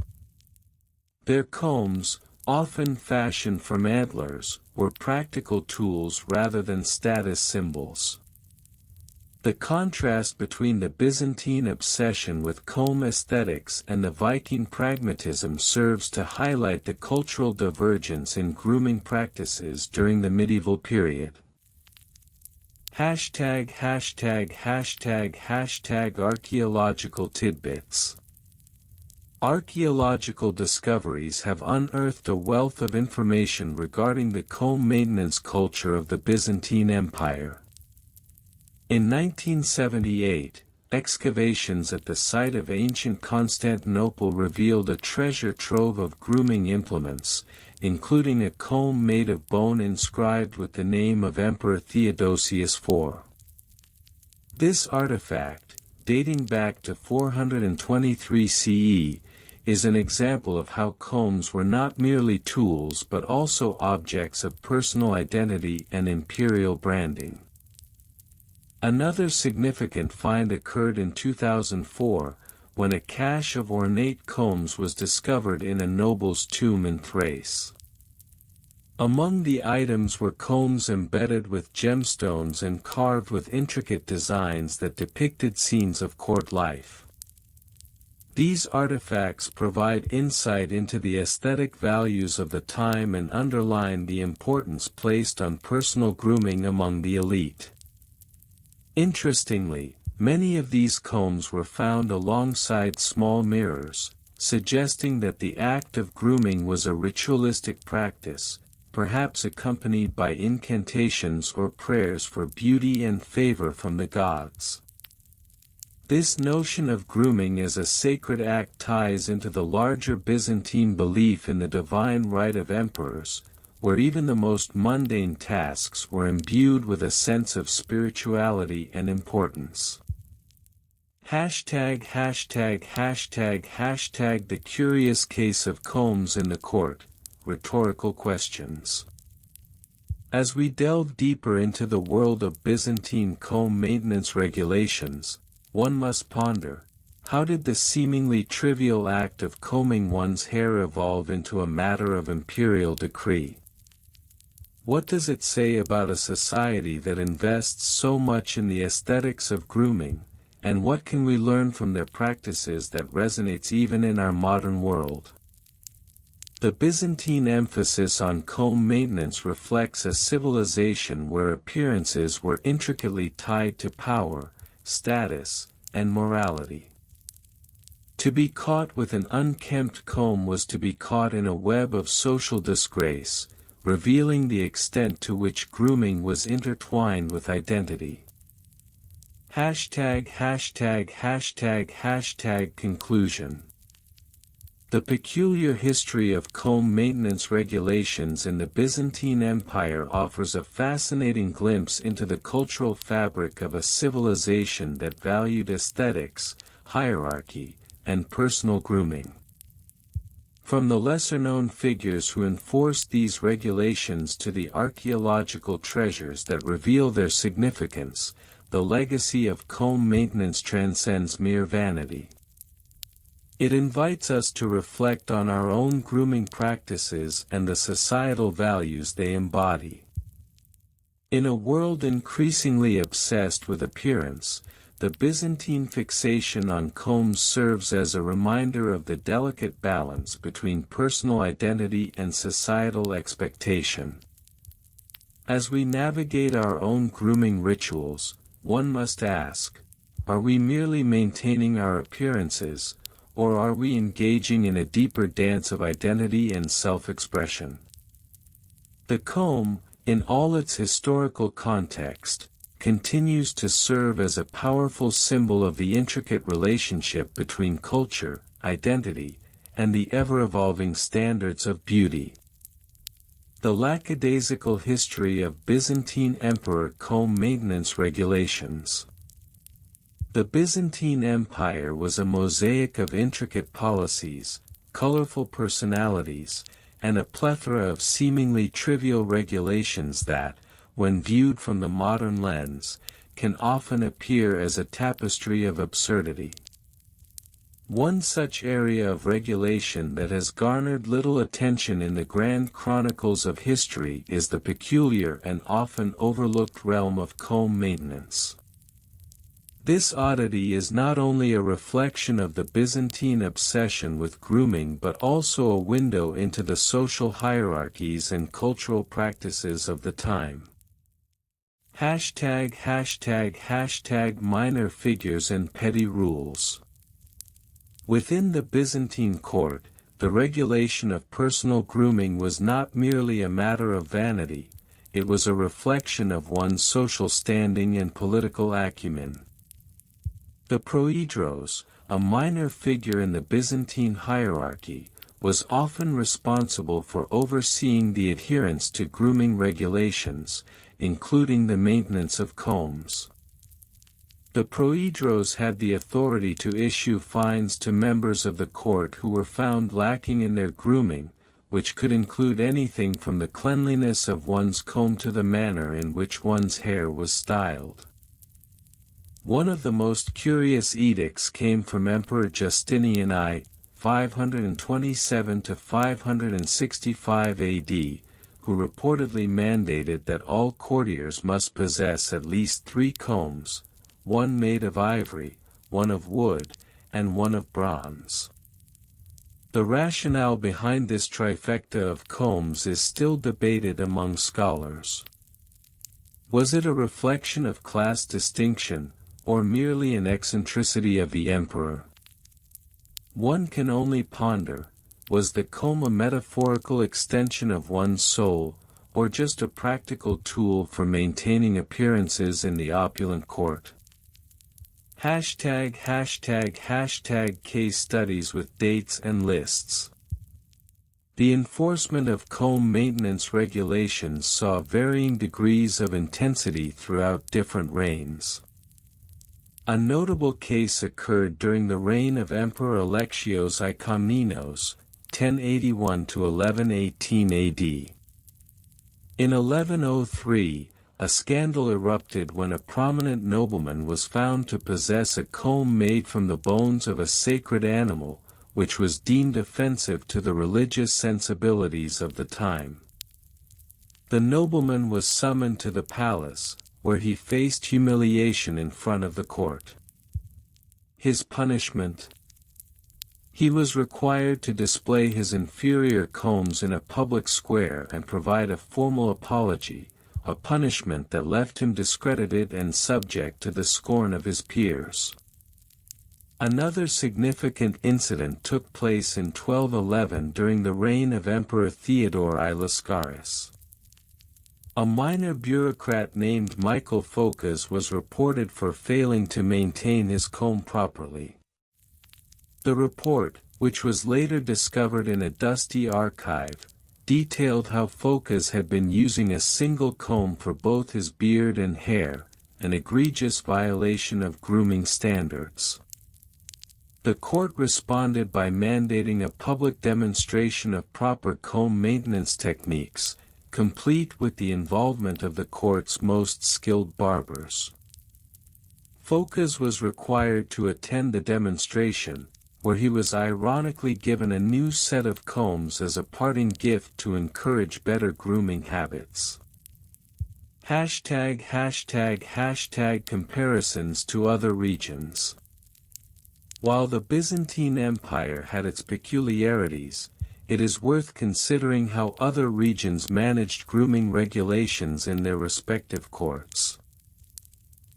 Speaker 1: Their combs, often fashioned from antlers, were practical tools rather than status symbols. The contrast between the Byzantine obsession with comb aesthetics and the Viking pragmatism serves to highlight the cultural divergence in grooming practices during the medieval period. Hashtag archaeological tidbits. Archaeological discoveries have unearthed a wealth of information regarding the comb maintenance culture of the Byzantine Empire. In 1978, excavations at the site of ancient Constantinople revealed a treasure trove of grooming implements, including a comb made of bone inscribed with the name of Emperor Theodosius IV. This artifact, dating back to 423 CE, is an example of how combs were not merely tools but also objects of personal identity and imperial branding. Another significant find occurred in 2004, when a cache of ornate combs was discovered in a noble's tomb in Thrace. Among the items were combs embedded with gemstones and carved with intricate designs that depicted scenes of court life. These artifacts provide insight into the aesthetic values of the time and underline the importance placed on personal grooming among the elite. Interestingly, many of these combs were found alongside small mirrors, suggesting that the act of grooming was a ritualistic practice, perhaps accompanied by incantations or prayers for beauty and favor from the gods. This notion of grooming as a sacred act ties into the larger Byzantine belief in the divine right of emperors, where even the most mundane tasks were imbued with a sense of spirituality and importance. Hashtag the curious case of combs in the court, rhetorical questions. As we delve deeper into the world of Byzantine comb maintenance regulations, one must ponder, how did the seemingly trivial act of combing one's hair evolve into a matter of imperial decree? What does it say about a society that invests so much in the aesthetics of grooming, and what can we learn from their practices that resonates even in our modern world? The Byzantine emphasis on comb maintenance reflects a civilization where appearances were intricately tied to power, status, and morality. To be caught with an unkempt comb was to be caught in a web of social disgrace, revealing the extent to which grooming was intertwined with identity. Hashtag conclusion. The peculiar history of comb maintenance regulations in the Byzantine Empire offers a fascinating glimpse into the cultural fabric of a civilization that valued aesthetics, hierarchy, and personal grooming. From the lesser-known figures who enforced these regulations to the archaeological treasures that reveal their significance, the legacy of comb maintenance transcends mere vanity. It invites us to reflect on our own grooming practices and the societal values they embody. In a world increasingly obsessed with appearance, the Byzantine fixation on combs serves as a reminder of the delicate balance between personal identity and societal expectation. As we navigate our own grooming rituals, one must ask, are we merely maintaining our appearances, or are we engaging in a deeper dance of identity and self-expression? The comb, in all its historical context, continues to serve as a powerful symbol of the intricate relationship between culture, identity, and the ever-evolving standards of beauty. The Lackadaisical history of Byzantine Emperor comb maintenance regulations. The Byzantine Empire was a mosaic of intricate policies, colorful personalities, and a plethora of seemingly trivial regulations that, when viewed from the modern lens, can often appear as a tapestry of absurdity. One such area of regulation that has garnered little attention in the grand chronicles of history is the peculiar and often overlooked realm of comb maintenance. This oddity is not only a reflection of the Byzantine obsession with grooming but also a window into the social hierarchies and cultural practices of the time. #minor figures and petty rules. Within the Byzantine court, the regulation of personal grooming was not merely a matter of vanity, it was a reflection of one's social standing and political acumen. The proedros, a minor figure in the Byzantine hierarchy, was often responsible for overseeing the adherence to grooming regulations, including the maintenance of combs. The proedros had the authority to issue fines to members of the court who were found lacking in their grooming, which could include anything from the cleanliness of one's comb to the manner in which one's hair was styled. One of the most curious edicts came from Emperor Justinian I, 527 to 565 AD, who reportedly mandated that all courtiers must possess at least 3 combs, one made of ivory, one of wood, and one of bronze. The rationale behind this trifecta of combs is still debated among scholars. Was it a reflection of class distinction, or merely an eccentricity of the emperor? One can only ponder, was the comb a metaphorical extension of one's soul, or just a practical tool for maintaining appearances in the opulent court? ###Case studies with dates and lists. The enforcement of comb maintenance regulations saw varying degrees of intensity throughout different reigns. A notable case occurred during the reign of Emperor Alexios I Komnenos, 1081 to 1118 AD. In 1103, a scandal erupted when a prominent nobleman was found to possess a comb made from the bones of a sacred animal, which was deemed offensive to the religious sensibilities of the time. The nobleman was summoned to the palace, where he faced humiliation in front of the court. His punishment? He was required to display his inferior combs in a public square and provide a formal apology, a punishment that left him discredited and subject to the scorn of his peers. Another significant incident took place in 1211 during the reign of Emperor Theodore I Lascaris. A minor bureaucrat named Michael Phocas was reported for failing to maintain his comb properly. The report, which was later discovered in a dusty archive, detailed how Phocas had been using a single comb for both his beard and hair, an egregious violation of grooming standards. The court responded by mandating a public demonstration of proper comb maintenance techniques, complete with the involvement of the court's most skilled barbers. Phocas was required to attend the demonstration, where he was ironically given a new set of combs as a parting gift to encourage better grooming habits. Comparisons to other regions. While the Byzantine Empire had its peculiarities, it is worth considering how other regions managed grooming regulations in their respective courts.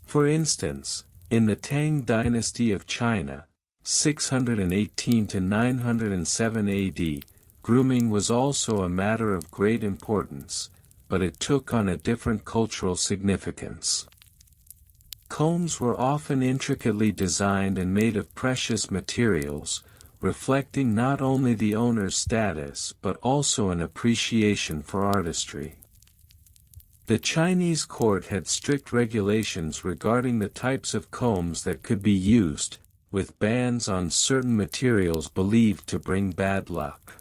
Speaker 1: For instance, in the Tang dynasty of China, 618 to 907 AD, grooming was also a matter of great importance, but it took on a different cultural significance. Combs were often intricately designed and made of precious materials, reflecting not only the owner's status but also an appreciation for artistry. The Chinese court had strict regulations regarding the types of combs that could be used, with bans on certain materials believed to bring bad luck.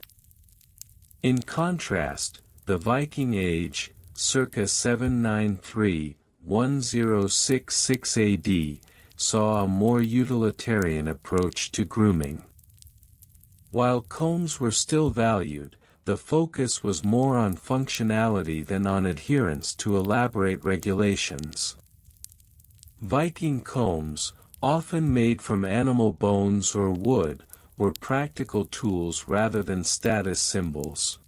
Speaker 1: In contrast, the Viking Age, circa 793–1066 AD, saw a more utilitarian approach to grooming. While combs were still valued, the focus was more on functionality than on adherence to elaborate regulations. Viking combs, often made from animal bones or wood, were practical tools rather than status symbols.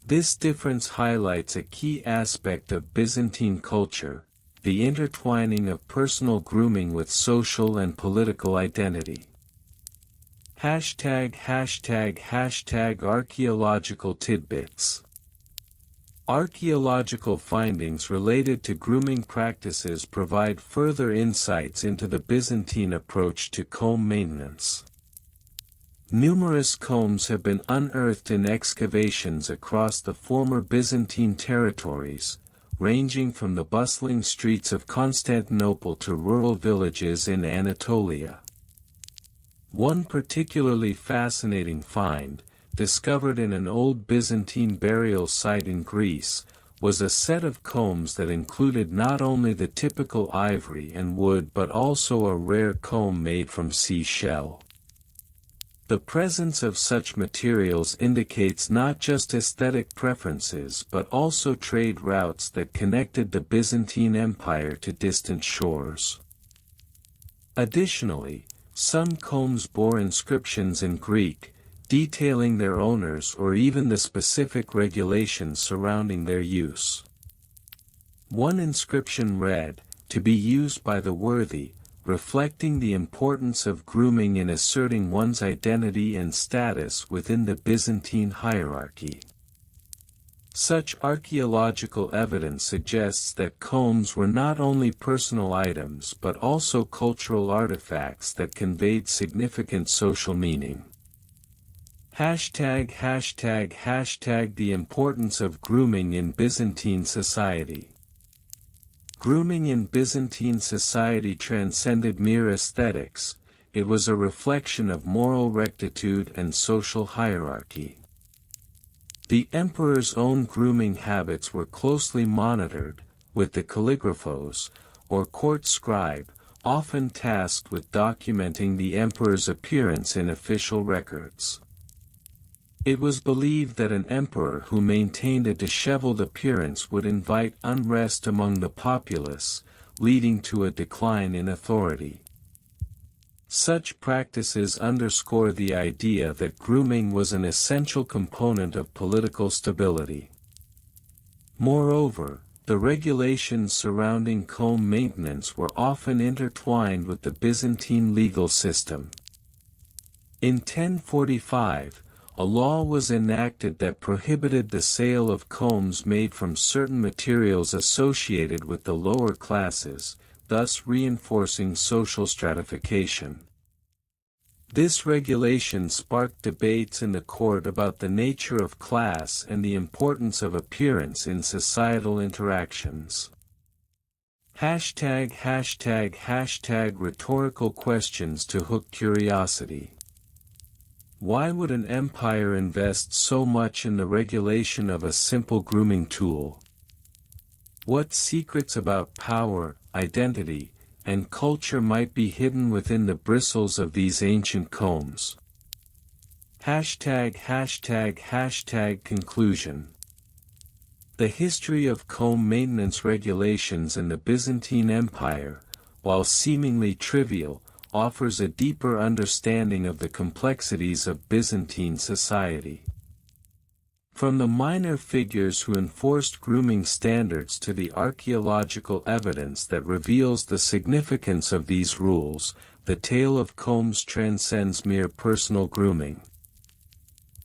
Speaker 1: This difference highlights a key aspect of Byzantine culture, the intertwining of personal grooming with social and political identity. Archaeological tidbits. Archaeological findings related to grooming practices provide further insights into the Byzantine approach to comb maintenance. Numerous combs have been unearthed in excavations across the former Byzantine territories, ranging from the bustling streets of Constantinople to rural villages in Anatolia. One particularly fascinating find, discovered in an old Byzantine burial site in Greece, was a set of combs that included not only the typical ivory and wood but also a rare comb made from seashell. The presence of such materials indicates not just aesthetic preferences but also trade routes that connected the Byzantine Empire to distant shores. Additionally, some combs bore inscriptions in Greek, detailing their owners or even the specific regulations surrounding their use. One inscription read, "To be used by the worthy," reflecting the importance of grooming in asserting one's identity and status within the Byzantine hierarchy. Such archaeological evidence suggests that combs were not only personal items but also cultural artifacts that conveyed significant social meaning. The importance of grooming in Byzantine society. Grooming in Byzantine society transcended mere aesthetics, it was a reflection of moral rectitude and social hierarchy. The emperor's own grooming habits were closely monitored, with the calligraphos, or court scribe, often tasked with documenting the emperor's appearance in official records. It was believed that an emperor who maintained a disheveled appearance would invite unrest among the populace, leading to a decline in authority. Such practices underscore the idea that grooming was an essential component of political stability. Moreover, the regulations surrounding comb maintenance were often intertwined with the Byzantine legal system. In 1045, a law was enacted that prohibited the sale of combs made from certain materials associated with the lower classes, thus reinforcing social stratification. This regulation sparked debates in the court about the nature of class and the importance of appearance in societal interactions. Rhetorical questions to hook curiosity. Why would an empire invest so much in the regulation of a simple grooming tool? What secrets about power, identity, and culture might be hidden within the bristles of these ancient combs? Conclusion. The history of comb maintenance regulations in the Byzantine Empire, while seemingly trivial, offers a deeper understanding of the complexities of Byzantine society. From the minor figures who enforced grooming standards to the archaeological evidence that reveals the significance of these rules, the tale of combs transcends mere personal grooming.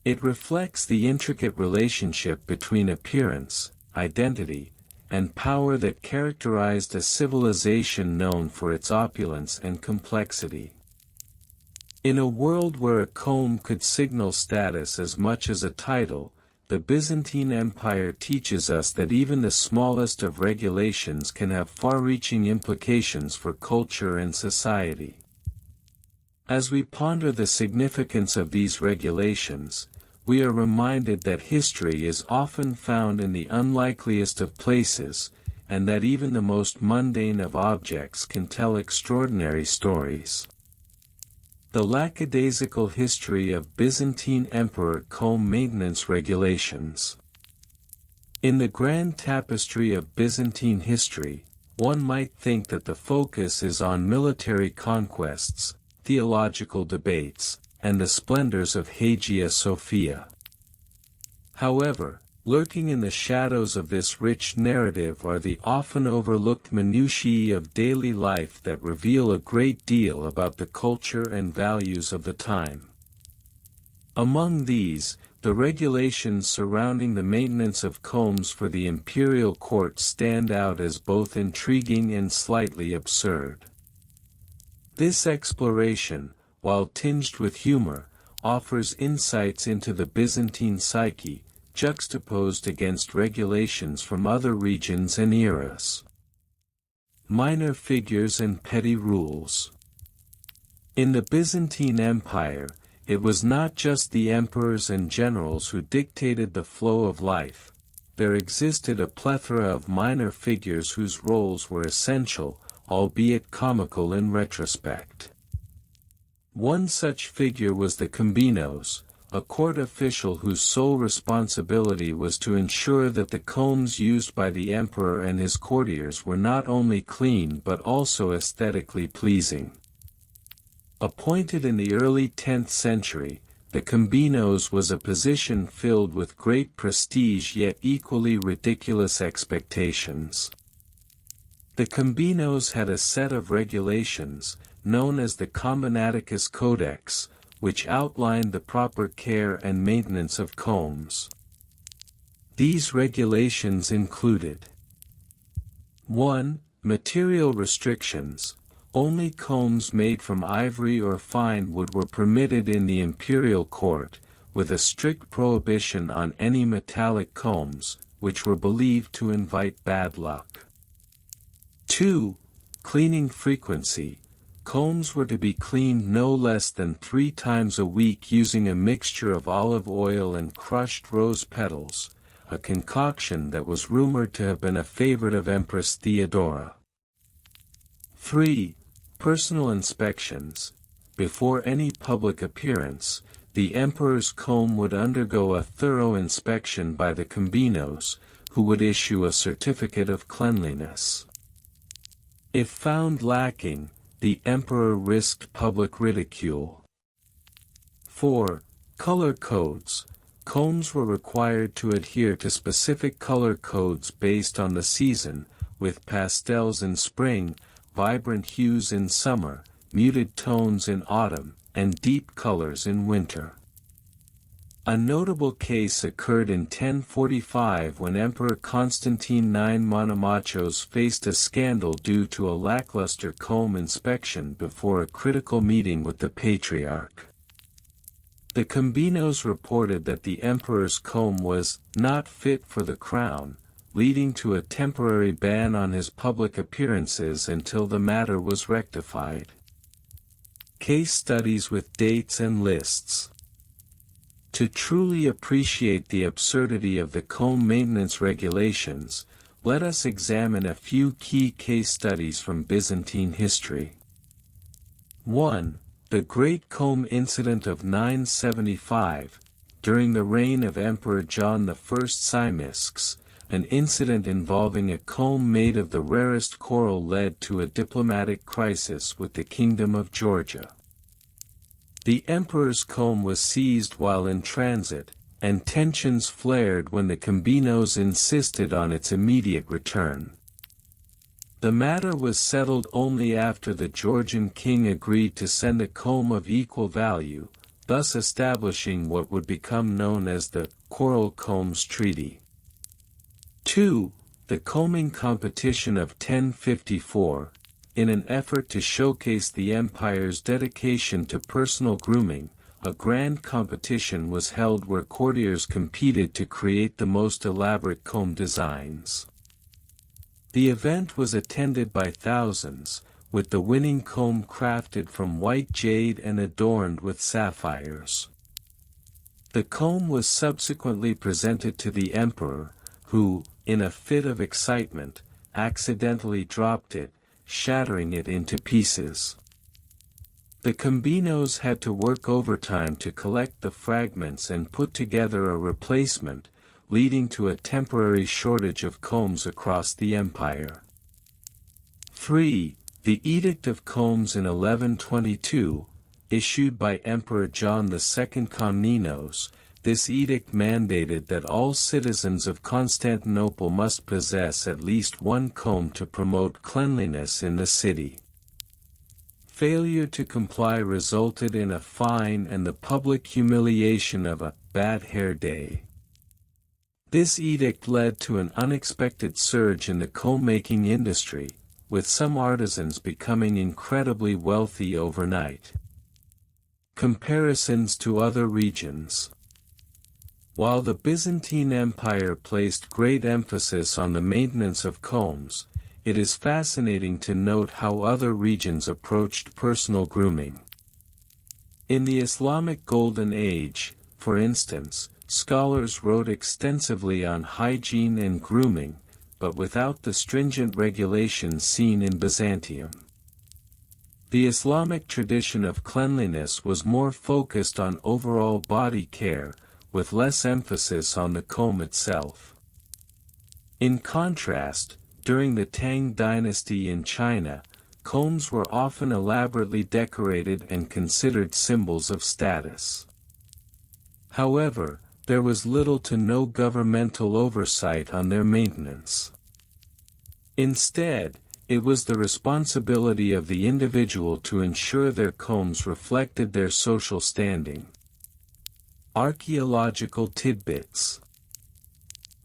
Speaker 1: It reflects the intricate relationship between appearance, identity, and power that characterized a civilization known for its opulence and complexity. In a world where a comb could signal status as much as a title, the Byzantine Empire teaches us that even the smallest of regulations can have far-reaching implications for culture and society. As we ponder the significance of these regulations, we are reminded that history is often found in the unlikeliest of places, and that even the most mundane of objects can tell extraordinary stories. The Lackadaisical History of Byzantine Emperor Comb Maintenance Regulations. In the grand tapestry of Byzantine history, one might think that the focus is on military conquests, theological debates, and the splendors of Hagia Sophia. However, lurking in the shadows of this rich narrative are the often overlooked minutiae of daily life that reveal a great deal about the culture and values of the time. Among these, the regulations surrounding the maintenance of combs for the imperial court stand out as both intriguing and slightly absurd. This exploration, while tinged with humor, offers insights into the Byzantine psyche, juxtaposed against regulations from other regions and eras. Minor figures and petty rules. In the Byzantine Empire, it was not just the emperors and generals who dictated the flow of life. There existed a plethora of minor figures whose roles were essential, albeit comical in retrospect. One such figure was the Combinos, a court official whose sole responsibility was to ensure that the combs used by the emperor and his courtiers were not only clean but also aesthetically pleasing. Appointed in the early 10th century, the Combinos was a position filled with great prestige yet equally ridiculous expectations. The Combinos had a set of regulations, known as the Combinaticus Codex, which outlined the proper care and maintenance of combs. These regulations included: 1. Material restrictions. Only combs made from ivory or fine wood were permitted in the imperial court, with a strict prohibition on any metallic combs, which were believed to invite bad luck. 2. Cleaning frequency. Combs were to be cleaned no less than 3 times a week using a mixture of olive oil and crushed rose petals, a concoction that was rumored to have been a favorite of Empress Theodora. 3. Personal inspections. Before any public appearance, the emperor's comb would undergo a thorough inspection by the Combinos, who would issue a certificate of cleanliness. If found lacking, the emperor risked public ridicule. 4. Color codes. Combs were required to adhere to specific color codes based on the season, with pastels in spring, vibrant hues in summer, muted tones in autumn, and deep colors in winter. A notable case occurred in 1045 when Emperor Constantine IX Monomachos faced a scandal due to a lackluster comb inspection before a critical meeting with the Patriarch. The Combinos reported that the emperor's comb was not fit for the crown, leading to a temporary ban on his public appearances until the matter was rectified. Case studies with dates and lists. To truly appreciate the absurdity of the comb maintenance regulations, let us examine a few key case studies from Byzantine history. 1. The Great Comb Incident of 975, during the reign of Emperor John I Tzimiskes, an incident involving a comb made of the rarest coral led to a diplomatic crisis with the Kingdom of Georgia. The emperor's comb was seized while in transit, and tensions flared when the Combinos insisted on its immediate return. The matter was settled only after the Georgian king agreed to send a comb of equal value, thus establishing what would become known as the Coral Combs Treaty. 2. The combing competition of 1054. In an effort to showcase the empire's dedication to personal grooming, a grand competition was held where courtiers competed to create the most elaborate comb designs. The event was attended by thousands, with the winning comb crafted from white jade and adorned with sapphires. The comb was subsequently presented to the emperor, who, in a fit of excitement, accidentally dropped it, shattering it into pieces. The Combinos had to work overtime to collect the fragments and put together a replacement, leading to a temporary shortage of combs across the empire. 3. The Edict of Combs in 1122, issued by Emperor John II Komnenos. This edict mandated that all citizens of Constantinople must possess at least one comb to promote cleanliness in the city. Failure to comply resulted in a fine and the public humiliation of a bad hair day. This edict led to an unexpected surge in the comb-making industry, with some artisans becoming incredibly wealthy overnight. Comparisons to other regions. While the Byzantine Empire placed great emphasis on the maintenance of combs, it is fascinating to note how other regions approached personal grooming. In the Islamic Golden Age, for instance, scholars wrote extensively on hygiene and grooming, but without the stringent regulations seen in Byzantium. The Islamic tradition of cleanliness was more focused on overall body care, with less emphasis on the comb itself. In contrast, during the Tang dynasty in China, combs were often elaborately decorated and considered symbols of status. However, there was little to no governmental oversight on their maintenance. Instead, it was the responsibility of the individual to ensure their combs reflected their social standing. Archaeological tidbits.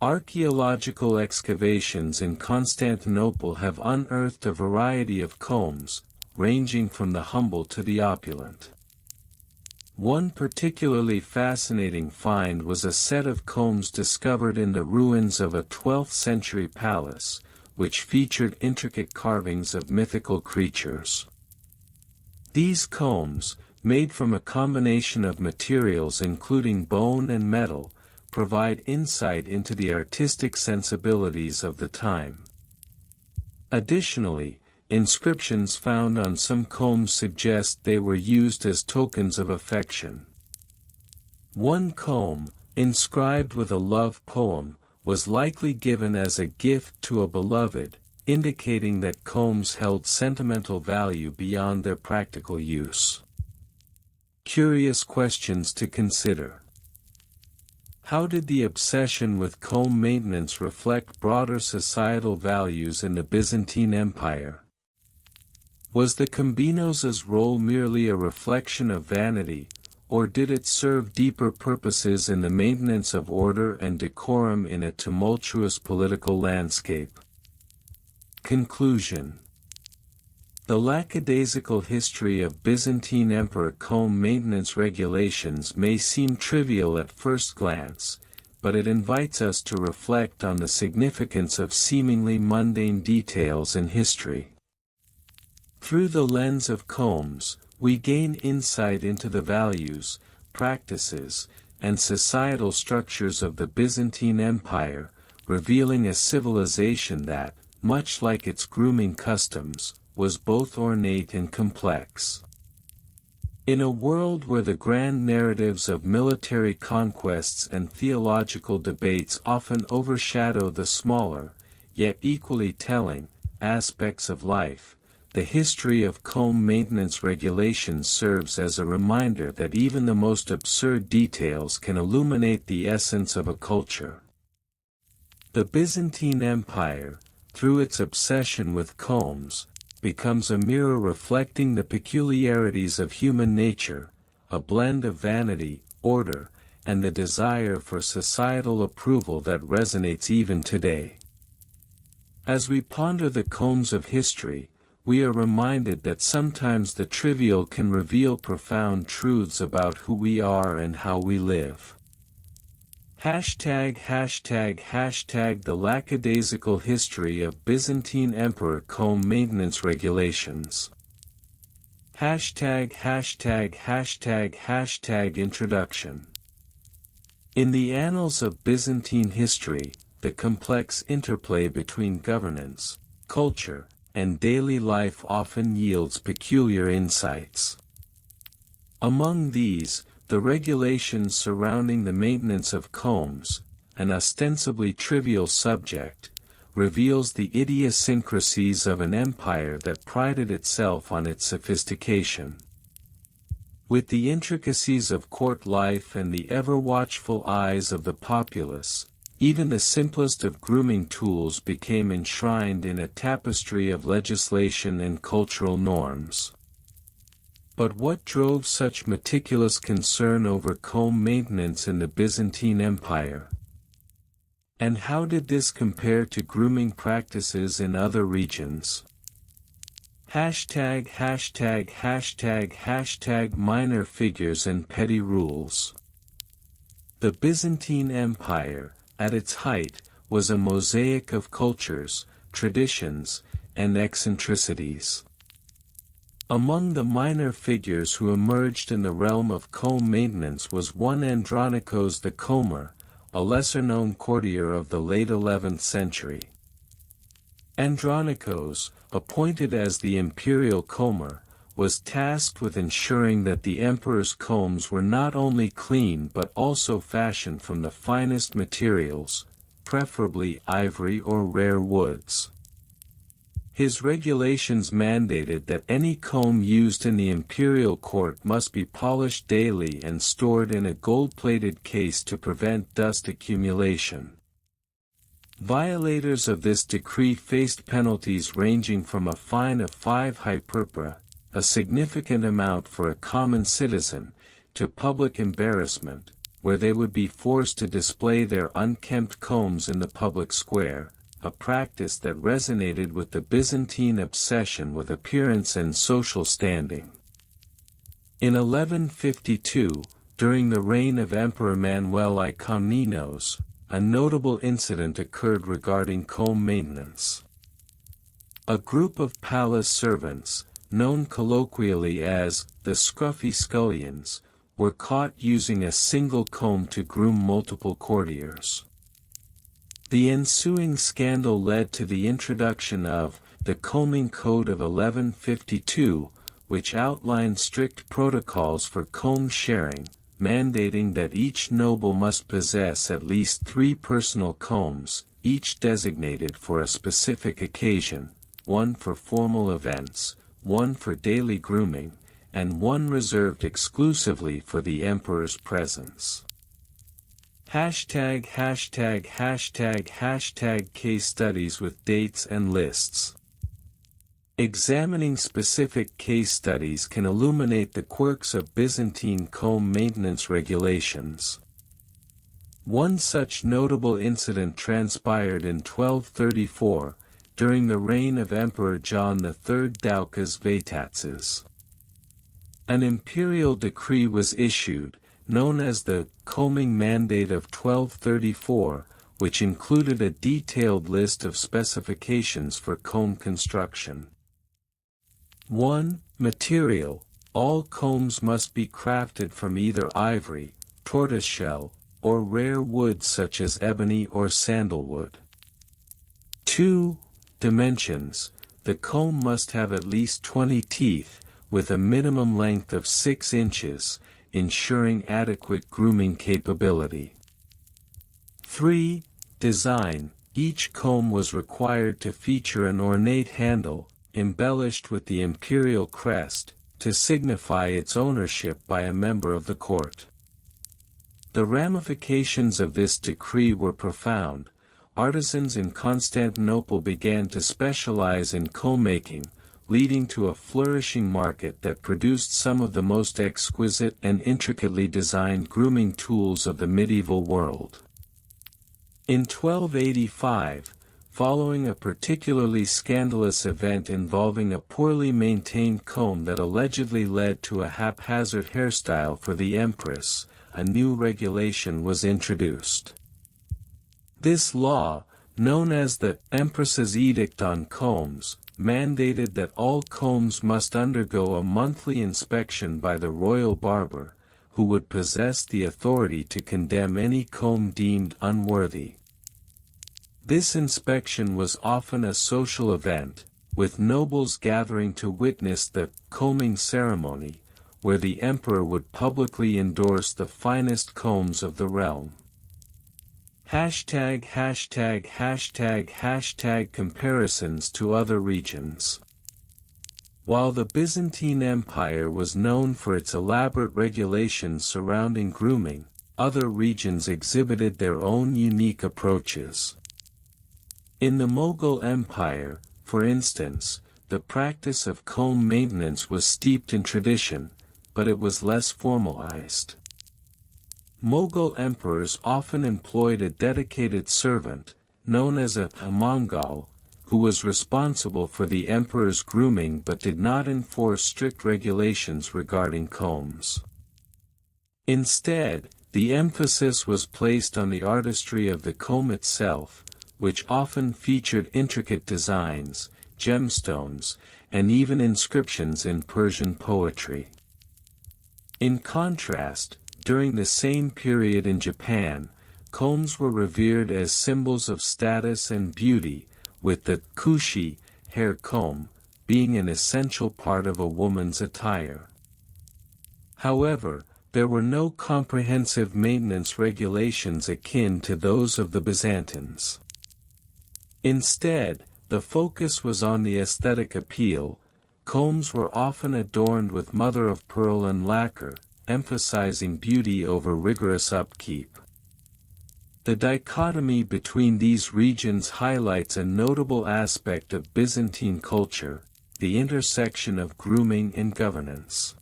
Speaker 1: Archaeological excavations in Constantinople have unearthed a variety of combs, ranging from the humble to the opulent. One particularly fascinating find was a set of combs discovered in the ruins of a 12th-century palace, which featured intricate carvings of mythical creatures. These combs, made from a combination of materials including bone and metal, provide insight into the artistic sensibilities of the time. Additionally, inscriptions found on some combs suggest they were used as tokens of affection. One comb, inscribed with a love poem, was likely given as a gift to a beloved, indicating that combs held sentimental value beyond their practical use. Curious questions to consider. How did the obsession with comb maintenance reflect broader societal values in the Byzantine Empire? Was the Combinos' role merely a reflection of vanity, or did it serve deeper purposes in the maintenance of order and decorum in a tumultuous political landscape? Conclusion. The lackadaisical history of Byzantine emperor comb maintenance regulations may seem trivial at first glance, but it invites us to reflect on the significance of seemingly mundane details in history. Through the lens of combs, we gain insight into the values, practices, and societal structures of the Byzantine Empire, revealing a civilization that, much like its grooming customs, was both ornate and complex. In a world where the grand narratives of military conquests and theological debates often overshadow the smaller, yet equally telling, aspects of life, the history of comb maintenance regulations serves as a reminder that even the most absurd details can illuminate the essence of a culture. The Byzantine Empire, through its obsession with combs, becomes a mirror reflecting the peculiarities of human nature, a blend of vanity, order, and the desire for societal approval that resonates even today. As we ponder the combs of history, we are reminded that sometimes the trivial can reveal profound truths about who we are and how we live. ###The Lackadaisical History of Byzantine Emperor Comb Maintenance Regulations. ###Introduction. In the annals of Byzantine history, the complex interplay between governance, culture, and daily life often yields peculiar insights. Among these, the regulations surrounding the maintenance of combs, an ostensibly trivial subject, reveals the idiosyncrasies of an empire that prided itself on its sophistication. With the intricacies of court life and the ever-watchful eyes of the populace, even the simplest of grooming tools became enshrined in a tapestry of legislation and cultural norms. But what drove such meticulous concern over comb maintenance in the Byzantine Empire? And how did this compare to grooming practices in other regions? ###Minor figures and petty rules. The Byzantine Empire, at its height, was a mosaic of cultures, traditions, and eccentricities. Among the minor figures who emerged in the realm of comb maintenance was one Andronikos the Comber, a lesser-known courtier of the late 11th century. Andronikos, appointed as the imperial comber, was tasked with ensuring that the emperor's combs were not only clean but also fashioned from the finest materials, preferably ivory or rare woods. His regulations mandated that any comb used in the imperial court must be polished daily and stored in a gold-plated case to prevent dust accumulation. Violators of this decree faced penalties ranging from a fine of 5 hyperpera, a significant amount for a common citizen, to public embarrassment, where they would be forced to display their unkempt combs in the public square, a practice that resonated with the Byzantine obsession with appearance and social standing. In 1152, during the reign of Emperor Manuel I Komnenos, a notable incident occurred regarding comb maintenance. A group of palace servants, known colloquially as the scruffy scullions, were caught using a single comb to groom multiple courtiers. The ensuing scandal led to the introduction of the Combing Code of 1152, which outlined strict protocols for comb sharing, mandating that each noble must possess at least 3 personal combs, each designated for a specific occasion, one for formal events, one for daily grooming, and one reserved exclusively for the emperor's presence. ###Case studies with dates and lists. Examining specific case studies can illuminate the quirks of Byzantine comb maintenance regulations. One such notable incident transpired in 1234, during the reign of Emperor John III Doukas Vatatzes. An imperial decree was issued, known as the Combing Mandate of 1234, which included a detailed list of specifications for comb construction. 1. Material. All combs must be crafted from either ivory, tortoiseshell, or rare wood such as ebony or sandalwood. 2. Dimensions. The comb must have at least 20 teeth, with a minimum length of 6 inches, ensuring adequate grooming capability. 3. Design. Each comb was required to feature an ornate handle, embellished with the imperial crest, to signify its ownership by a member of the court. The ramifications of this decree were profound. Artisans in Constantinople began to specialize in comb making, leading to a flourishing market that produced some of the most exquisite and intricately designed grooming tools of the medieval world. In 1285, following a particularly scandalous event involving a poorly maintained comb that allegedly led to a haphazard hairstyle for the empress, a new regulation was introduced. This law, known as the Empress's Edict on Combs, mandated that all combs must undergo a monthly inspection by the royal barber, who would possess the authority to condemn any comb deemed unworthy. This inspection was often a social event, with nobles gathering to witness the combing ceremony, where the emperor would publicly endorse the finest combs of the realm. Comparisons to other regions. While the Byzantine Empire was known for its elaborate regulations surrounding grooming, other regions exhibited their own unique approaches. In the Mughal Empire, for instance, the practice of comb maintenance was steeped in tradition, but it was less formalized. Mughal emperors often employed a dedicated servant, known as a Mongol, who was responsible for the emperor's grooming but did not enforce strict regulations regarding combs. Instead, the emphasis was placed on the artistry of the comb itself, which often featured intricate designs, gemstones, and even inscriptions in Persian poetry. In contrast, during the same period in Japan, combs were revered as symbols of status and beauty, with the kushi, hair comb, being an essential part of a woman's attire. However, there were no comprehensive maintenance regulations akin to those of the Byzantines. Instead, the focus was on the aesthetic appeal. Combs were often adorned with mother-of-pearl and lacquer, emphasizing beauty over rigorous upkeep. The dichotomy between these regions highlights a notable aspect of Byzantine culture, the intersection of grooming and governance.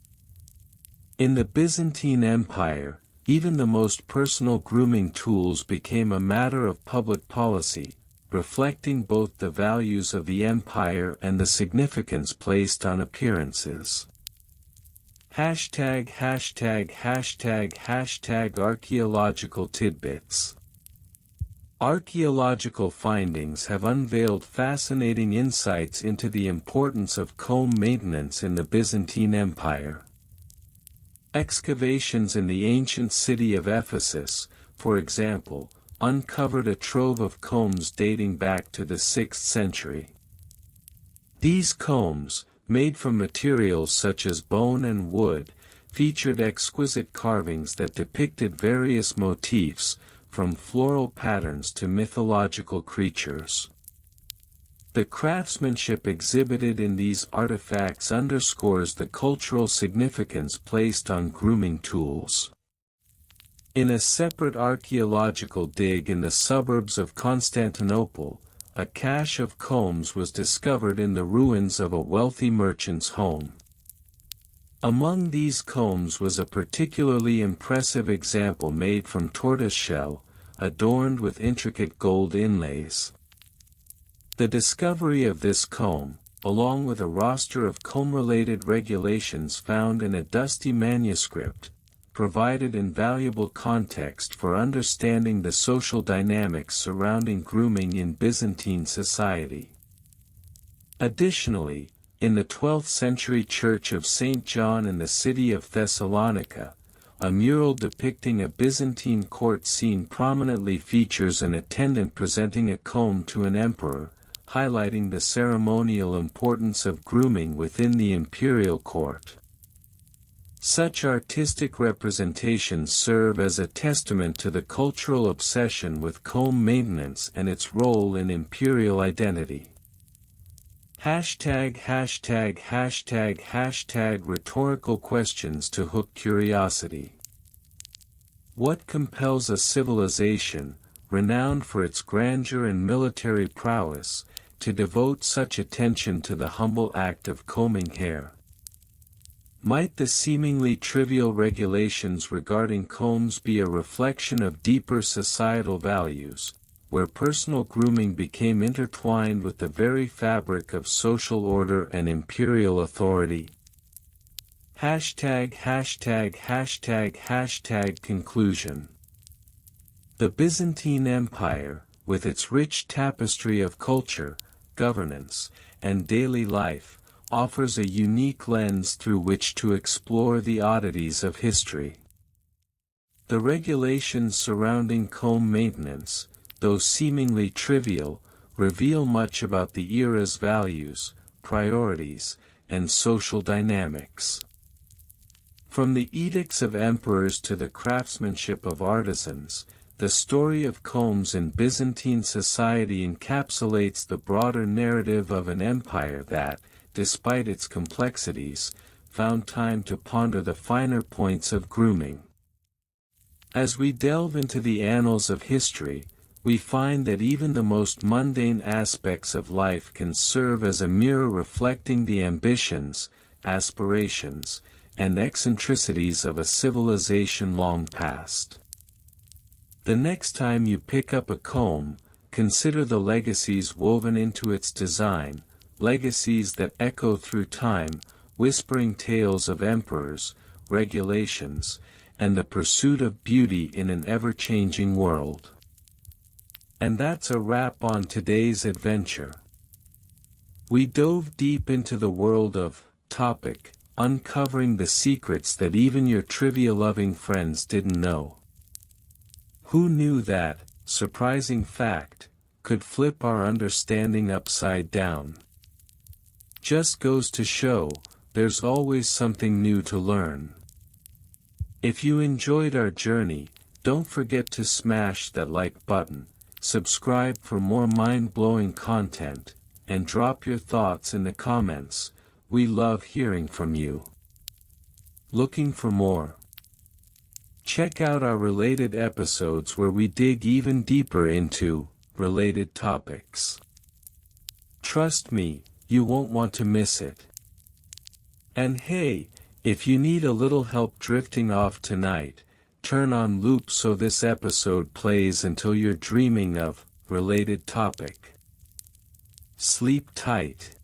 Speaker 1: In the Byzantine Empire, even the most personal grooming tools became a matter of public policy, reflecting both the values of the empire and the significance placed on appearances. Archaeological tidbits. Archaeological findings have unveiled fascinating insights into the importance of comb maintenance in the Byzantine Empire. Excavations in the ancient city of Ephesus, for example, uncovered a trove of combs dating back to the 6th century. These combs, made from materials such as bone and wood, featured exquisite carvings that depicted various motifs, from floral patterns to mythological creatures. The craftsmanship exhibited in these artifacts underscores the cultural significance placed on grooming tools. In a separate archaeological dig in the suburbs of Constantinople, a cache of combs was discovered in the ruins of a wealthy merchant's home. Among these combs was a particularly impressive example made from tortoiseshell, adorned with intricate gold inlays. The discovery of this comb, along with a roster of comb-related regulations found in a dusty manuscript, provided invaluable context for understanding the social dynamics surrounding grooming in Byzantine society. Additionally, in the 12th century Church of St. John in the city of Thessalonica, a mural depicting a Byzantine court scene prominently features an attendant presenting a comb to an emperor, highlighting the ceremonial importance of grooming within the imperial court. Such artistic representations serve as a testament to the cultural obsession with comb maintenance and its role in imperial identity. #######. Rhetorical questions to hook curiosity. What compels a civilization, renowned for its grandeur and military prowess, to devote such attention to the humble act of combing hair? Might the seemingly trivial regulations regarding combs be a reflection of deeper societal values, where personal grooming became intertwined with the very fabric of social order and imperial authority? Conclusion. The Byzantine Empire, with its rich tapestry of culture, governance, and daily life, offers a unique lens through which to explore the oddities of history. The regulations surrounding comb maintenance, though seemingly trivial, reveal much about the era's values, priorities, and social dynamics. From the edicts of emperors to the craftsmanship of artisans, the story of combs in Byzantine society encapsulates the broader narrative of an empire that, despite its complexities, found time to ponder the finer points of grooming. As we delve into the annals of history, we find that even the most mundane aspects of life can serve as a mirror reflecting the ambitions, aspirations, and eccentricities of a civilization long past. The next time you pick up a comb, consider the legacies woven into its design, legacies that echo through time, whispering tales of emperors, regulations, and the pursuit of beauty in an ever-changing world. And that's a wrap on today's adventure. We dove deep into the world of topic, uncovering the secrets that even your trivia-loving friends didn't know. Who knew that, surprising fact, could flip our understanding upside down? Just goes to show, there's always something new to learn. If you enjoyed our journey, don't forget to smash that like button, subscribe for more mind-blowing content, and drop your thoughts in the comments. We love hearing from you. Looking for more? Check out our related episodes where we dig even deeper into related topics. Trust me, you won't want to miss it. And hey, if you need a little help drifting off tonight, turn on loop so this episode plays until you're dreaming of related topic. Sleep tight.